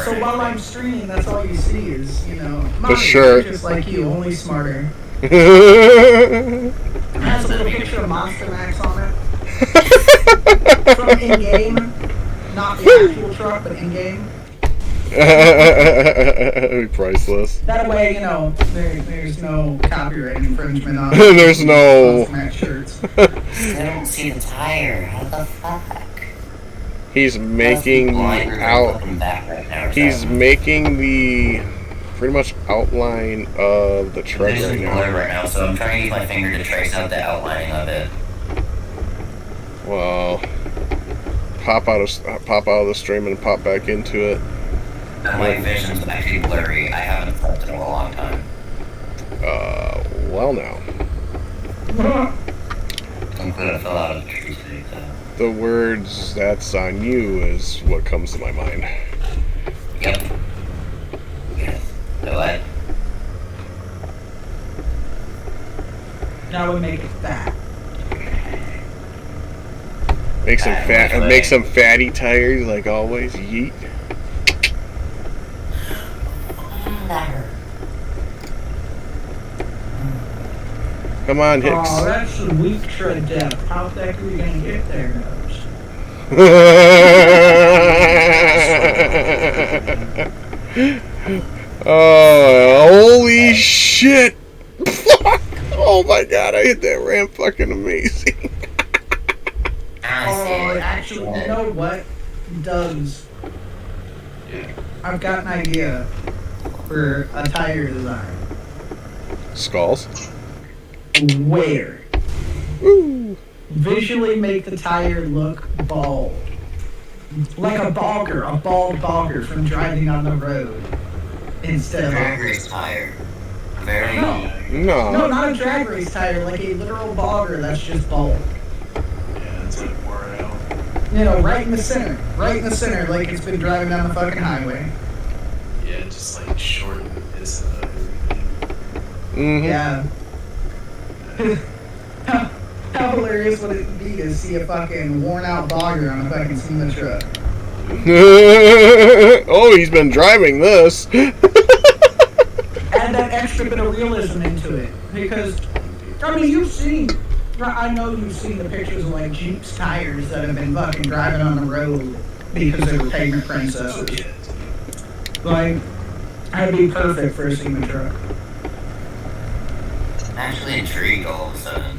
So while I'm streaming, that's all you see is, you know, modders, shirt. they're just like you, only smarter. It has a little picture of Monster Max on it. From in-game. Not the actual truck, but in-game. Priceless. That way, you know, there's no copyright infringement on There's no. Monster Max shirts. I don't see the tire. How the fuck? He's making He's making the pretty much outline of the truck There's right a now. blur right now, so I'm trying to use my finger to trace out the outlining of it. Well, pop out of the stream and pop back into it. And my vision's actually blurry. I haven't slept in a long time. Well now. I'm gonna fill out a tree suit, so. The words "that's on you" is what comes to my mind. Yep. Yes. So what? That would make it fat. Make some fatty tires like always. Yeet. That hurt. Come on, Hicks. Oh, that's a weak tread depth. How the heck are we gonna get there, Nose? Oh, holy shit! Oh my god, I hit that ramp fucking amazing. Oh, actually, you know what? Does. I've got an idea for a tire design. Skulls. Where? Woo. Visually make the tire look bald. Like a bald bogger from driving on the road. Instead of Drag race tire. Very. No, No. not a drag race tire, like a literal bogger that's just bald. Yeah, it's like wore out. You know, right in the center. Right in the center, like it's been driving down the fucking highway. Yeah, just like shorten his Mm-hmm. Yeah. How hilarious would it be to see a fucking worn out dogger on a fucking SEMA truck? Oh, he's been driving this. Add that extra bit of realism into it. Because, I mean, I know you've seen the pictures of like Jeep's tires that have been fucking driving on the road because they were pavement princesses. Like, that'd be perfect for a SEMA truck. I'm actually intrigued all of a sudden.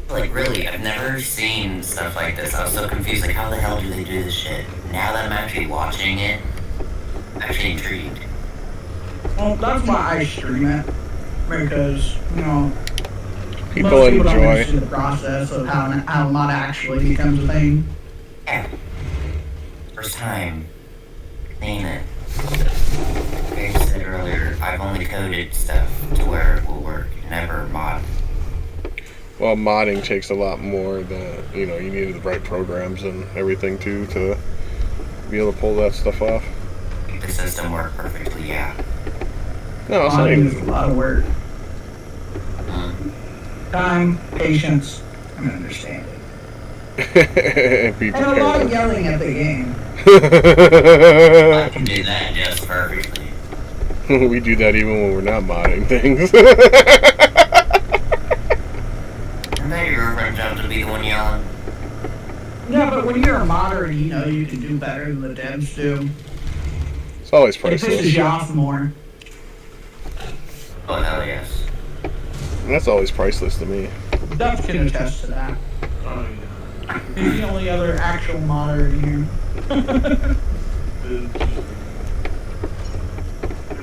Like, really, I've never seen stuff like this. I was so confused, like, how the hell do they do this shit? Now that I'm actually watching it, I'm actually intrigued. Well, that's why I stream it. Because, you know, People most people don't enjoy. understand the process of how mod actually becomes a thing. Yeah. First time seeing it. Like I said earlier, I've only coded stuff to where it will work, never mod. Well, modding takes a lot more than, you know, you need the right programs and everything too to be able to pull that stuff off. Make the system work perfectly, yeah. No, it's not Modding is a even. lot of work. Time, patience, and understanding. Be And a lot of prepared. yelling at the game. I can do that just perfectly. We do that even when we're not modding things. I bet your girlfriend jumped to be the one yelling. Yeah, but when you're a modder and you know you can do better than the devs do, It's always it pisses priceless. you off more. Oh, hell yes. That's always priceless to me. Duff can attest to that. Oh, yeah. He's the only other actual modder in here.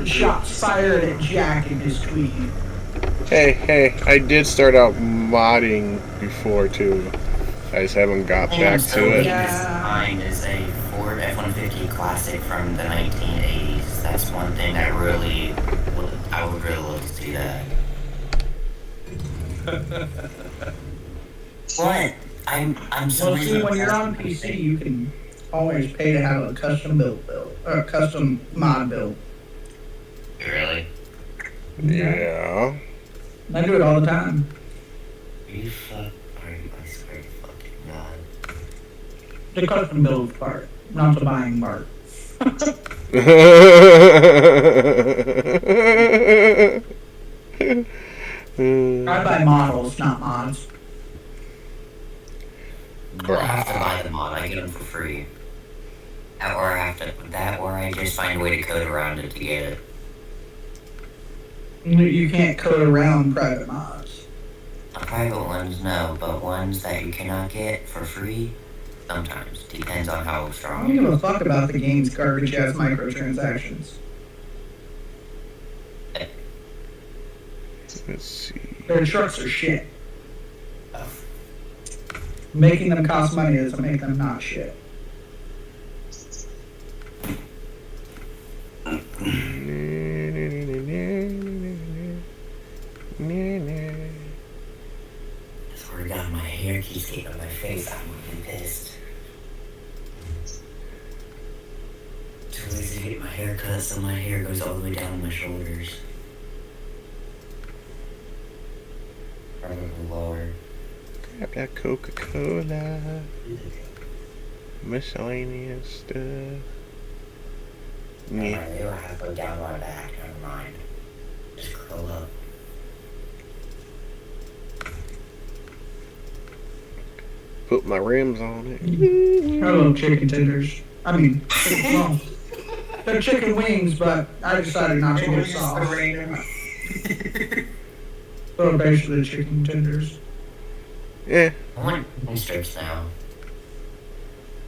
Shots fired at Jack in his tweet. Hey, I did start out modding before too. I just haven't got back to it. Yeah. Mine is a Ford F-150 Classic from the 1980s. That's one thing that really, I would really love to see that. What? I'm so Well, see, when you're on PC, you can always pay to have a custom build, or a custom mod build. Really? Yeah. I do it all the time. You fuck. I swear to fucking God. The custom build part, not the buying part. I buy models, not mods. I don't have to buy the mod, I get them for free. Or I just find a way to code around it to get it. You can't code around private mods. Private ones, no, but ones that you cannot get for free, sometimes. Depends on how I strong don't you give are. a fuck about the game's garbage ass microtransactions. Let's see. Their trucks are shit. Making them cost money doesn't make them not shit. I swear to God, my hair keeps getting on my face. I'm really pissed. Too lazy to get my hair cut, so my hair goes all the way down my shoulders. Or a little lower. Grab that Coca-Cola. Miscellaneous stuff. Alright, you'll have to go down my back. Never mind. Just curl up. Put my rims on it. I love chicken tenders. I mean, well, they're chicken wings, but I decided not to get sauce. So basically chicken tenders. Yeah. I want strips now.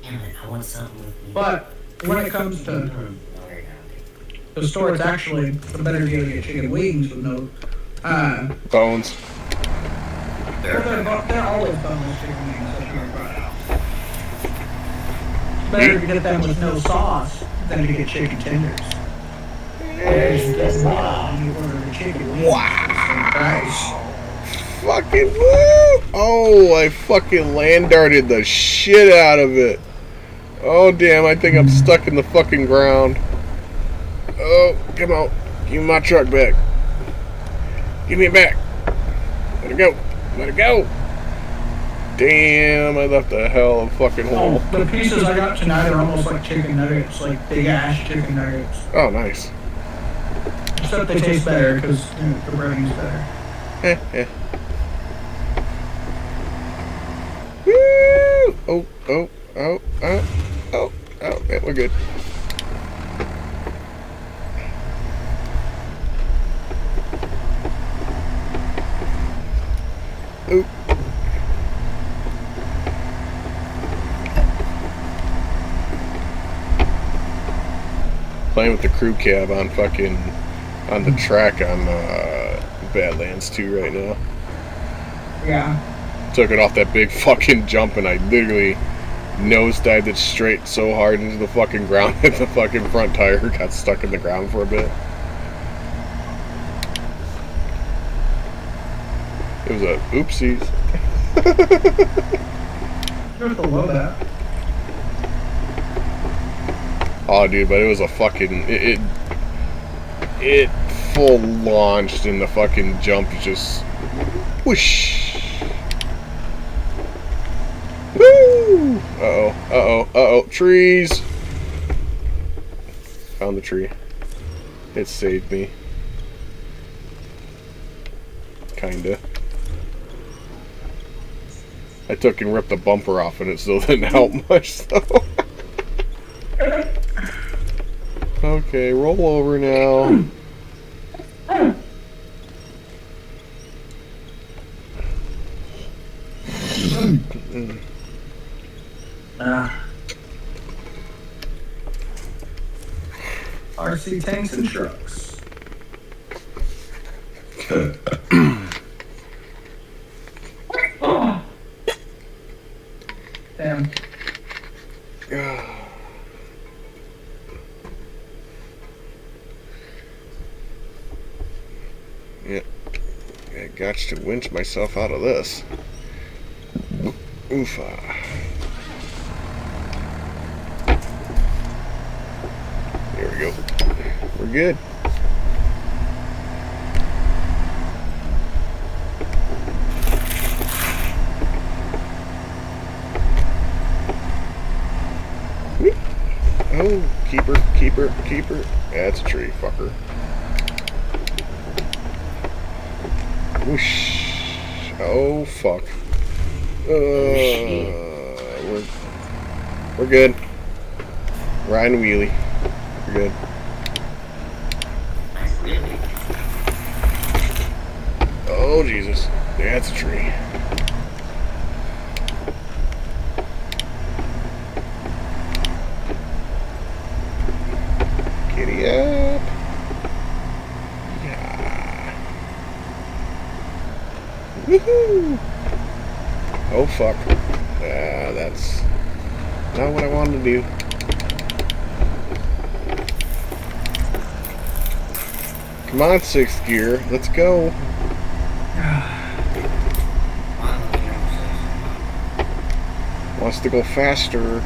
Damn it, I want something with me. But when it comes to No, they're not. the store, it's actually a better deal to get chicken wings with no. Bones. They're always boneless chicken wings. Better to get them with no sauce than to get chicken tenders. Guess what? You order the chicken wings. Wow. Price. fucking woo! Oh, I fucking land darted the shit out of it. Oh, damn, I think I'm stuck in the fucking ground. Oh, come on. Give me my truck back. Give me it back. Let it go. Let it go. Damn, I left a hell of a fucking hole. Oh, the pieces I got tonight are almost like chicken nuggets, like big ass chicken nuggets. Oh, nice. Except they taste better because the breading's better. Woo! Oh, oh, oh, oh, oh, oh, yeah, we're good. Oop. Playing with the crew cab on the track on Badlands 2 right now. Yeah. Took it off that big fucking jump and I literally nosedived it straight so hard into the fucking ground that the fucking front tire got stuck in the ground for a bit. It was a oopsies. You have to love that. Oh, dude, but it was a fucking it full launched and the fucking jump just whoosh. Woo! Uh-oh, trees. Found the tree. It saved me. Kinda. I took and ripped the bumper off and it still didn't help much, so. Okay, roll over now. RC tanks and trucks. Damn. Yeah, I got to winch myself out of this. Oofa. There we go. We're good. Oh, keeper. That's a tree, fucker. Whoosh. Oh, fuck. We're good. Riding wheelie. We're good. Oh, Jesus. That's a tree. Giddy up. Yeah. Woohoo! Oh, fuck. That's not what I wanted to do. Come on, 6th gear. Let's go. Wants to go faster.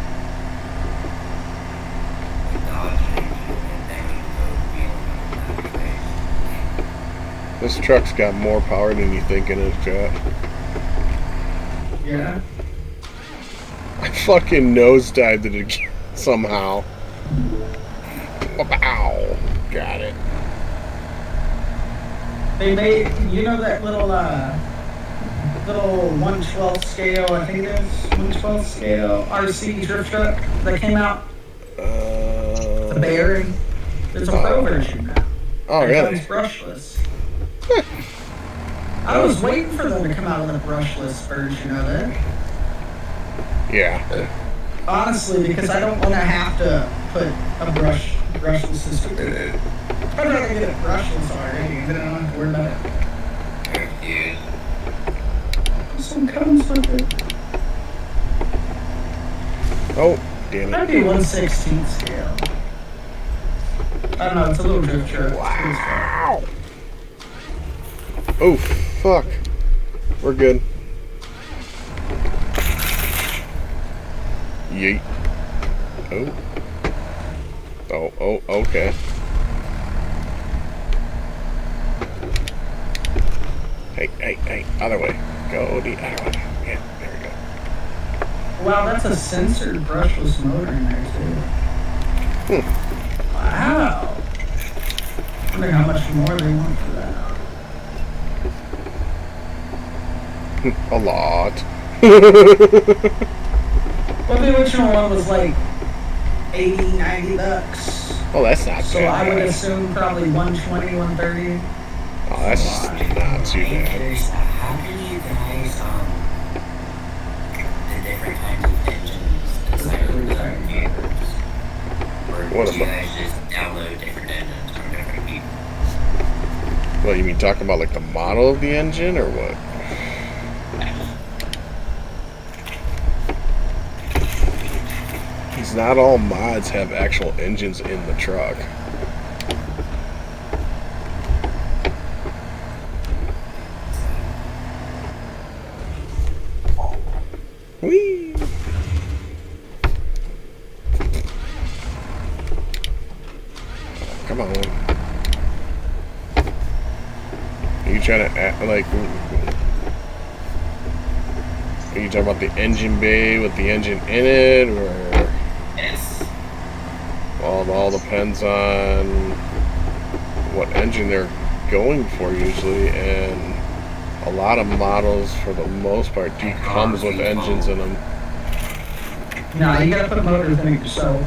This truck's got more power than you think in it, chat. Yeah. I fucking nosedived it again somehow. Wow. Got it. They made, you know that little 1/12 scale, I think it is, 1/12 scale RC drift truck that came out? The Bearing. There's a pro version now. Oh, really? It's brushless. I was waiting for them to come out with a brushless version of it. Yeah. Honestly, because I don't want to have to put a brushless system in it. I'd rather get it brushless already, and then I don't have to worry about it. This one comes with it. Oh, damn it. That'd be 1/16 scale. I don't know, it's a little drift truck. Wow. Oh, fuck. We're good. Yeet. Oh. Oh, okay. Hey, other way. Go the other way. Yeah, there we go. Wow, that's a censored brushless motor in there, too. Wow. I wonder how much more they want for that. A lot. Well, the original one was like 80, 90 bucks. Oh, that's not So bad. I would assume probably 120, 130. Oh, that's not too bad. How do you guys, the different kinds of engines inside of the vehicles? Or What do you about- guys just download different engines from different people? Well, you mean talking about like the model of the engine or what? Because not all mods have actual engines in the truck. Whee! Come on. Are you trying to act like... Are you talking about the engine bay with the engine in it, or... Yes. Well, it all depends on what engine they're going for usually, and a lot of models, for the most part, do comes with engines in them. No, you gotta put motors in it yourself.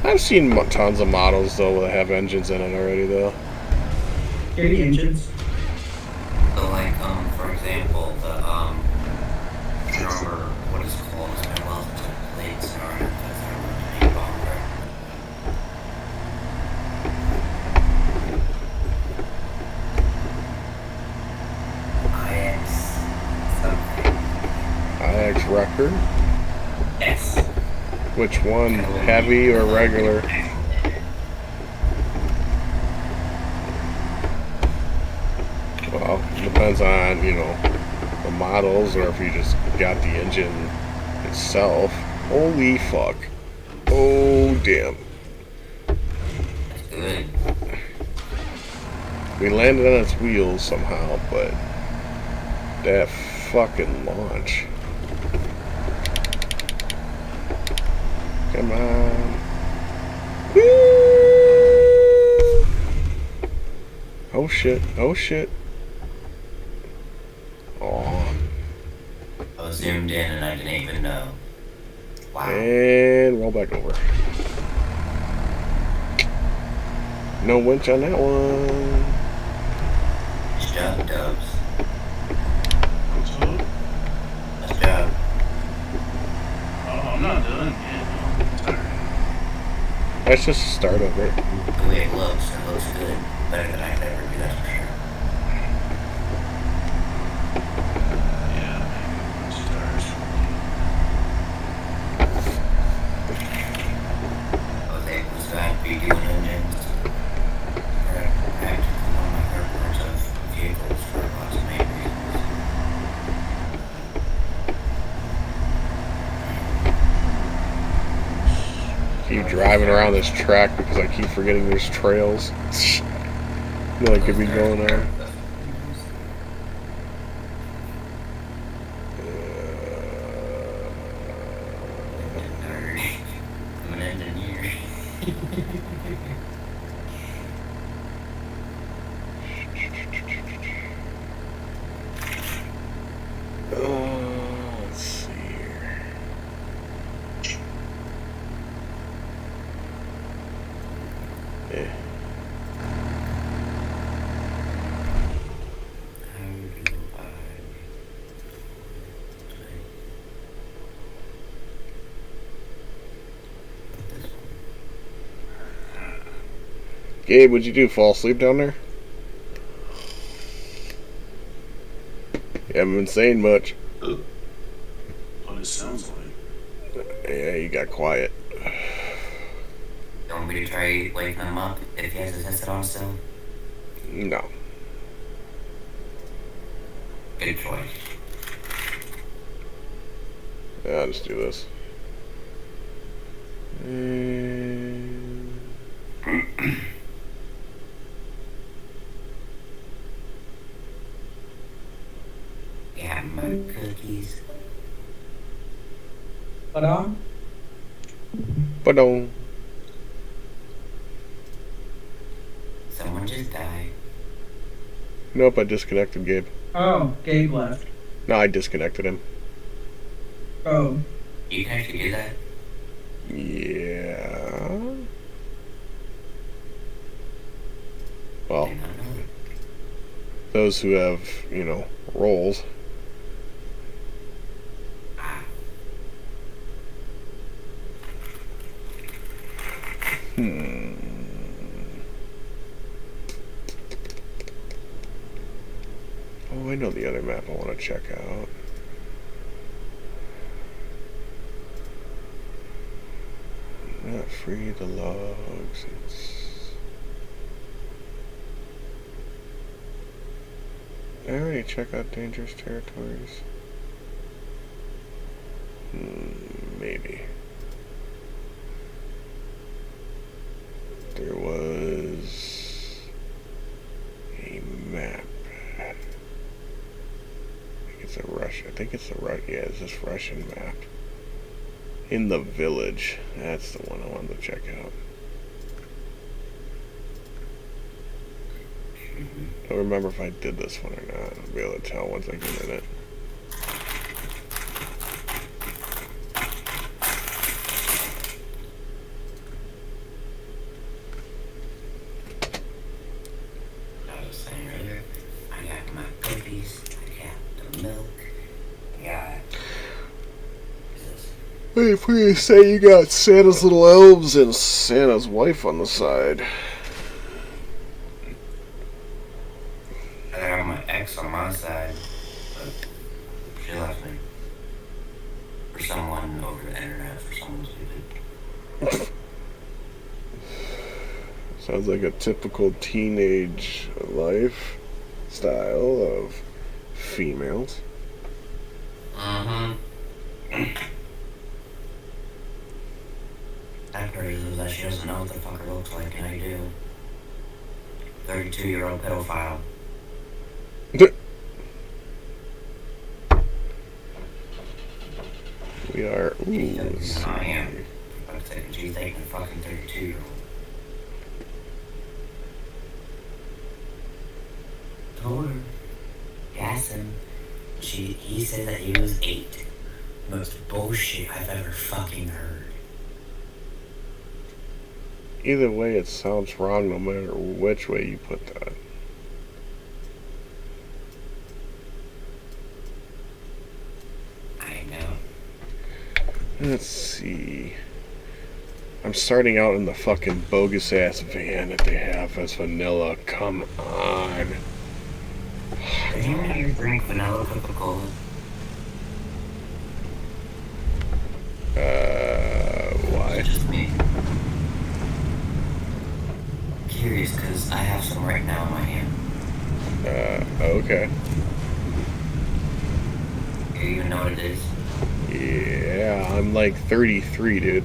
I've seen tons of models, though, that have engines in it already, though. Here the engines. So, like, for example, the, I don't remember what it's called. It's been a while since I played SnowRunner because I remember the name bomber. IX something. IX Record? Yes. Which one? Heavy or regular? Well, it depends on, you know, the models, or if you just got the engine itself. Holy fuck. Oh, damn. Good. We landed on its wheels somehow, but that fucking launch. Come on. Woo! Oh shit, oh shit. Oh. I was zoomed in and I didn't even know. Wow. And roll back over. No winch on that one. Nice job, Dubs. What's up? Nice job. Oh, I'm not done yet. I'm tired. That's just the start of it. The way it looks good. Better than I could ever do, that's for sure. Yeah, maybe a bunch of tires for I was able to start redoing engines. Practically one of my favorite parts of vehicles for lots of main reasons. Keep driving around this track because I keep forgetting there's trails. That could be going on. I'm an engineer. Let's see here. Yeah. Gabe, what'd you do? Fall asleep down there? You haven't been saying much. what it sounds like. Yeah, you got quiet. You want me to try waking him up if he has his headset on still? No. Good choice. Yeah, I'll just do this. Yeah, my cookies. But Ba-dong. Someone just died. Nope, I disconnected Gabe. oh, Gabe left. No, I disconnected him. Oh, You can actually do that? Yeah. Well, Did not know. those who have, you know, roles. Oh, I know the other map I want to check out. Not free the logs. I already check out dangerous territories. Maybe. There was a map. I think it's a Russian. I think it's the yeah, it's this Russian map. In the village. That's the one I wanted to check out. I don't remember if I did this one or not. I'll be able to tell once I get in it. I was saying earlier, I got my cookies, I got the milk, I got... Hey, please say you got Santa's little elves and Santa's wife on the side. I got my ex on my side, but she left me. For someone over the internet, for someone stupid. Sounds like a typical teenage lifestyle of females. That part is that she doesn't know what the fucker looks like, and I do. 32-year-old pedophile. We are. Ooh, let's see. I am. But she's taking a fucking 32-year-old. Told her. Asked him. He said that he was 8. Most bullshit I've ever fucking heard. Either way, it sounds wrong no matter which way you put that. I know. Let's see. I'm starting out in the fucking bogus ass van that they have as vanilla. Come on. Did you ever drink vanilla Coca-Cola? Why? Just me. Curious, because I have some right now in my hand. Okay. Do you even know what it is? Yeah, I'm like 33, dude.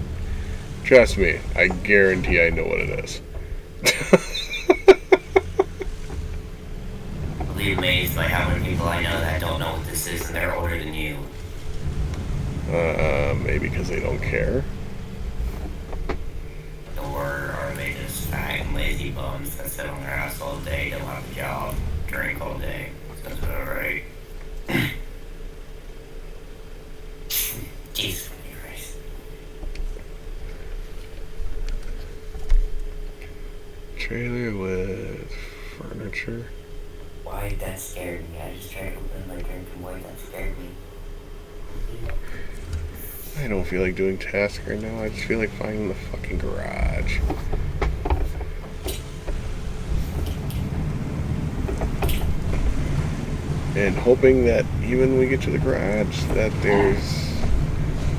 Trust me, I guarantee I know what it is. I'll be amazed by how many people I know that don't know what this is and they're older than you. Maybe because they don't care. Or are they just fat and lazy bums that sit on their ass all day, don't have a job, drink all day? Sounds about right. Jesus Christ. Trailer with furniture. Why that scared me? I just tried to open my drink and why that scared me. I don't feel like doing tasks right now. I just feel like finding the fucking garage. And hoping that even when we get to the garage, that there's...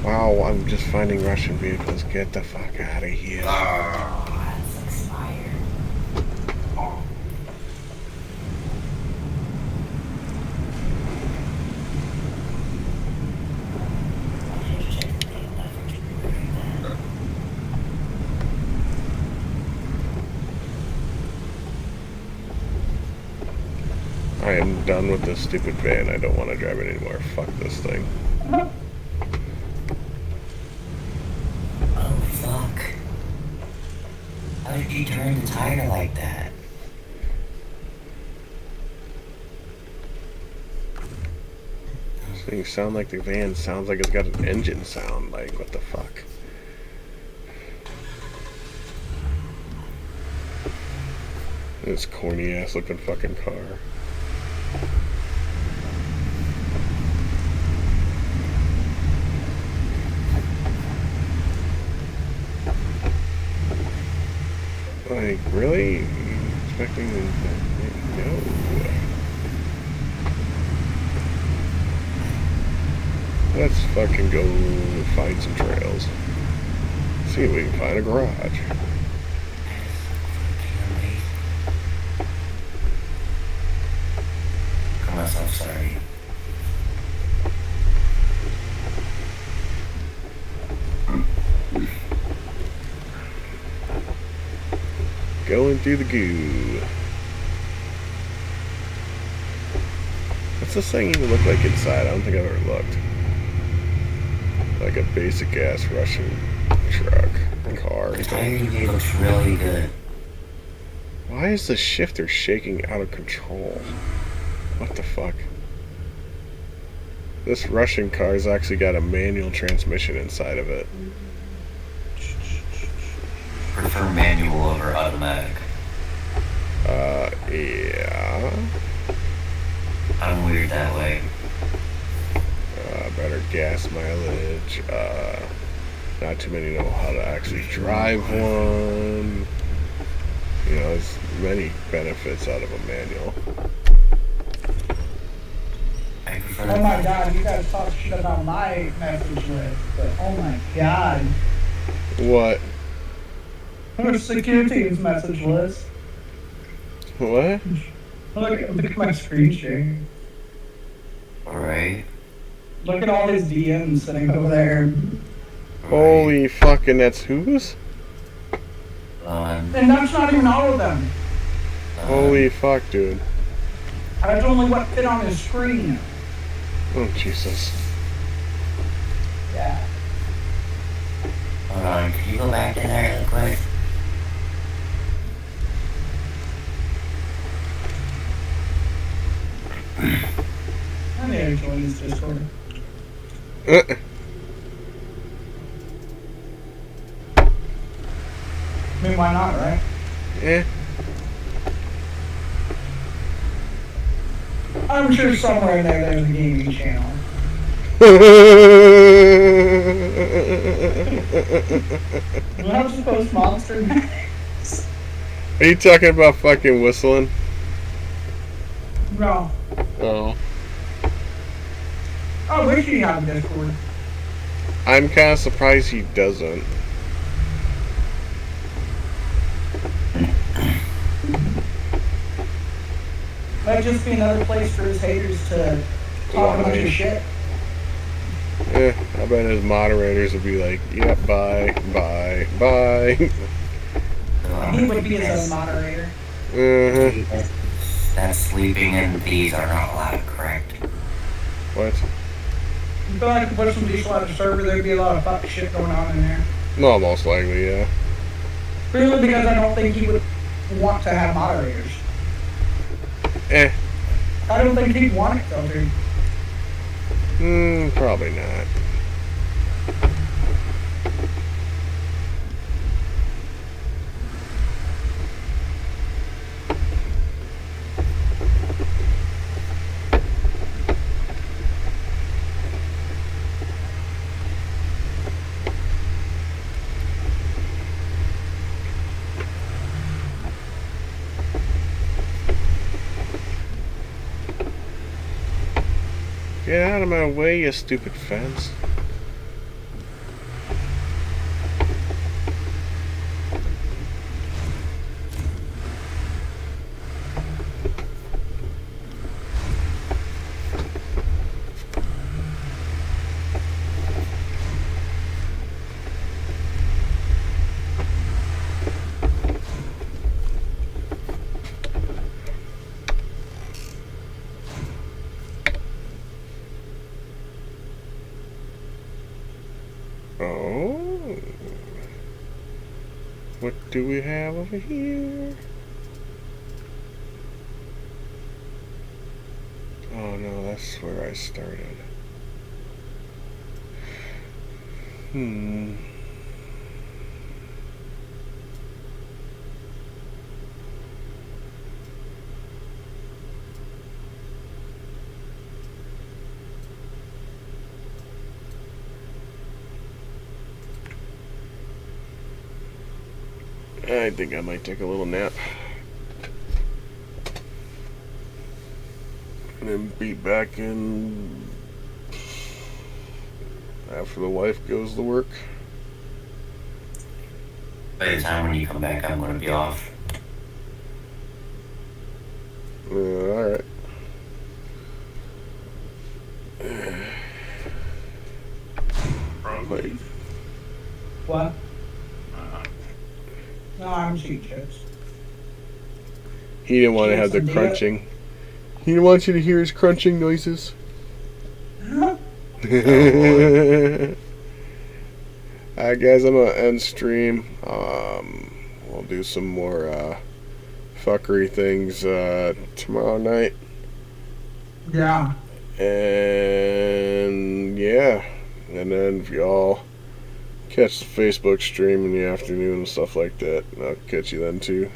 Wow, I'm just finding Russian vehicles. Get the fuck out of here. Oh, that's expired. I am done with this stupid van. I don't want to drive it anymore. Fuck this thing. Oh, fuck. How did you turn the tire like that? This thing sound like the van sounds like it's got an engine sound. Like, what the fuck? This corny ass looking fucking car. Like, really? Expecting no. Let's fucking go find some trails. See if we can find a garage. Call myself sorry. Going through the goo. What's this thing even look like inside? I don't think I've ever looked. Like a basic ass Russian truck, car. The tire unit looks really good. Why is the shifter shaking out of control? What the fuck? This Russian car's actually got a manual transmission inside of it. Prefer manual over automatic. Yeah. I'm weird that way. Better gas mileage. Not too many know how to actually drive one. You know, there's many benefits out of a manual. Oh my god, you guys talk shit about my message list, but oh my god. What? Where's security's message list? What? Look at my screen share. Alright. Look at all his DMs sitting over there. Holy fucking, that's whose? And that's not even all of them. Holy fuck, dude. That's only what fit on his screen. Oh, Jesus. Yeah. Hold on, can you go back in there real quick? I need to join this Discord. I mean, why not, right? Eh. I'm sure somewhere in there there's a gaming channel. I'm supposed to monster Max. Are you talking about fucking whistling? No. Oh. I wish he had a Discord. I'm kind of surprised he doesn't. Might just be another place for his haters to talk a bunch of shit. Eh, I bet his moderators would be like, yep, bye, bye, bye. He would be his own moderator. Uh-huh. That sleeping and these are not allowed, correct? What? I feel like if put some diesel on the server, there'd be a lot of fuck shit going on in there. No, most likely, yeah. Really, because I don't think he would want to have moderators. Eh. I don't think he'd want it though, dude. Probably not. Get out of my way, you stupid fence. Oh. What do we have over here? Oh no, that's where I started. I think I might take a little nap. And then be back in after the wife goes to work. By the time when you come back, I'm going to be off. Alright. Probably. What? No, I'm cheap chips. He didn't want to have the Cheers, crunching. He didn't want you to hear his crunching noises. Alright guys, I'm gonna end stream. We'll do some more fuckery things tomorrow night. Yeah. And yeah. And then if y'all catch the Facebook stream in the afternoon and stuff like that, I'll catch you then too.